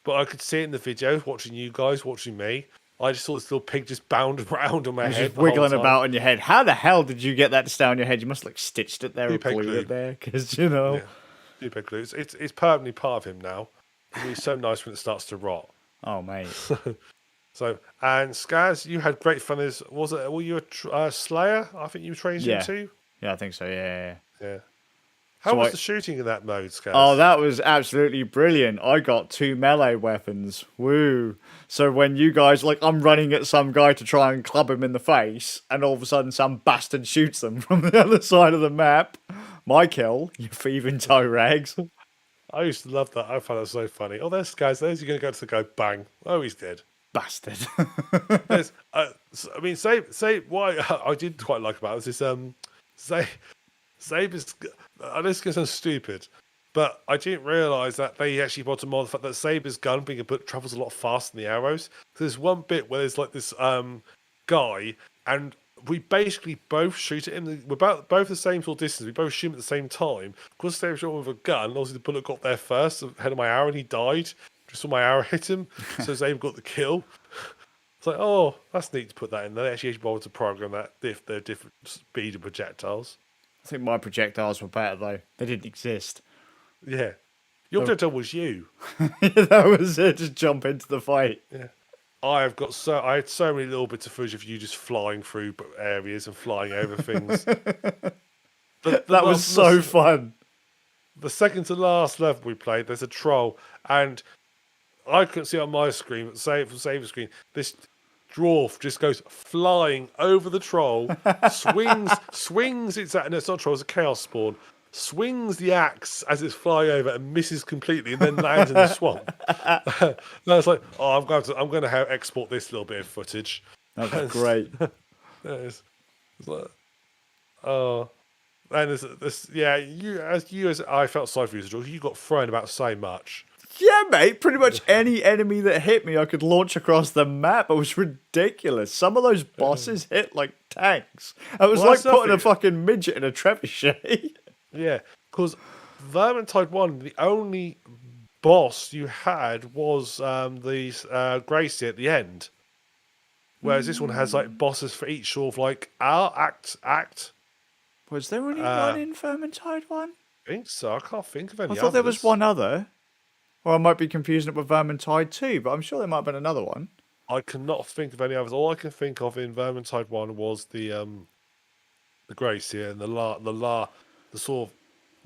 [SPEAKER 1] but I could see it in the videos. Watching you guys, watching me, I just saw this little pig just bound around on my
[SPEAKER 2] It was
[SPEAKER 1] head
[SPEAKER 2] just
[SPEAKER 1] the whole
[SPEAKER 2] wiggling
[SPEAKER 1] time.
[SPEAKER 2] about in your head. How the hell did you get that to stay on your head? You must have like stitched it there or
[SPEAKER 1] Peg
[SPEAKER 2] glued
[SPEAKER 1] glue.
[SPEAKER 2] it there, because you know.
[SPEAKER 1] Yeah, peg glue. It's permanently part of him now. He's so nice when it starts to rot.
[SPEAKER 2] Oh mate.
[SPEAKER 1] So, and Skazz, you had great fun as, were you a Slayer? I think you trained
[SPEAKER 2] Yeah.
[SPEAKER 1] into?
[SPEAKER 2] Yeah, I think so. Yeah.
[SPEAKER 1] Yeah. How was the shooting in that mode, Skazz?
[SPEAKER 2] Oh, that was absolutely brilliant. I got 2 melee weapons. Woo. So when you guys, like, I'm running at some guy to try and club him in the face, and all of a sudden some bastard shoots them from the other side of the map. My kill, you thieving toe rags.
[SPEAKER 1] I used to love that. I found that so funny. Oh, there's Skazz. There's you going to go to the guy, bang. Oh, he's dead.
[SPEAKER 2] Bastard.
[SPEAKER 1] There's, I mean, say why I did quite like about it was this, say, Saber's. I know it's going to sound stupid, but I didn't realise that they actually brought to more the fact that Saber's gun being a book travels a lot faster than the arrows. So there's one bit where there's like this guy, and we basically both shoot at him. We're about both the same sort of distance. We both shoot him at the same time. Because Saber shot him with a gun, obviously the bullet got there first, ahead of my arrow, and he died. Just saw my arrow hit him, so Saber got the kill. It's like, oh, that's neat to put that in. They actually bothered to program that if they're different speed of projectiles.
[SPEAKER 2] I think my projectiles were better though. They didn't exist.
[SPEAKER 1] Yeah. Your projectile was you.
[SPEAKER 2] That was it. Just jump into the fight.
[SPEAKER 1] Yeah. I had so many little bits of footage of you just flying through areas and flying over things.
[SPEAKER 2] That was so fun.
[SPEAKER 1] The second to last level we played, there's a troll, and I couldn't see it on my screen, but save screen, this dwarf just goes flying over the troll, swings it's not a troll, it's a chaos spawn, swings the axe as it's flying over and misses completely and then lands in the swamp. And I was like, oh, I'm going to export this little bit of footage.
[SPEAKER 2] That was great.
[SPEAKER 1] It's like, oh. And I felt sorry for you, George. You got thrown about so much.
[SPEAKER 2] Yeah, mate. Pretty much any enemy that hit me, I could launch across the map. It was ridiculous. Some of those bosses hit like tanks. It was like putting a fucking midget in a trebuchet.
[SPEAKER 1] Yeah, because Vermintide 1, the only boss you had was the Gracie at the end. Whereas this one has like bosses for each sort of like act.
[SPEAKER 2] Was there only one in Vermintide 1?
[SPEAKER 1] I think so. I can't think of any
[SPEAKER 2] I thought there was one other. Or I might be confusing it with Vermintide 2, but I'm sure there might have been another one.
[SPEAKER 1] I cannot think of any others. All I can think of in Vermintide 1 was the Gracie and the sort of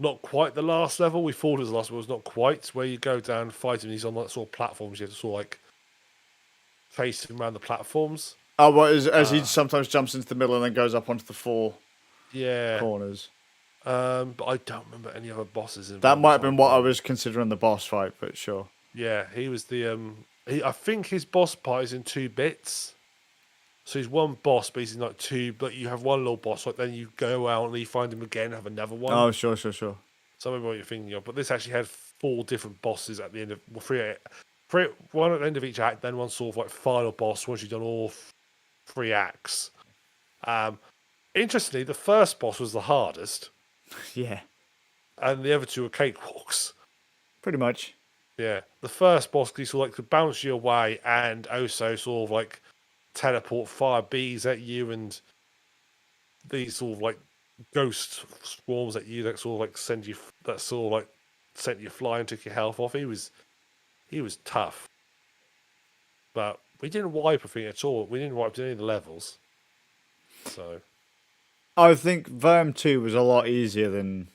[SPEAKER 1] not quite the last level. We thought it was the last level, it was not quite, where you go down and fight him. He's on that sort of platforms. You have to sort of like face him around the platforms.
[SPEAKER 2] Oh, well, as he sometimes jumps into the middle and then goes up onto the 4 corners.
[SPEAKER 1] But I don't remember any other bosses.
[SPEAKER 2] That might have been what I was considering the boss fight, but sure.
[SPEAKER 1] Yeah, he was the I think his boss part is in 2 bits. So he's one boss, but he's in like 2. But you have one little boss, like then you go out and you find him again, have another one.
[SPEAKER 2] Oh, sure.
[SPEAKER 1] So I remember what you're thinking of. But this actually had 4 different bosses at the end of one at the end of each act, then one sort of like final boss once you've done all 3 acts. Interestingly, the first boss was the hardest.
[SPEAKER 2] Yeah.
[SPEAKER 1] And the other 2 were cakewalks.
[SPEAKER 2] Pretty much.
[SPEAKER 1] Yeah. The first boss, he sort of like could bounce you away and also sort of like teleport fire bees at you and these sort of like ghost swarms at you that sort of like sent you flying, took your health off. He was tough. But we didn't wipe a thing at all. We didn't wipe any of the levels. So
[SPEAKER 2] I think Verm 2 was a lot easier than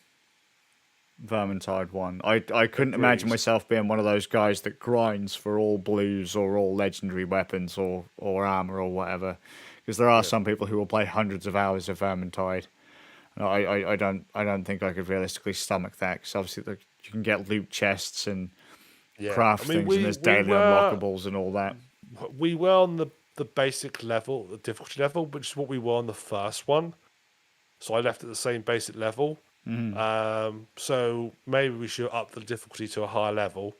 [SPEAKER 2] Vermintide 1. I couldn't imagine myself being one of those guys that grinds for all blues or all legendary weapons or armor or whatever. Because there are some people who will play hundreds of hours of Vermintide. I don't think I could realistically stomach that. Because obviously you can get loot chests and craft things, and there's daily unlockables and all that.
[SPEAKER 1] We were on the basic level, the difficulty level, which is what we were on the first one. So I left at the same basic level. So maybe we should up the difficulty to a higher level.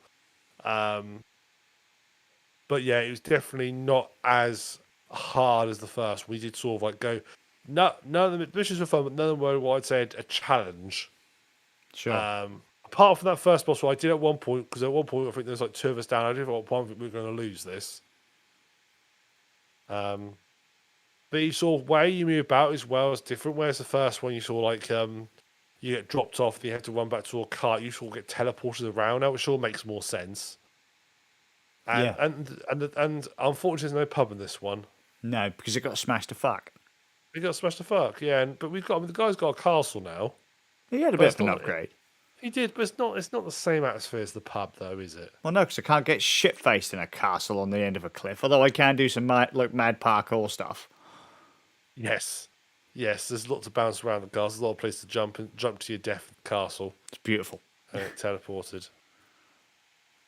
[SPEAKER 1] But yeah, it was definitely not as hard as the first. We did sort of like go. No, none of the missions were fun, but none of them were what I'd say a challenge.
[SPEAKER 2] Sure.
[SPEAKER 1] Apart from that first boss, what I did at one point, because at one point I think there's like 2 of us down. I did at one point think we were going to lose this. The sort of way you move about as well is different. Whereas the first one, you sort of like you get dropped off, you have to run back to a cart. You sort of get teleported around now, which sure makes more sense. And
[SPEAKER 2] Yeah.
[SPEAKER 1] and unfortunately, there's no pub in this one.
[SPEAKER 2] No, because it got smashed to fuck.
[SPEAKER 1] We got smashed to fuck, yeah. But we've got. I mean, the guy's got a castle now.
[SPEAKER 2] He had a
[SPEAKER 1] But
[SPEAKER 2] bit
[SPEAKER 1] it's
[SPEAKER 2] of an
[SPEAKER 1] not.
[SPEAKER 2] upgrade.
[SPEAKER 1] He did, but it's not. It's not the same atmosphere as the pub, though, is it?
[SPEAKER 2] Well, no, because I can't get shit faced in a castle on the end of a cliff. Although I can do some mad parkour stuff.
[SPEAKER 1] Yes, yes. There's lots of bounce around the castle. There's a lot of places to jump to your death at the castle.
[SPEAKER 2] It's beautiful.
[SPEAKER 1] And it teleported.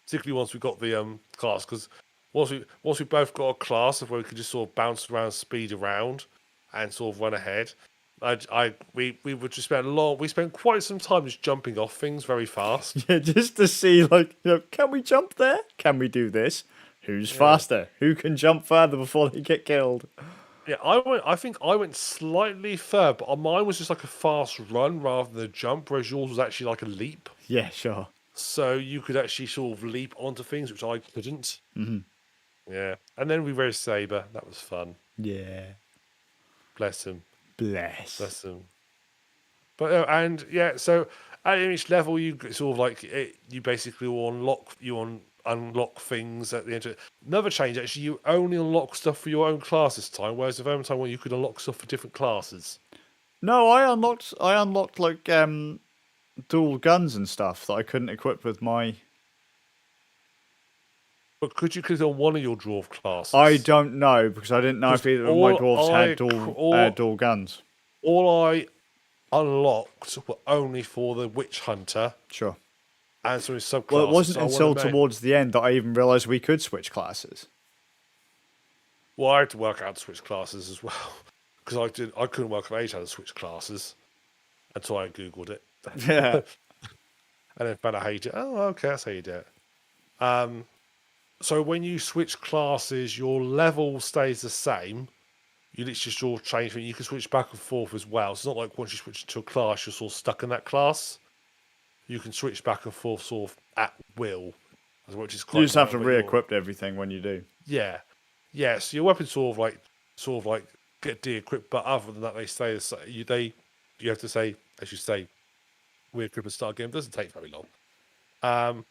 [SPEAKER 1] Particularly once we got the class, because once we both got a class of where we could just sort of bounce around, speed around, and sort of run ahead. We would just we spent quite some time just jumping off things very fast.
[SPEAKER 2] Yeah, just to see, like, can we jump there? Can we do this? Who's faster? Who can jump further before they get killed?
[SPEAKER 1] Yeah, I think I went slightly further, but mine was just like a fast run rather than a jump, whereas yours was actually like a leap.
[SPEAKER 2] Yeah, sure.
[SPEAKER 1] So you could actually sort of leap onto things, which I couldn't.
[SPEAKER 2] Mm-hmm.
[SPEAKER 1] Yeah, and then we raced Saber. That was fun.
[SPEAKER 2] Yeah.
[SPEAKER 1] Bless him.
[SPEAKER 2] Bless
[SPEAKER 1] Him. But and yeah, so at each level you sort of like you basically unlock things at the end of it. Another change actually, you only unlock stuff for your own class this time, whereas the Vermintide one you could unlock stuff for different classes.
[SPEAKER 2] No, I unlocked like dual guns and stuff that I couldn't equip with my.
[SPEAKER 1] But could you click on one of your dwarf classes?
[SPEAKER 2] I don't know because I didn't know if either of my dwarves had dual guns.
[SPEAKER 1] All I unlocked were only for the witch hunter.
[SPEAKER 2] Sure.
[SPEAKER 1] And so subclasses.
[SPEAKER 2] Well, it wasn't until towards the end that I even realised we could switch classes.
[SPEAKER 1] Well, I had to work out to switch classes as well because I couldn't work out how to switch classes until I googled it.
[SPEAKER 2] Yeah.
[SPEAKER 1] And then found out how you do it. Oh, okay, that's how you do it. So when you switch classes, your level stays the same. You literally just sort of change things. You can switch back and forth as well. So it's not like once you switch to a class, you're sort of stuck in that class. You can switch back and forth sort of at will, which is quite.
[SPEAKER 2] You just have to re-equip everything when you do.
[SPEAKER 1] Yeah, yeah. So your weapons sort of like get de-equipped, but other than that, they stay the same. You have to say, as you say, re-equip and start again. It doesn't take very long.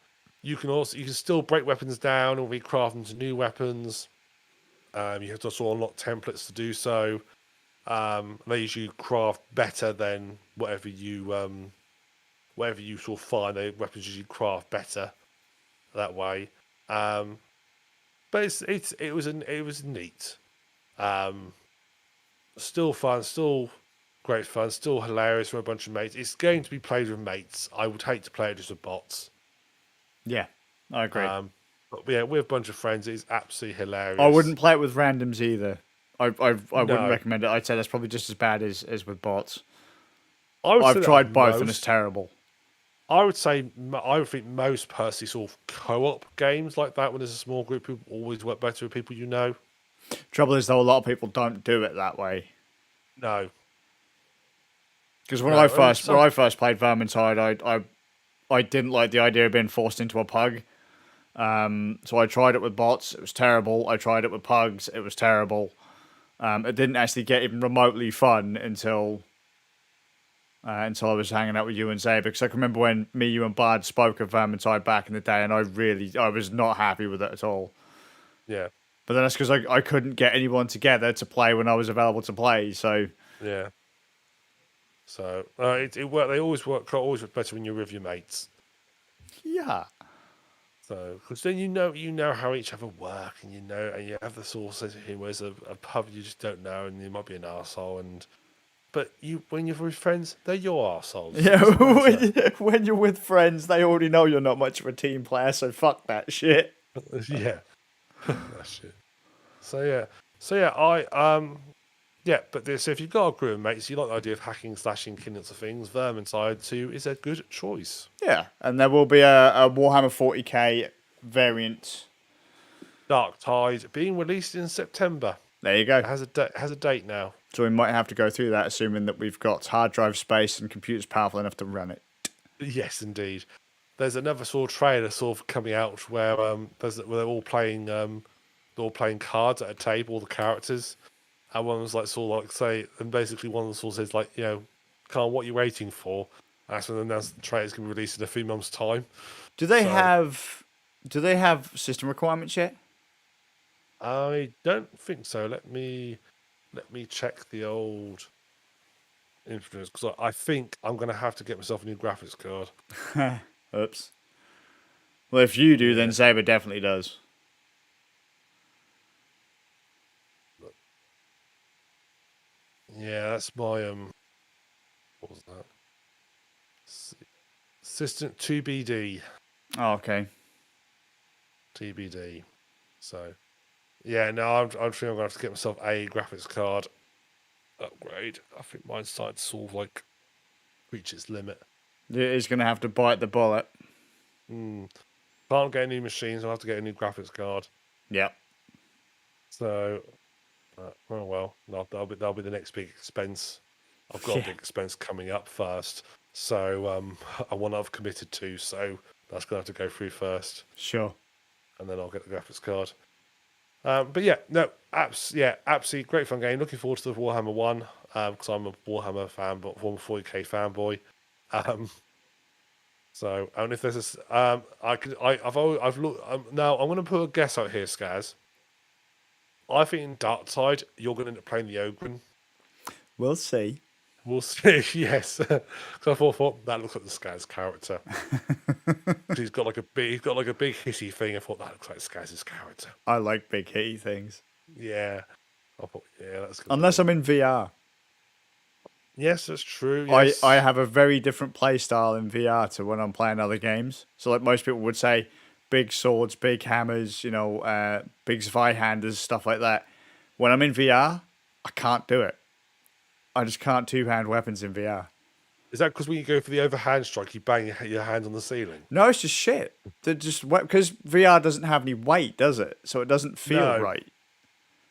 [SPEAKER 1] You can still break weapons down or recraft them to new weapons. You have to sort of unlock templates to do so. They usually craft better than whatever you sort of find. The weapons usually craft better that way. But it was neat. Still fun, still great fun, still hilarious for a bunch of mates. It's going to be played with mates. I would hate to play it just with bots.
[SPEAKER 2] Yeah, I agree.
[SPEAKER 1] But yeah, with a bunch of friends, it's absolutely hilarious.
[SPEAKER 2] I wouldn't play it with randoms either. I wouldn't recommend it. I'd say that's probably just as bad as with bots. I've tried both and it's terrible.
[SPEAKER 1] I would think most personally sort of co-op games like that when there's a small group who always work better with people you know.
[SPEAKER 2] Trouble is though, a lot of people don't do it that way.
[SPEAKER 1] No.
[SPEAKER 2] Because when I first played Vermintide, I didn't like the idea of being forced into a pug. So I tried it with bots. It was terrible. I tried it with pugs. It was terrible. It didn't actually get even remotely fun until I was hanging out with you and Zay. Because I can remember when me, you, and Bard spoke of Vermintide back in the day, and I was not happy with it at all.
[SPEAKER 1] Yeah.
[SPEAKER 2] But then that's because I couldn't get anyone together to play when I was available to play. So
[SPEAKER 1] yeah. So it worked. They always work better when you're with your mates.
[SPEAKER 2] Yeah.
[SPEAKER 1] So because then you know how each other work, and you have the sort of sense of humor. Whereas a pub you just don't know, and you might be an arsehole, but when you're with friends, they're your arseholes.
[SPEAKER 2] Yeah. When you're with friends, they already know you're not much of a team player, so fuck that shit.
[SPEAKER 1] Yeah. That shit. So if you've got a group of mates, you like the idea of hacking, slashing, killing lots of things, Vermintide 2 is a good choice.
[SPEAKER 2] Yeah, and there will be a Warhammer 40k variant
[SPEAKER 1] Darktide being released in September.
[SPEAKER 2] There you go.
[SPEAKER 1] It has a date now.
[SPEAKER 2] So we might have to go through that, assuming that we've got hard drive space and computers powerful enough to run it.
[SPEAKER 1] Yes, indeed. There's another sort of trailer sort of coming out where where they're all playing cards at a table, all the characters, and one was like sort of like say, and basically one of the sort of says like, you know, Carl, what are you waiting for? And that's when they announced the trailer's gonna be released in a few months' time.
[SPEAKER 2] Do they have system requirements yet?
[SPEAKER 1] I don't think so. Let me check the old influence because I think I'm gonna have to get myself a new graphics card.
[SPEAKER 2] Oops. Well, if you do, then Saber definitely does.
[SPEAKER 1] Yeah, that's my what was that? Assistant 2BD.
[SPEAKER 2] Oh, okay.
[SPEAKER 1] TBD. So, yeah, no, I'm sure I'm gonna have to get myself a graphics card upgrade. I think mine's starting to sort of like reach its limit.
[SPEAKER 2] It's going to have to bite the bullet.
[SPEAKER 1] Can't get any machines. I'll have to get a new graphics card.
[SPEAKER 2] Yep.
[SPEAKER 1] So, oh well, no, that'll be the next big expense. I've got a big expense coming up first, so I want I've committed to. So that's gonna have to go through first.
[SPEAKER 2] Sure.
[SPEAKER 1] And then I'll get the graphics card. But yeah, no, absolutely great fun game. Looking forward to the Warhammer 1 because I'm a Warhammer fan, but Warhammer 40k fanboy. So, and if there's this, I've looked. Now I'm going to put a guess out here, Skazz. I think in Darktide you're going to end up playing the Ogren.
[SPEAKER 2] We'll see.
[SPEAKER 1] We'll see. Yes, because I thought that looks like the Skazz character. He's got like a big hissy thing. I thought that looks like Skazz's character.
[SPEAKER 2] I like big hitty things.
[SPEAKER 1] Yeah, I thought that's good.
[SPEAKER 2] Unless I'm in VR.
[SPEAKER 1] Yes, that's true. Yes.
[SPEAKER 2] I have a very different play style in VR to when I'm playing other games. So like most people would say, big swords, big hammers, you know, big Zweihanders, stuff like that. When I'm in VR, I can't do it. I just can't two-hand weapons in VR.
[SPEAKER 1] Is that because when you go for the overhand strike, you bang your hand on the ceiling?
[SPEAKER 2] No, it's just shit. They're just because VR doesn't have any weight, does it? So it doesn't feel right.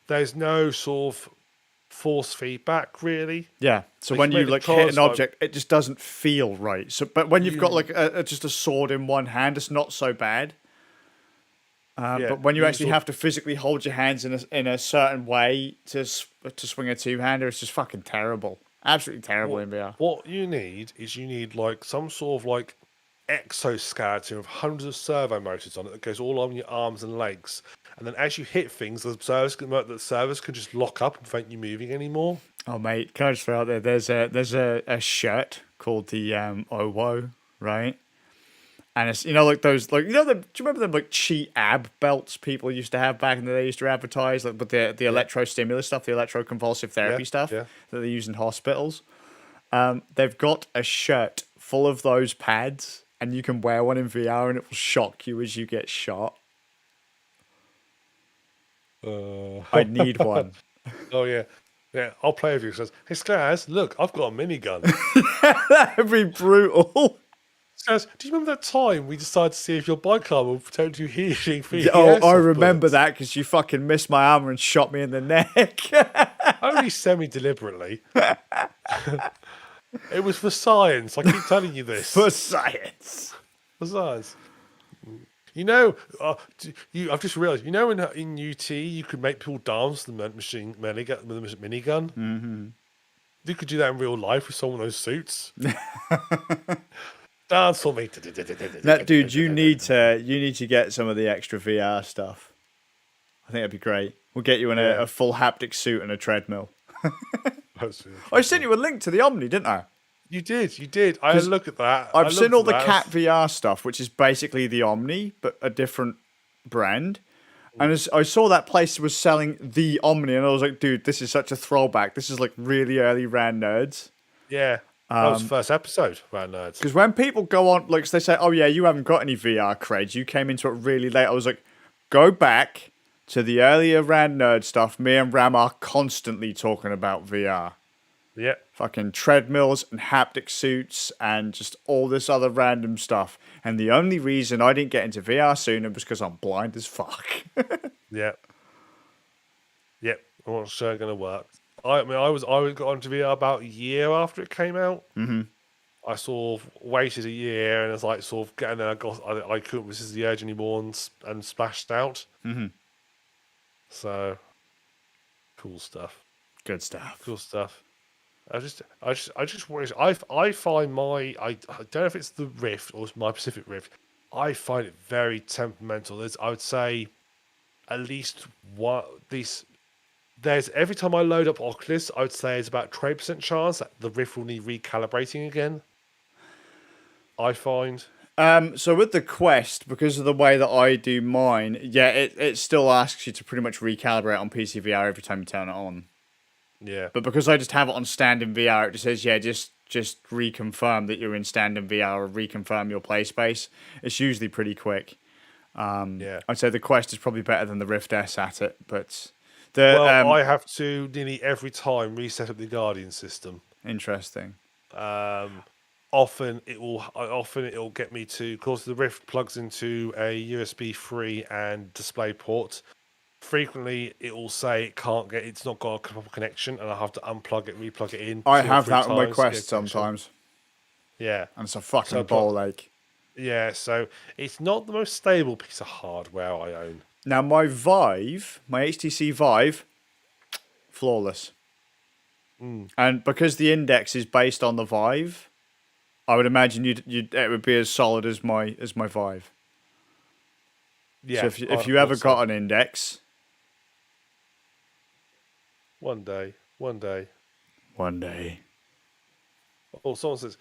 [SPEAKER 1] There's no sort of force feedback, really.
[SPEAKER 2] Yeah. So when you like hit an object, it just doesn't feel right. So, but when you've got like just a sword in one hand, it's not so bad. But when you actually have to physically hold your hands in a certain way to swing a two-hander, it's just fucking terrible. Absolutely terrible in VR.
[SPEAKER 1] What you need is like some sort of like exoskeleton with hundreds of servo motors on it that goes all on your arms and legs. And then as you hit things, the servos can just lock up and prevent you moving anymore.
[SPEAKER 2] Oh, mate, can I just throw out there? There's a shirt called the OWO, right? And it's, you know, like those, like, you know, do you remember them like cheat ab belts people used to have back in the day, used to advertise, like, with the electrostimulus stuff, the electroconvulsive therapy stuff that they use in hospitals? They've got a shirt full of those pads, and you can wear one in VR, and it will shock you as you get shot. I need one.
[SPEAKER 1] Oh yeah, I'll play with you. Says, hey Skazz, look, I've got a minigun.
[SPEAKER 2] That'd be brutal.
[SPEAKER 1] Skazz, do you remember that time we decided to see if your bike armor would potentially healing for you?
[SPEAKER 2] Oh, I remember that because you fucking missed my armor and shot me in the neck.
[SPEAKER 1] Only semi-deliberately. It was for science. I keep telling you this.
[SPEAKER 2] For science.
[SPEAKER 1] For science. You know, I've just realised. You know, in UT, you could make people dance with the minigun. Mm-hmm. You could do that in real life with some of those suits. Dance for me.
[SPEAKER 2] That dude, you need to get some of the extra VR stuff. I think that'd be great. We'll get you in a full haptic suit and a treadmill. I sent you a link to the Omni, didn't I?
[SPEAKER 1] You did. I had a look at that.
[SPEAKER 2] I've seen all the Cat VR stuff, which is basically the Omni, but a different brand. And as I saw that place was selling the Omni, and I was like, dude, this is such a throwback. This is like really early Rand Nerds.
[SPEAKER 1] Yeah. That was the first episode, Rand Nerds.
[SPEAKER 2] Because when people go on, like, they say, oh yeah, you haven't got any VR creds, you came into it really late. I was like, go back to the earlier Rand Nerd stuff. Me and Ram are constantly talking about VR.
[SPEAKER 1] Yeah.
[SPEAKER 2] Fucking treadmills and haptic suits and just all this other random stuff. And the only reason I didn't get into VR sooner was because I'm blind as fuck.
[SPEAKER 1] Yeah. Yep. I'm not sure it's going to work. I mean, I got onto VR about a year after it came out.
[SPEAKER 2] Mm-hmm.
[SPEAKER 1] I sort of waited a year and it's like sort of getting there. I couldn't resist the urge anymore and splashed out.
[SPEAKER 2] Mm-hmm.
[SPEAKER 1] So cool stuff.
[SPEAKER 2] Good stuff.
[SPEAKER 1] Cool stuff. I just wish I find I don't know if it's the Rift or it's my Pacific Rift. I find it very temperamental. I would say at least one these. There's every time I load up Oculus, I would say it's about 20% chance that the Rift will need recalibrating again. I find.
[SPEAKER 2] So with the Quest, because of the way that I do mine, yeah, it still asks you to pretty much recalibrate on PCVR every time you turn it on.
[SPEAKER 1] Yeah.
[SPEAKER 2] But because I just have it on standing VR, it just says, yeah, just reconfirm that you're in standing VR or reconfirm your play space. It's usually pretty quick.
[SPEAKER 1] Yeah.
[SPEAKER 2] I'd say the Quest is probably better than the Rift S at it, but
[SPEAKER 1] I have to nearly every time reset up the Guardian system.
[SPEAKER 2] Interesting.
[SPEAKER 1] Often it'll get me to, because the Rift plugs into a USB 3 and display port. Frequently, it will say it's not got a proper connection, and I have to unplug it, replug it in.
[SPEAKER 2] I
[SPEAKER 1] 2 or
[SPEAKER 2] have
[SPEAKER 1] 3
[SPEAKER 2] that on my
[SPEAKER 1] times to get
[SPEAKER 2] Quest
[SPEAKER 1] a connection.
[SPEAKER 2] sometimes.
[SPEAKER 1] Yeah,
[SPEAKER 2] And it's a fucking ball ache.
[SPEAKER 1] Yeah, so it's not the most stable piece of hardware I own.
[SPEAKER 2] Now my Vive, my HTC Vive, flawless. And because the index is based on the Vive, I would imagine it would be as solid as my Vive.
[SPEAKER 1] Yeah.
[SPEAKER 2] So if you ever got an index,
[SPEAKER 1] one day.
[SPEAKER 2] One day.
[SPEAKER 1] Oh, someone says,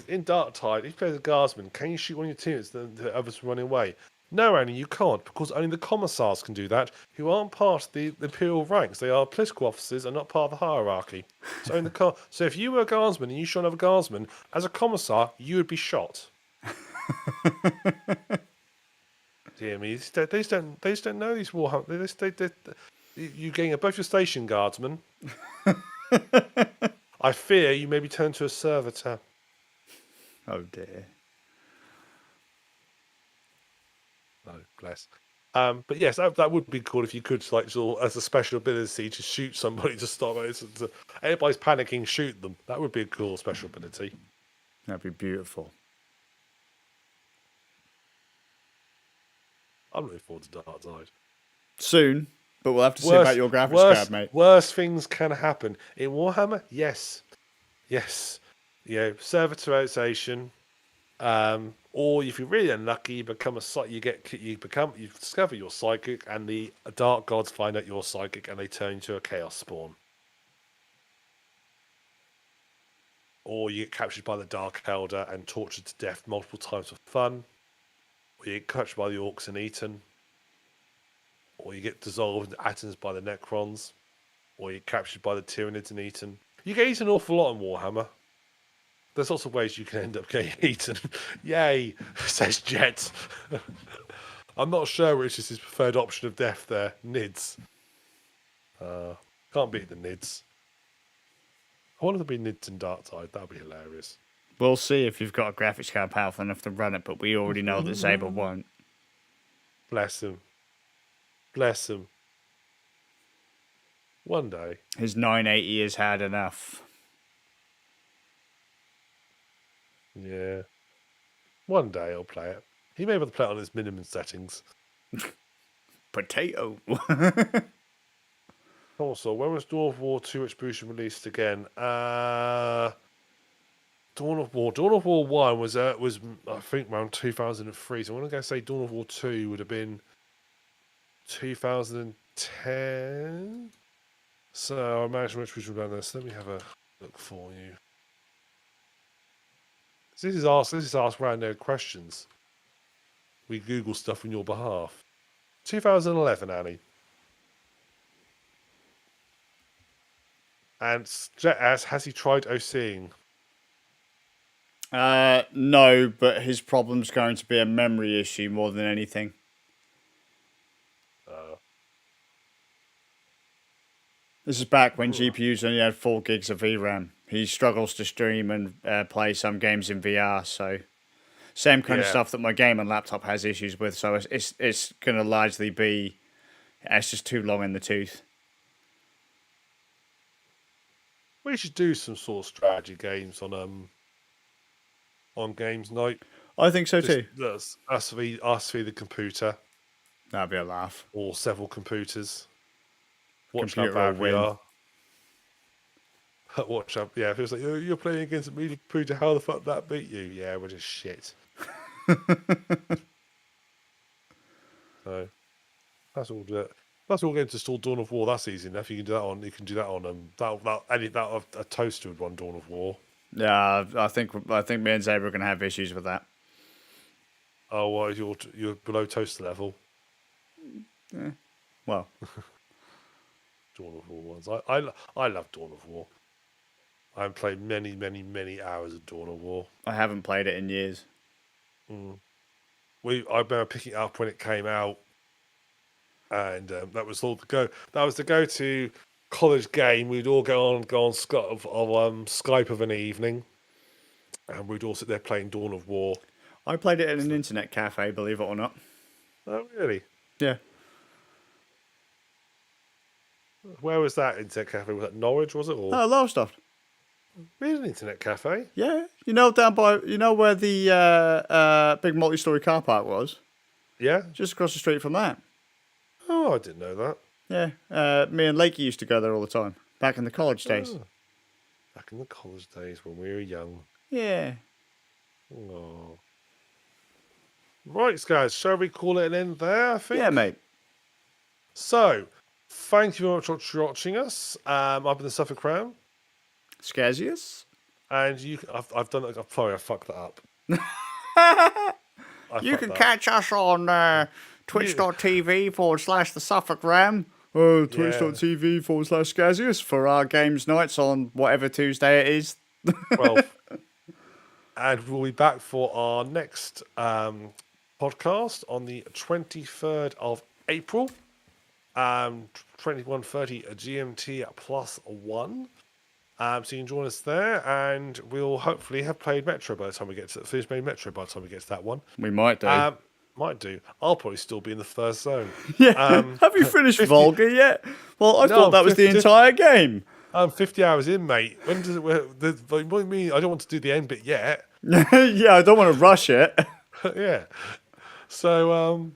[SPEAKER 1] in Darktide, if you play as a guardsman, can you shoot one of your teammates the others running away? No, Annie, you can't, because only the commissars can do that, who aren't part of the imperial ranks. They are political officers and not part of the hierarchy. So so if you were a guardsman and you shot another guardsman, as a commissar, you would be shot. Dear me, they just don't know these Warhammer. You're getting both your station guardsmen. I fear you may be turned to a servitor.
[SPEAKER 2] Oh dear.
[SPEAKER 1] No, bless. But yes, that would be cool if you could, like, sort of, as a special ability, to shoot somebody to stop it. Anybody's panicking, shoot them. That would be a cool special ability.
[SPEAKER 2] That'd be beautiful.
[SPEAKER 1] I'm looking forward to Darktide.
[SPEAKER 2] Soon, but we'll have to see about your graphics card, mate.
[SPEAKER 1] Worse things can happen in Warhammer. Yes. Servitorization. Or if you're really unlucky, you discover you're psychic, and the dark gods find out you're psychic, and they turn you into a chaos spawn. Or you get captured by the Dark Elder and tortured to death multiple times for fun. Or you get captured by the orcs and eaten. Or you get dissolved into atoms by the Necrons. Or you get captured by the Tyranids and eaten. You get eaten an awful lot in Warhammer. There's lots of ways you can end up getting eaten. Yay, says Jet. I'm not sure which is his preferred option of death there. Nids. Can't beat the Nids. I want to be Nids in Darktide. That would be hilarious.
[SPEAKER 2] We'll see if you've got a graphics card powerful enough to run it, but we already know that Saber won't.
[SPEAKER 1] Bless him. Bless him. One day.
[SPEAKER 2] His 980 has had enough.
[SPEAKER 1] Yeah. One day I'll play it. He may be able to play it on his minimum settings.
[SPEAKER 2] Potato.
[SPEAKER 1] Also, when was Dawn of War 2 Execution released again? Dawn of War 1 was I think around 2003. So I'm going to say Dawn of War 2 would have been 2010. So I imagine Execution ran this. Let me have a look for you. This is ask random questions. We Google stuff on your behalf. 2011, Annie. And has he tried OCing?
[SPEAKER 2] No, but his problem's going to be a memory issue more than anything. This is back when GPUs only had 4 gigs of VRAM. He struggles to stream and play some games in VR, so same kind of stuff that my game and laptop has issues with. So it's going to largely be It's just too long in the tooth.
[SPEAKER 1] We should do some sort of strategy games on games night.
[SPEAKER 2] I think so too.
[SPEAKER 1] That's us v the computer
[SPEAKER 2] That'd be a laugh.
[SPEAKER 1] or several computers. Watch how
[SPEAKER 2] Computer will
[SPEAKER 1] bad we
[SPEAKER 2] win.
[SPEAKER 1] are. Watch out. Yeah, if it was like, oh, you're playing against a media computer, how the fuck that beat you? Yeah, we're just shit. So that's all. That's all going to install Dawn of War. That's easy enough. You can do that on. You can do that on. That a toaster would run Dawn of War.
[SPEAKER 2] Yeah, I think me and Zebra are gonna have issues with that.
[SPEAKER 1] Oh, well, you're below toaster level.
[SPEAKER 2] Well,
[SPEAKER 1] Dawn of War ones. I love Dawn of War. I've played many hours of Dawn of War.
[SPEAKER 2] I haven't played it in years.
[SPEAKER 1] I remember picking it up when it came out, and that was all the go. That was the go-to college game. We'd all go on Skype of an evening, and we'd all sit there playing Dawn of War.
[SPEAKER 2] I played it in an internet cafe, believe it or not.
[SPEAKER 1] Oh, really?
[SPEAKER 2] Yeah.
[SPEAKER 1] Where was that internet cafe? Was that Norwich? Was it? Or
[SPEAKER 2] Oh, Lowestoft.
[SPEAKER 1] we had an internet cafe.
[SPEAKER 2] Yeah, down by where the big multi-story car park was,
[SPEAKER 1] Yeah.
[SPEAKER 2] just across the street from that.
[SPEAKER 1] Oh, I didn't know that.
[SPEAKER 2] Yeah, me and Lakey used to go there all the time back in the college days.
[SPEAKER 1] Oh, back in the college days when we were young.
[SPEAKER 2] Yeah.
[SPEAKER 1] Oh. Right, guys. Shall we call it an end there? I think.
[SPEAKER 2] Yeah, mate.
[SPEAKER 1] So, thank you very much for watching us. I've been the Suffolk Crown,
[SPEAKER 2] Skazius?
[SPEAKER 1] and I've done it. Sorry, I fucked that up.
[SPEAKER 2] You can catch us on twitch.tv/the Suffolk Ram. Twitch.tv/Skazius for our games nights on whatever Tuesday it is.
[SPEAKER 1] 12. And we'll be back for our next podcast on the 23rd of April, 21:30 GMT +1. So you can join us there, and we'll hopefully have played Metro by the time we get to finished playing Metro by the time we get to that one.
[SPEAKER 2] We might do.
[SPEAKER 1] Might do. I'll probably still be in the first zone.
[SPEAKER 2] Yeah. Have you finished
[SPEAKER 1] 50...
[SPEAKER 2] Volga yet? Well, I thought that was
[SPEAKER 1] 50...
[SPEAKER 2] the entire game.
[SPEAKER 1] I'm 50 hours in, mate. When does it? What do you mean? I don't want to do the end bit yet.
[SPEAKER 2] Yeah, I don't want to rush it.
[SPEAKER 1] Yeah. So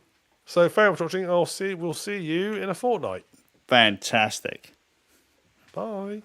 [SPEAKER 1] thank you for watching. We'll see you in a fortnight.
[SPEAKER 2] Fantastic.
[SPEAKER 1] Bye.